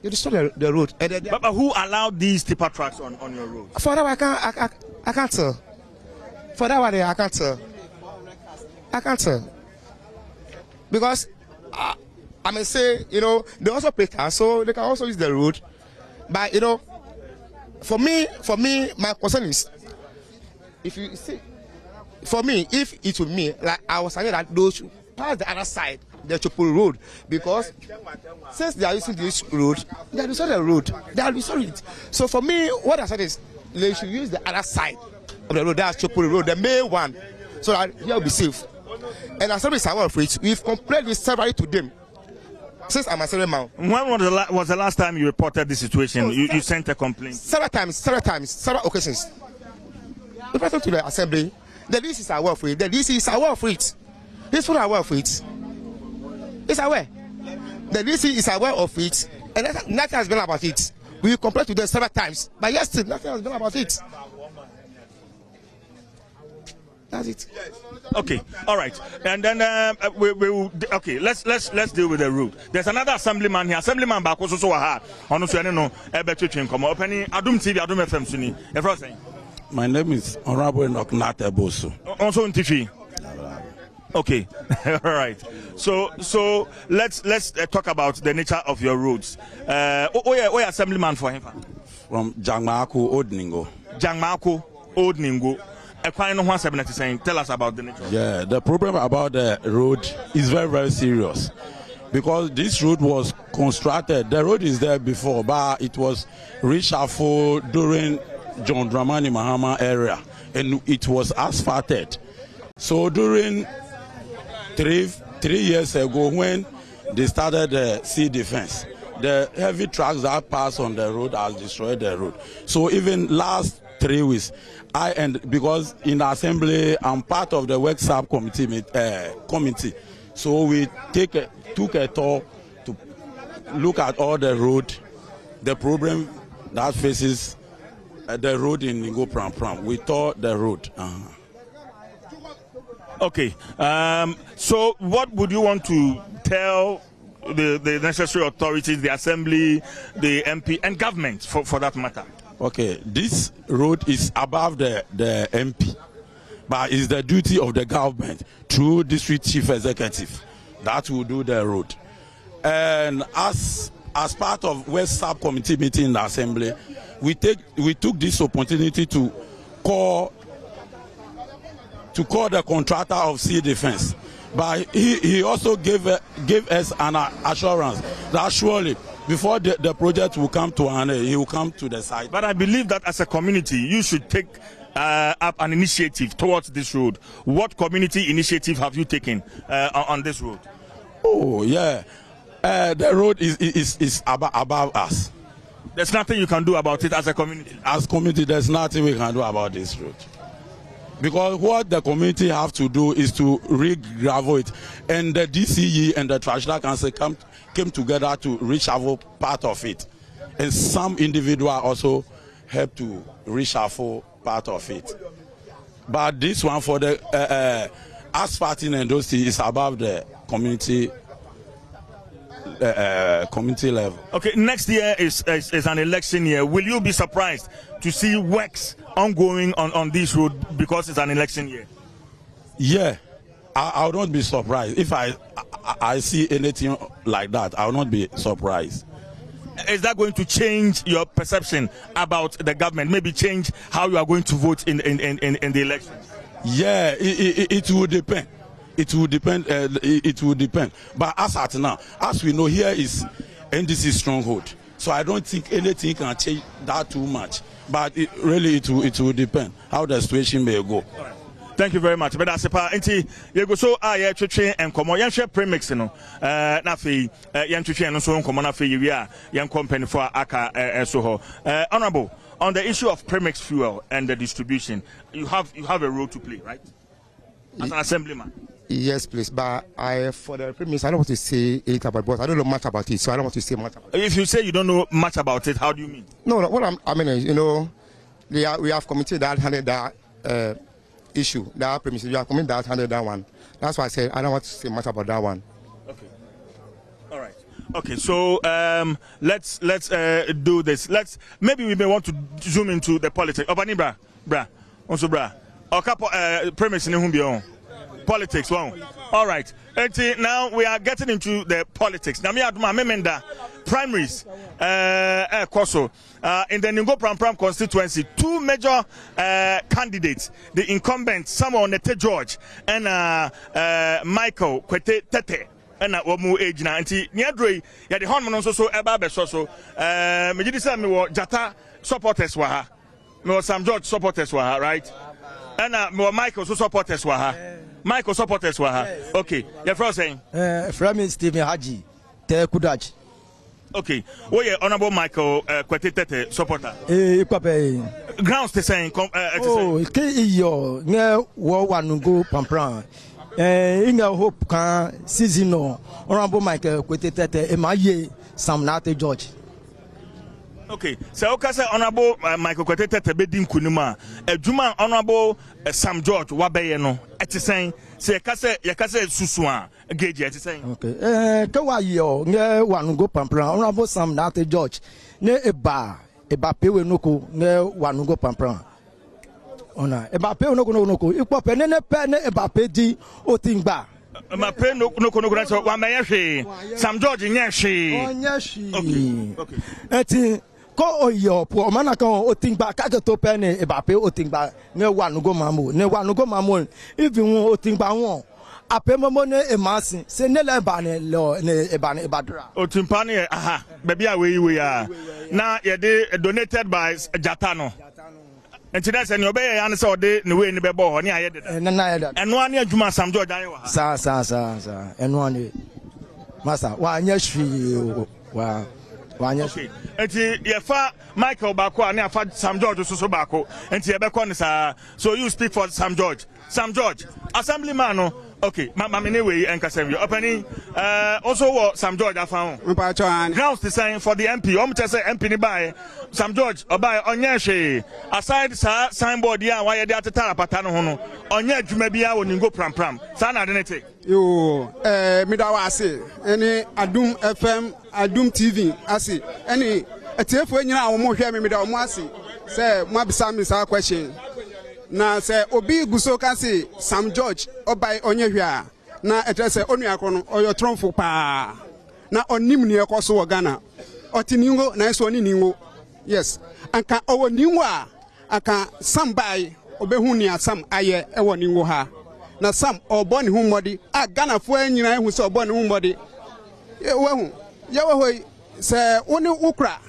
they destroyed the road. But who allowed these tipper trucks on your road? For that, I can't tell. For that one, I can't tell. I can't tell. Because I may say, they also pay tax, so they can also use the road. But for me, my concern is, if you see, for me, if it would me, like I was saying that those pass the other side, the Chopol road, because since they are using this road, they are using the road, they are using it. So for me, what I said is, they should use the other side of the road, that's Chopol road, the main one, so that here will be safe. And as always, I want for it, we've complained this severally to them. Since I'm a several man. When was the last time you reported this situation? You sent a complaint? Several times, several occasions. The person to the assembly, the DC is aware of it. The DC is aware of it. He's fully aware of it. He's aware. The DC is aware of it, and nothing has been about it. We complained to them several times, but yes, still nothing has been about it. That's it. Okay, all right, and then we will. Okay, let's deal with the route. There's another assemblyman here. Assemblyman back also so aha. Ono so no between come opening Adom TV, Adom FM suni. Everyone saying. My name is Honorable Noknat Ebosu. Also on TV. Okay, all right. So let's talk about the nature of your routes. Where assemblyman for him? From Jangmaku Odningo. Jangmaku Odningo. Tell us about the nature. Yeah, the problem about the road is very, very serious because this road was constructed. The road is there before, but it was reshuffled during John Dramani Mahama area, and it was asphalted. So during three years ago, when they started the sea defense, the heavy trucks that pass on the road has destroyed the road. So even last 3 weeks, because in the assembly I'm part of the work subcommittee committee, so we took a tour to look at all the road, the problem that faces the road in Ningo Pram Pram. We tore the road. Okay, so what would you want to tell the necessary authorities, the assembly, the MP, and government for that matter? Okay, this road is above the MP, but it's the duty of the government through district chief executive that will do the road. And as part of West subcommittee meeting in the assembly, we took this opportunity to call the contractor of sea defense, but he also gave us an assurance that surely before the project will come to an end, he will come to the site. But I believe that as a community, you should take up an initiative towards this road. What community initiative have you taken on this road? Oh, yeah. The road is above us. There's nothing you can do about it as a community? As community, there's nothing we can do about this road. Because what the community have to do is to re-gravel it. And the DCE and the Traditional Council came together to reshuffle part of it. And some individual also helped to reshuffle part of it. But this one for the asphalting and those things is above the community level. Okay, next year is an election year. Will you be surprised to see works ongoing on this road because it's an election year? Yeah, I will not be surprised. If I see anything like that, I will not be surprised. Is that going to change your perception about the government? Maybe change how you are going to vote in the election? Yeah, it will depend. It will depend. It will depend. But as at now, as we know, here is NDC stronghold. So I don't think anything can change that too much. But it will depend how the situation may go. Right. Thank you very much. But as you go so train and come on, share premix no. Na fe train no so come on na fe we company for aka so honorable, on the issue of premix fuel and the distribution, you have a role to play, right? As an assemblyman. Yes, please. But for the premise, I don't want to say it about it. I don't know much about it, so I don't want to say much about it. If you say you don't know much about it, how do you mean? No. What I mean is, we have committed that handle that issue, that premise. We have committed that handle that one. That's why I said I don't want to say much about that one. Okay. All right. Okay. So let's do this. Maybe we may want to zoom into the politics. Obani bra, also bra. A couple premise in whom politics, wow. All right. Now we are getting into the politics. Now, primaries, Koso, in the Ningo Pram Pram constituency, two major candidates, the incumbent Samuel Nete George and Michael Kwete Tete. And omu age na anti niadroi ya the hormone so eba be so me gidi say me wo Jata supporters wa ha, me wo Sam George supporters wa ha, right? And me wo Michael so supporters wa ha. Michael supporters were her. Okay. Your first saying? From Stephen Haji. Te Kudaj. Okay. Oh yeah, Honorable Michael Kwetitete supporter. Pape. Grounds to saying oh, ke iyo nge wo wanugo pampran. Inga hope kan season no. Honorable Michael Kwetitete emaye Sam Nate George. Okay, so okay, Honorable Michael Kwetitete bedi nkunuma. Ejuma Honorable Sam George wabeye no. Eti saying say yakase susua gauge eti saying. Okay. Ke wa yo nge wanugo pampran. Honorable Sam Nate George ne eba pewe noko nge wanugo pampran. Ona eba pewe noko ipo pe ne eba pe di otingba. Ma pe noko na so wa meye hwe. Sam George nye hwe. Onye hwe. Okay. Eti ko oyo po mana kan otingba ka ke to pe ne eba pe otingba ne wanugo mamu even otingba won apemomo ne emasi se ne le ba ne lo ne eba dra otimpa ne aha baby we ya na ye de donated by Jatano enti na se ne obey ya ne se ode ne we ni be bo ho ne aye de na ya da eno ane adwuma Sam George aye wa sa eno ane masa wa anya hwi wa okay. Enti ye fa Michael Bako and ye fa Sam George so Bako. Enti ye be kon sa. So you speak for Sam George. Sam George, assemblyman no. Okay, mamene we enkasem you. Opening also what Sam George afa ho. Grounds to saying for the MP. Te say MP ni buy Sam George obai onye hwe. Aside sa signboard ya wa ye de ateta apata no ho no. Onye adwuma bia woni ngo pram. Sa na de ne take. Yo mi da wa ase eni Adom FM Adom TV ase eni etiefo nyina wo mo hwe mi da wo mo ase say mo abisa mi sa question na say obi guso kan say Sam George obai onye hwe a na etre say onu akro no oyo tronfo pa na onim ne ekoso wo Ghana otiningo na so oni ningo yes anka owo ningo a aka Sam bai obehu ni Sam aye e wo ningo ha na Sam oboni hu modi a Ghana fo anyina hu se oboni hu modi wehu ye wehu se woni ukra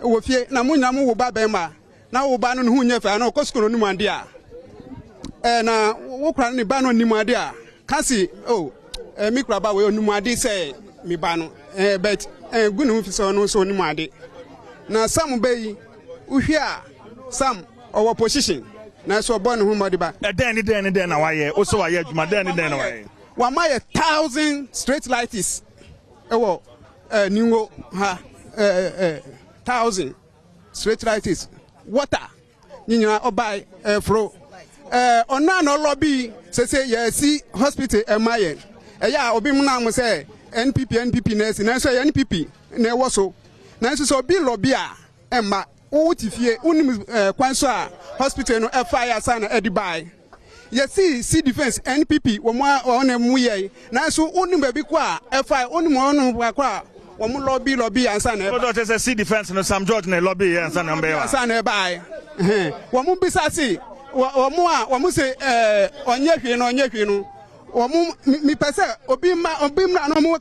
wo fie na munya mu wo ba bema na wo ba no hu nya fa na okoskoro ni mande a na ukra ni ba no ni mande a kasi mi kra ba we oni mande se mi ba no but gunu fi so no so ni mande na Sam beyi uhwe a Sam owo position na so born hu modi ba den na waye o so waye adwuma den na waye wa maye 1000 street lights ewo ningo ha 1000 street lights water nyinya obai fro ona no lobby say yes hospital emaye eya obi mu na mo say NPP na so NPP na wo so na so obi lobby a emma wuti fie unim kwan so a hospital no fire sana edibai see defense NPP wo mo ona mu ye na so unim ba bi kwa fire unim onu kwa wo mo lobby ansa na but what is see defense no Sam George na lobby ansa na mbe wa ansa na bai wo mo bisa si wo mo se onye hwe no wo mo mi pese obi mra no mo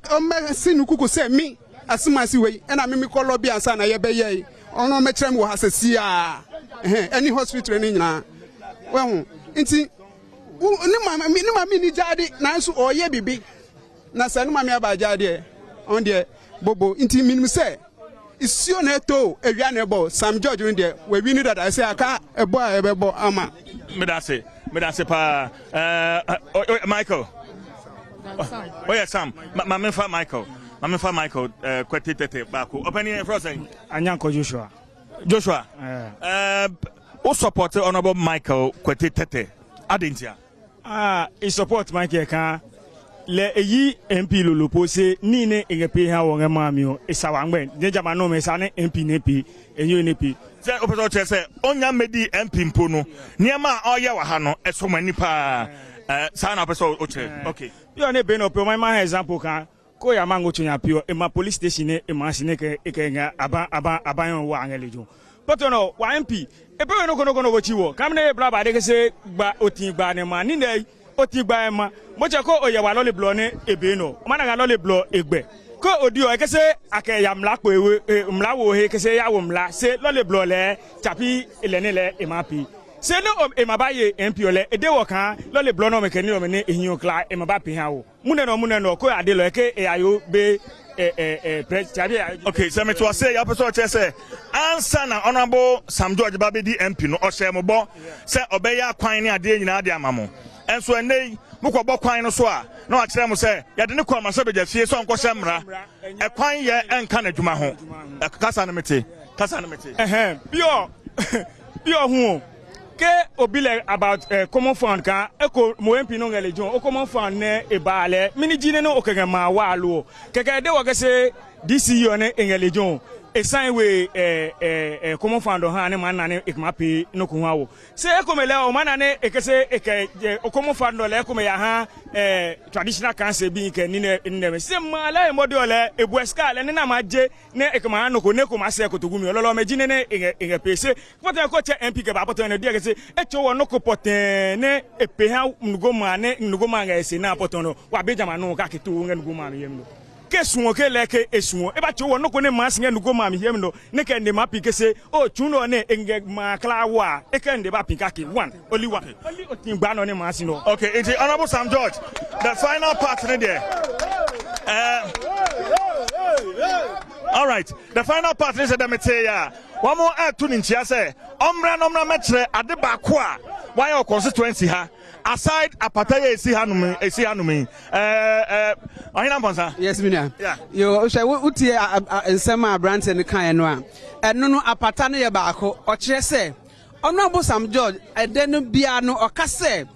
sinu kuku se mi asimasi we na mi ko lobby ansa na ye be ye ono metrem wo hasasi a any hospital ni nyina wehu nti ni mama ni jade na so oye bibi na se ni mama aba jade on de bobo nti minim se isio na eto ewia na ebo Sam George ni de we wi ni dada se aka ebo a ebebo ama me da se pa Michael oh yeah Sam mama fa Michael Kwetitete Bako opening for saying Anyanko Joshua who support Honorable Michael Kwetitete adentia he support Michael kan le eyi MP lolopo se ni ne egepe ha won mami o isawangbe jejama no me sa ne MP nepi enyo nepi se opeso che se onya medi MP mpo no niam a oye wa ha no esomani pa sa na opeso oche okay yo ne be no pe my example kan ko ya mango tunya pio e ma police station e ma sine ke nga aban wa angelejo but no wa MP e pe no kono wo chiwo kam ne bra ba de ke se gba otin gba ne ma ni ne otin gba ma mo che ko oye wa lo le blo ne ebe no mana ga lo le blo egbe ko odi o ke se ake ya mla po ewe mla wo he ke se ya wo mla se lo le blo le chapi ele ne le e ma pi se no emabaye MPole e de wo kan lo le blono mekani o me ne ehun kla emaba pe ha wo mune no ko ade lo eke e ayo be okay, so me to say ya person say answer na honorable Sam George Babedi MP no o say mo bo say obeya kwan ne ade nyina ade amamo enso enei mukọ bọ kwan no so a na wa kire mo say ya de ne kwa ma so be jafie so nko semra e kwan ye enka na dwuma ho kasa na mete bio hu ke obile about common fund kan eko mo MP no ngelejon o common fund ne ebale mini jine no okege ma wa lo keke de wo gese DCU ne ngelejon e sign we common fund ha ne man na ne ekmape no ko hawo se ekomele o man na ne ekese eke o common fund le ekome ya ha traditional council bi nke ni ne se mala e modi ole ebu eska le ne na maje ne ekma no ko ne ko ma se ko togumi ololo me jine ne enge pese foto ko che MP ke ba foto ne dia kese echo wo no ko poten ne epe ha ngoma nga ese na foto no wa be jama no ka keto ngoma no yem no kesuo ke leke esuo e ba che wo no ko ne mas ngoma mi yem no ne ke ne mapi kese o chuno ne enge ma klawa e ke nde ba pinka ke only otimba no ne mas no. Okay, it's Honorable Sam George, the final part in there. All right, the final part is that me say ya one more to ninchia say omra metre ade ba ko a why your constituency ha aside apataya esi hanumi ohina bonsa. Yes mina. Yeah. Yo she utie nsema brand ne kan no a eno no apata no ye ba ko o kire se Honorable Sam George ede no bia no o ka se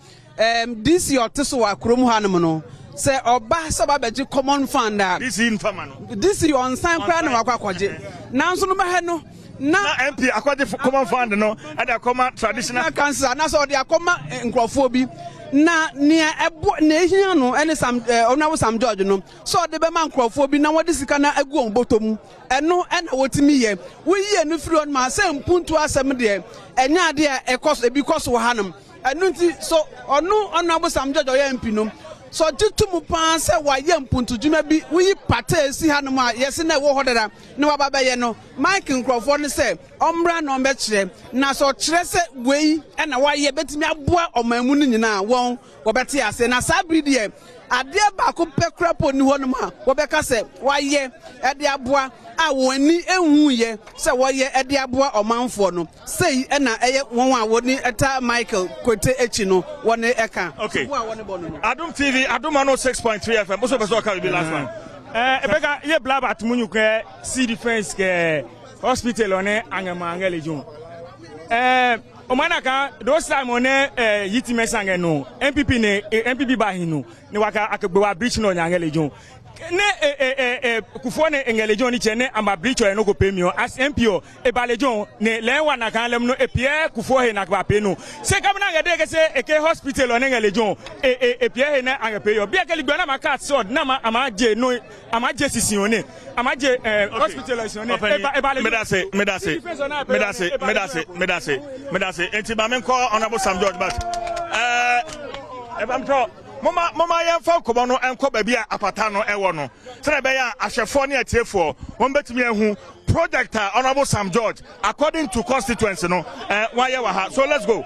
this your teso wa krom hanum no se oba so ba beji common fund this infama no this your onsan kra na wakwakoje nanso no ba he no na MP akwaje common fund no ade akoma traditional council na so de akoma nkrofo bi na nia ebo na ehia no ene Sam Honorable Sam George no so de be man nkrofo bi na wode sika na agu on botom eno ena wotimi ye wo yie no firi on ma se mpuntu asem de enya de ekos ebi kos wo hanum enu nti so onu Honorable Sam George oye MP no so jitu pan se wa ye mpuntu djuma bi wi pata esi hanum a yesi na wo hodara na wa baba ye no Mike Nkrofo ne se omra no be kire na so kire se wei e na wa ye betimi aboa omamu ni nyina won wo bete ase na sabri de ade ba ko pekrapo ni honum a wo be ka se wa ye e de aboa a woni ehu ye se wo ye e de aboa omanfo no sei e na eye won a woni eta Michael Kote echi no woni eka okay Adom TV Adom 6.3 FM so be so ka be last one ebeka ye blaba atmunyu ke see defense ke hospital one angama angelejon omanaka those time on yiti mesange no MPP ba hinu ni waka akegbewa bridge no nyangelejon ne kufo ne engelejon ni chene ama bridge no go pay me as MPO e balejon ne lenwa na kan lem no e pie kufo he na ba pay no se kam na ngade ke se eke hospital on engelejon e pie he na anga pay yo bia ke ligbo na maka sword na ama je no ama je sisione ama je hospital sisione e balejon medase enti ba men ko Honorable Sam George but I'm talk mama yan fa ko no enko ba bia apata no ewo no se na be ya ahwefo ne atiefo won betimi ehu project Honorable Sam George according to constituency no why wa ha so let's go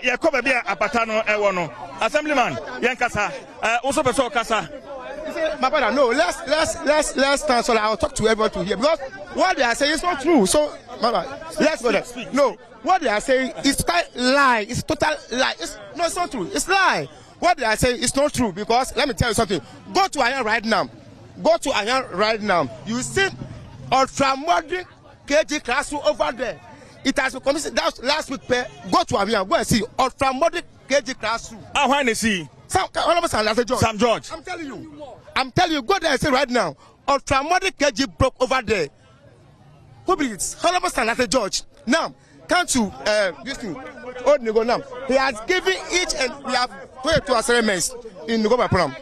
ye ko ba bia apata no ewo no assemblyman yan kasa also person kasa. My brother, no, let's stand so I'll talk to everyone to hear because what they are saying is not true. So, let's go there. No, what they are saying is total lie. It's total lie. It's not true. It's lie. What they are saying is not true because let me tell you something. Go to Ayan right now. You see ultra-modern KG classroom over there. It has been commissioned last week. Go to Ayan. Go and see ultra-modern KG classroom. I want to see. Sam George. I'm telling you, go there and say right now, ultra-modern KG broke over there. Who believes? Honorable Senator George. Now, can't you, this thing, old Nigo now, he has given each, and we have 22 assignments in Nigo program.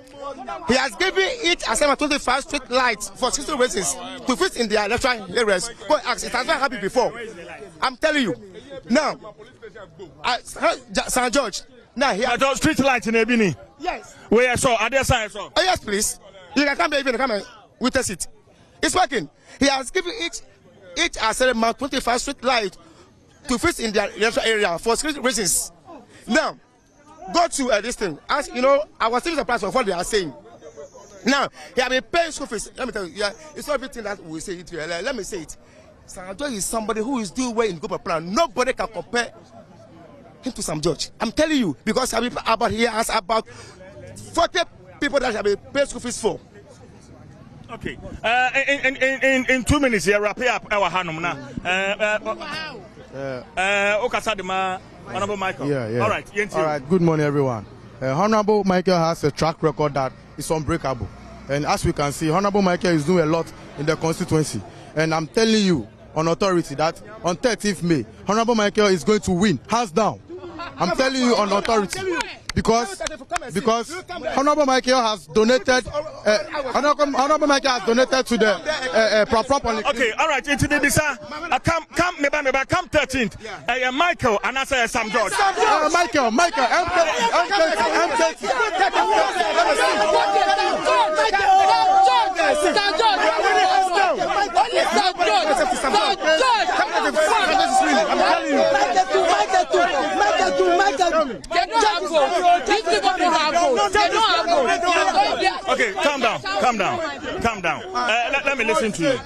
He has given each assignment 25 street lights for 60 races to fit in their electoral areas. Go ask, it has not happened before. I'm telling you. Now, Senator George, now he has street lights in Ebini. Yes. Where I saw, are there signs? Oh, yes, please. You can come there, even come and witness it. It's working. He has given each assignment 25 street light to fix in their residential area for security reasons. Now, go to this thing. As you know, I was still surprised of what they are saying. Now, he have been paying school fees. Let me tell you, yeah, it's not everything that we say it here. Let me say it. Sam George is somebody who is doing well in Gopa Plan. Nobody can compare him to Sam George. I'm telling you, because he has about 40 people that have been paying school fees for. Okay. In 2 minutes, here, wrap up our Hanum now. Honorable Michael. Yeah. All right. All right. Good morning, everyone. Honorable Michael has a track record that is unbreakable. And as we can see, Honorable Michael is doing a lot in the constituency. And I'm telling you on authority that on 30th May, Honorable Michael is going to win, hands down. I'm telling you on authority. Because Honorable Michael has donated Honorable Michael has donated to the proper. Okay, all right. Into the come 13th. Michael and I say Sam George. Michael, Okay, calm down. Let me listen to you.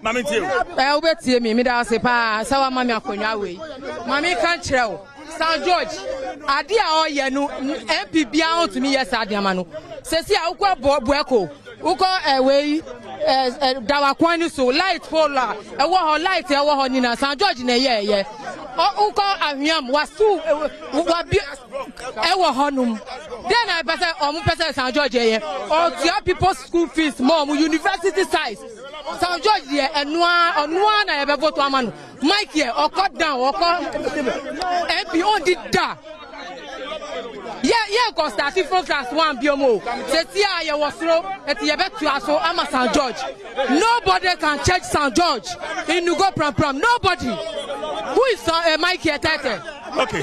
Mami tell me that say pa sawa mami akonya we. Mami kan kyerɛ St. George ade a oyɛ no MP bia on to me yes ade ama no. Sesi a ukɔ boeko. Ukɔ we dawa kwan ni so light pole ɛwɔ hɔ light ɛwɔ hɔ ni na St. George na ye ukɔ ahwiam wasu wabi ɛwɔ hɔ num then I person St. George ye or to people school fees more university size St. George here enua na ebe vote amanu Mike here or cut down or MP on did da yeah go start from class 1 biomo setia ye was slow et ye bet to aso ama St. George. Nobody can change St. George in Nugo Pram nobody. Who is Mike here tete? Okay.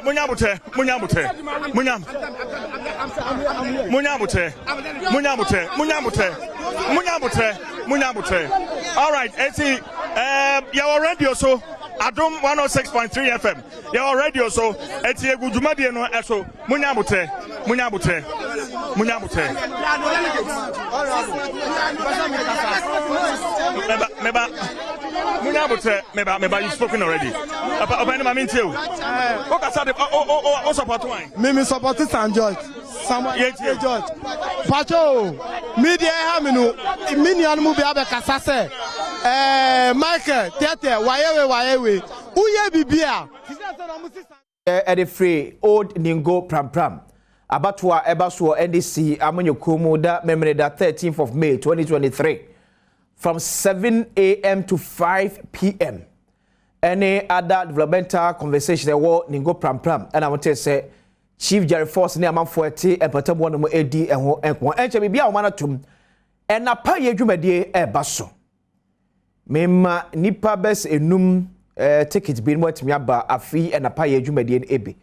Munyabute. All right, see, you're already also Adom 106.3 FM. You're already also at the Gujumadi no eso Munyabute. Meba, you've spoken already. What support wine? Me support St. George. George. Pacho, media haminu, minian mubi abe kasase. Michael, Tete, wayewe. Uye bibia. Ede free old Ningo Pram. Abatwa Ebaso NDC Amonyo Kumu da memory da 13th of May 2023 from 7 a.m. to 5 p.m. Any other developmental conversation there were Ningo Pram and I want to say Chief Jerry Force near Man 40 and Patambo no AD and bibia o manatum and na pa ye dwumade Ebaso mema nipa bes enum ticket bi mo atimi aba afi and na pa ye dwumade ebe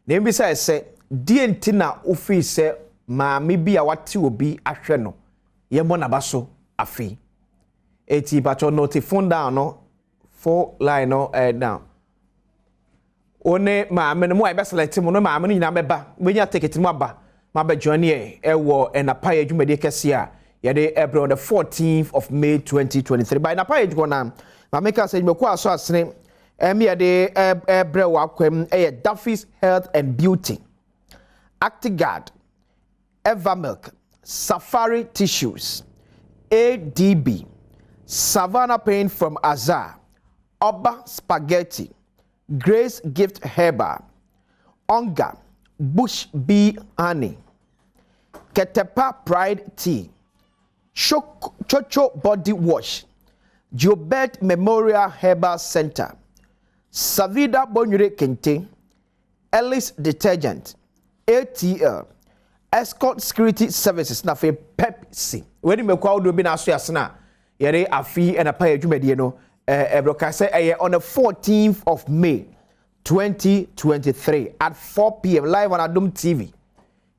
na mbisa say DNT na ofi se maame bi a wate obi ahwe no ye mo na baso afi eti bacho note phone down no 4 line no down one maame no mo ai be select mo no maame no nyina meba benya ticket mo aba ma ba join e wo na pa ye dwumade kese a ye de April on the 14th of May 2023 by na pa ye go na maame ka se meko aso asene me de April wa kwam Duffy's Health and Beauty, Actigard, Evermilk, Safari Tissues, ADB, Savannah Paint from Azar, Oba Spaghetti, Grace Gift Herba, Onga, Bush Bee Honey, Ketepa Pride Tea, Chocho Body Wash, Jobert Memorial Herbal Center, Savida Bonure Kente, Ellis Detergent, ATL, Escort Security Services, na fe Pepsi. When me kwa do bi na so yasna, yere afi and a pay dwumade no broadcast on the 14th of May 2023 at 4 p.m. live on Adom TV.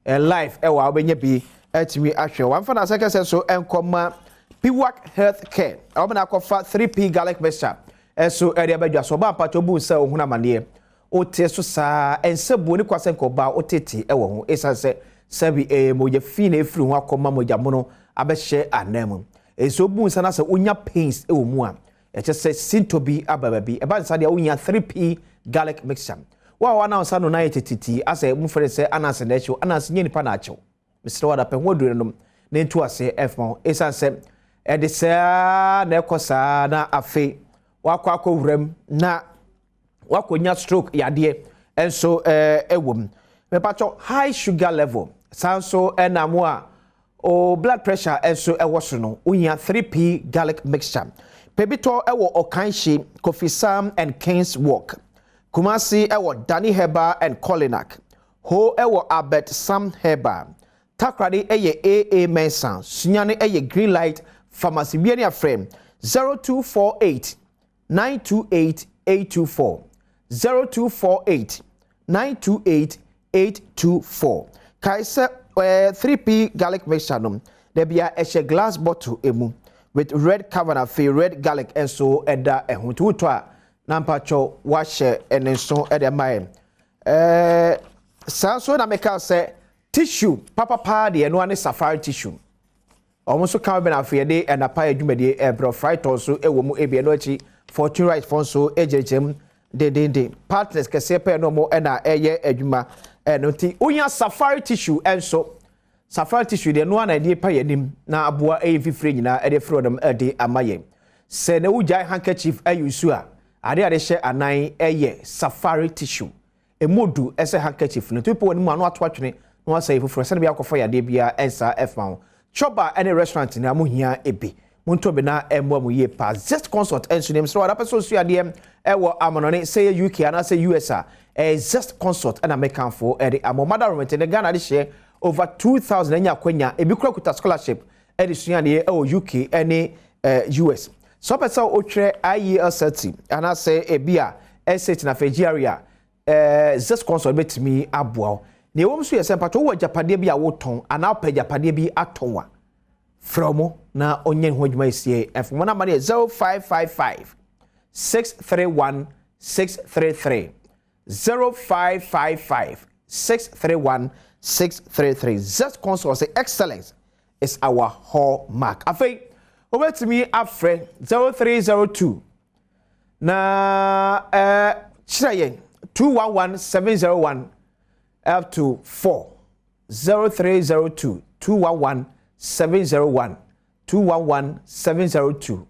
Live ewa obenye bi etimi ahwe. One for na second so enkoma Piwak Health Care. Obana kofa 3P garlic mixture. eso area badwa so ba pacho bu nsa ohuna mane o te so saa ensebu ni kwase nkoba o tete ewo ho esanse sabi moja fi na efiri ho akoma moja mono abehye anam eso bu nsa na se onya pains ewo mu a eche se sintobi abababi eba nsa dia onya 3p garlic mixture wa na nsa no na yetiti asa mu fere se ananse na echo ananse nye nipa na acho misre wada pe ho dure no na ntu ase efmo esanse edise na ekosa na afi wakwa wuram na wakonya stroke yade enso ewom me pacho high sugar level sanso enamo a o blood pressure enso ewoso no unya 3p garlic mixture pebito ewo okanshi Kofi Sam and Kings Walk Kumasi ewo Danny Herba and Colinac ho ewo Albert Sam Herba Takrade eye AA Mensan Sunyane eye Green Light Pharmacy biania frame 0248 928 824 0248 928 824 Kaisa 3p garlic mixture no there be a glass bottle emu with red cabernet fe red garlic and so eda ehuntu to a nampacho washe and so eda mai sanso na meka say tissue papa de no ane safari tissue almost come be na fe de and apa adwumade ebro fright also ewo mu ebie no achi fortune right fonso ejejem de partners kese pe no mo na eye adwuma no ti unya safari tissue enso safari tissue de no na de pa yanim na aboa fifire nyina de fro dem de amaye se na ujai handkerchief ayusu a ade hye anan eye safari tissue emodu ese handkerchief no people woni mu anu ato atwene no asai fufuro se na bia akofo yade bia ensa efan choba any restaurant na amuhia ebe munto be na emo amuye pa just consult enso nem so ada person su ade ewo amonone say UK and say US just consult and American for the amomada room in Ghana this year over 2000 enya kwenya ebi kura kuta scholarship edisuan de UK any US so person o tire IELTS and I say ebia essay na Nigeria just consult betimi aboa na ewom so yesen pato wo japade bia wo ton ana pa japade bi atonwa from na onye ho adwuma esie efo na mane 0555 631 633 0555 631 633 just consult say excellence is our hallmark afei over to me afre 0302 na chirayen 211701 up to 4 0302 211701 211702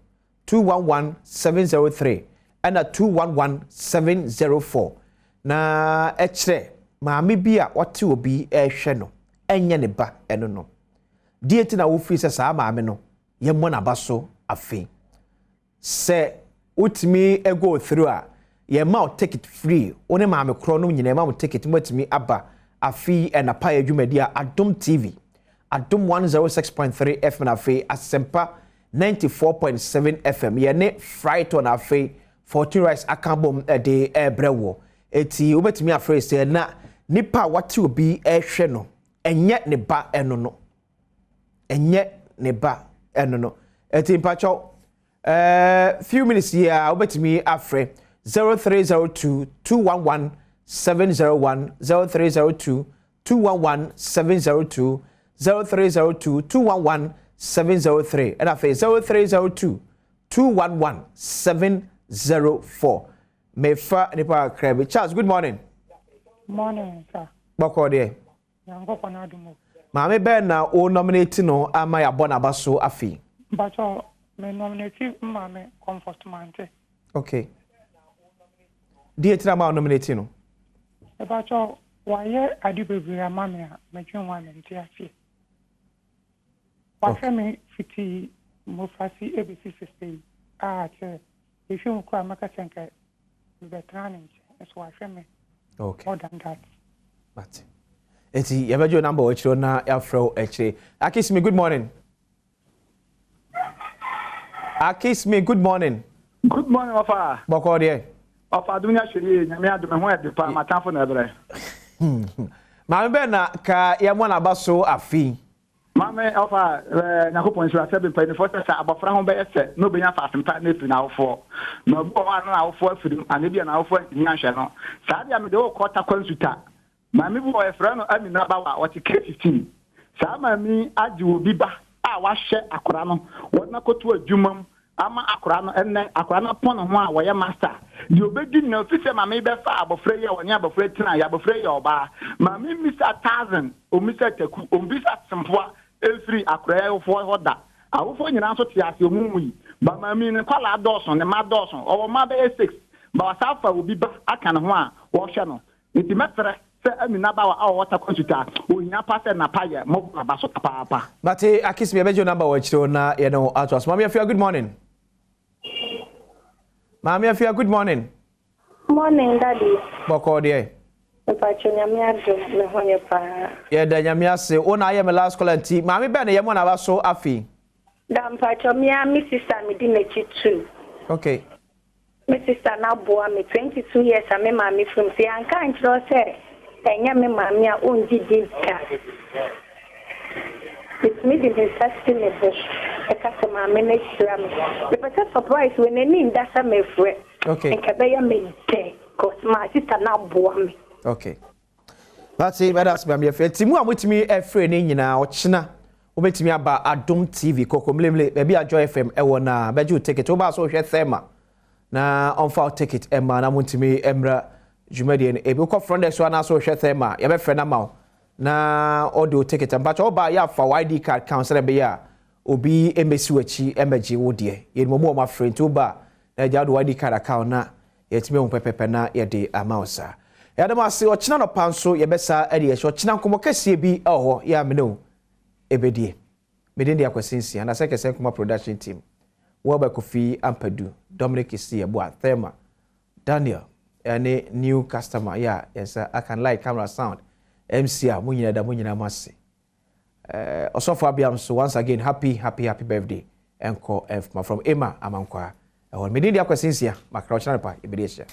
211703 and a 211704 na echre maami bia wate obi ehwe no enye ne ba eno no dieti na wo free se sa maami no ye mo na baso afi se utimi ego through a ye ma take it free one maami kro no nyina ma take it matimi aba afi and apa adwumadi a Adom TV Adom 106.3 FM afi asempa 94.7 FM ye ne fright on afi fortune rice akambom de ebrewo eti obetimi afre se na nipa wate obi ehwe no enye ne ba eno no enye ne ba eno no eti pacho few minutes here obetimi afre 0302 211 701 0302 211 702 0302 211 703 and afi 0302 211 704 mefa nipa krebe Charles good morning morning sir boko de yango pana dumo maame be na o nominate no ama ya bona baso afi bacho me nominate maame comfort mante okay die tina ma nominate no e bacho waye adi bebre amame a metwen wa mente afi wa femi fiti mo fasi ABC 16 che if you kwa maka chenka the training so I feel me okay more than that but eti yabajo number ochiro na afro eche Akis me good morning Akis me good morning Ofa boko de Ofa dunya shiri nyame adome ho ede pa matamfo na ebre maame be na ka yamo na baso afi Mame ofa Nakopon so say be pay for say abofra ho be ese no be nya fasempa na fi na awfo no bo wa na awfo afirim ane bia na awfo nya hwe no sa dia me de wo kota kwansuta mame bo e fra no amina ba wa o ti K15 sa mame agi obi ba a wa hye akora no wona kotu adwumam ama akora no enne akora no pon ho a wo ye master di obedi na ofise mame be fa abofra ye wonya abofra tina ya abofra ye oba mame misa 1000 o misa taku o misa sempoa every akora for hoda awofo nyina so te ase omumu yi ba mame ne kwala dawson ne ma dawson o ma be 6 ba wasafa obi ba aka ne ho a wo hwe no nti metre se amina ba wa wata computer o nya passe na paye mo ba so papa Mate akisi me bejo number wa chiro na ye no atwas mama afia good morning. Mama afia good morning. Morning daddy. Boko de. Pacho nyame adom me honye pa. Ye da nyame ase o na ye me last call anti mama be na ye mo na ba so afi. Da pacho mi sister mi di nechi 2. Okay. My sister na boa me 22 years ame mami from si anka nchiro se enya me mami a onji dinka. It's me the interesting me bush. Because mami na shira me. The surprise when any ndasa me fre. Okay. Nkabeya me day cause my sister na boa me. Okay. That's it. That's me afia. Timu amutimi efre ne nyina ochina. Obetimi aba Adom TV kokomlemle be bia Joy FM ewo na beju ticket oba so hwe thema. Na on file ticket emma na muntimi emra jumadi en ebe ko front so na so hwe thema ye be frɛ na ma na audio ticket ampacha oba ya fa ID card council be ya obi emesi wachi emeji wo de ye mo mo ma friend oba na ja do ID card account na ye timi on pepepe na ye de amausa ya da ma se o china no panso ye besa ade ye so china nkomo kase bi eho ya me no ebedie me de akwasinsi na sekese nkoma production team Waba Kofi Ampadu, Dominic Isi, Abua, Thema, Daniel, any new customer. Yeah, yes, I can like camera sound. MCA, Munina da Munina Masi. Also for Abiam, so once again, happy birthday. Enko F from Emma Amankwa. I will media questions here, Macrochana, Ibidia.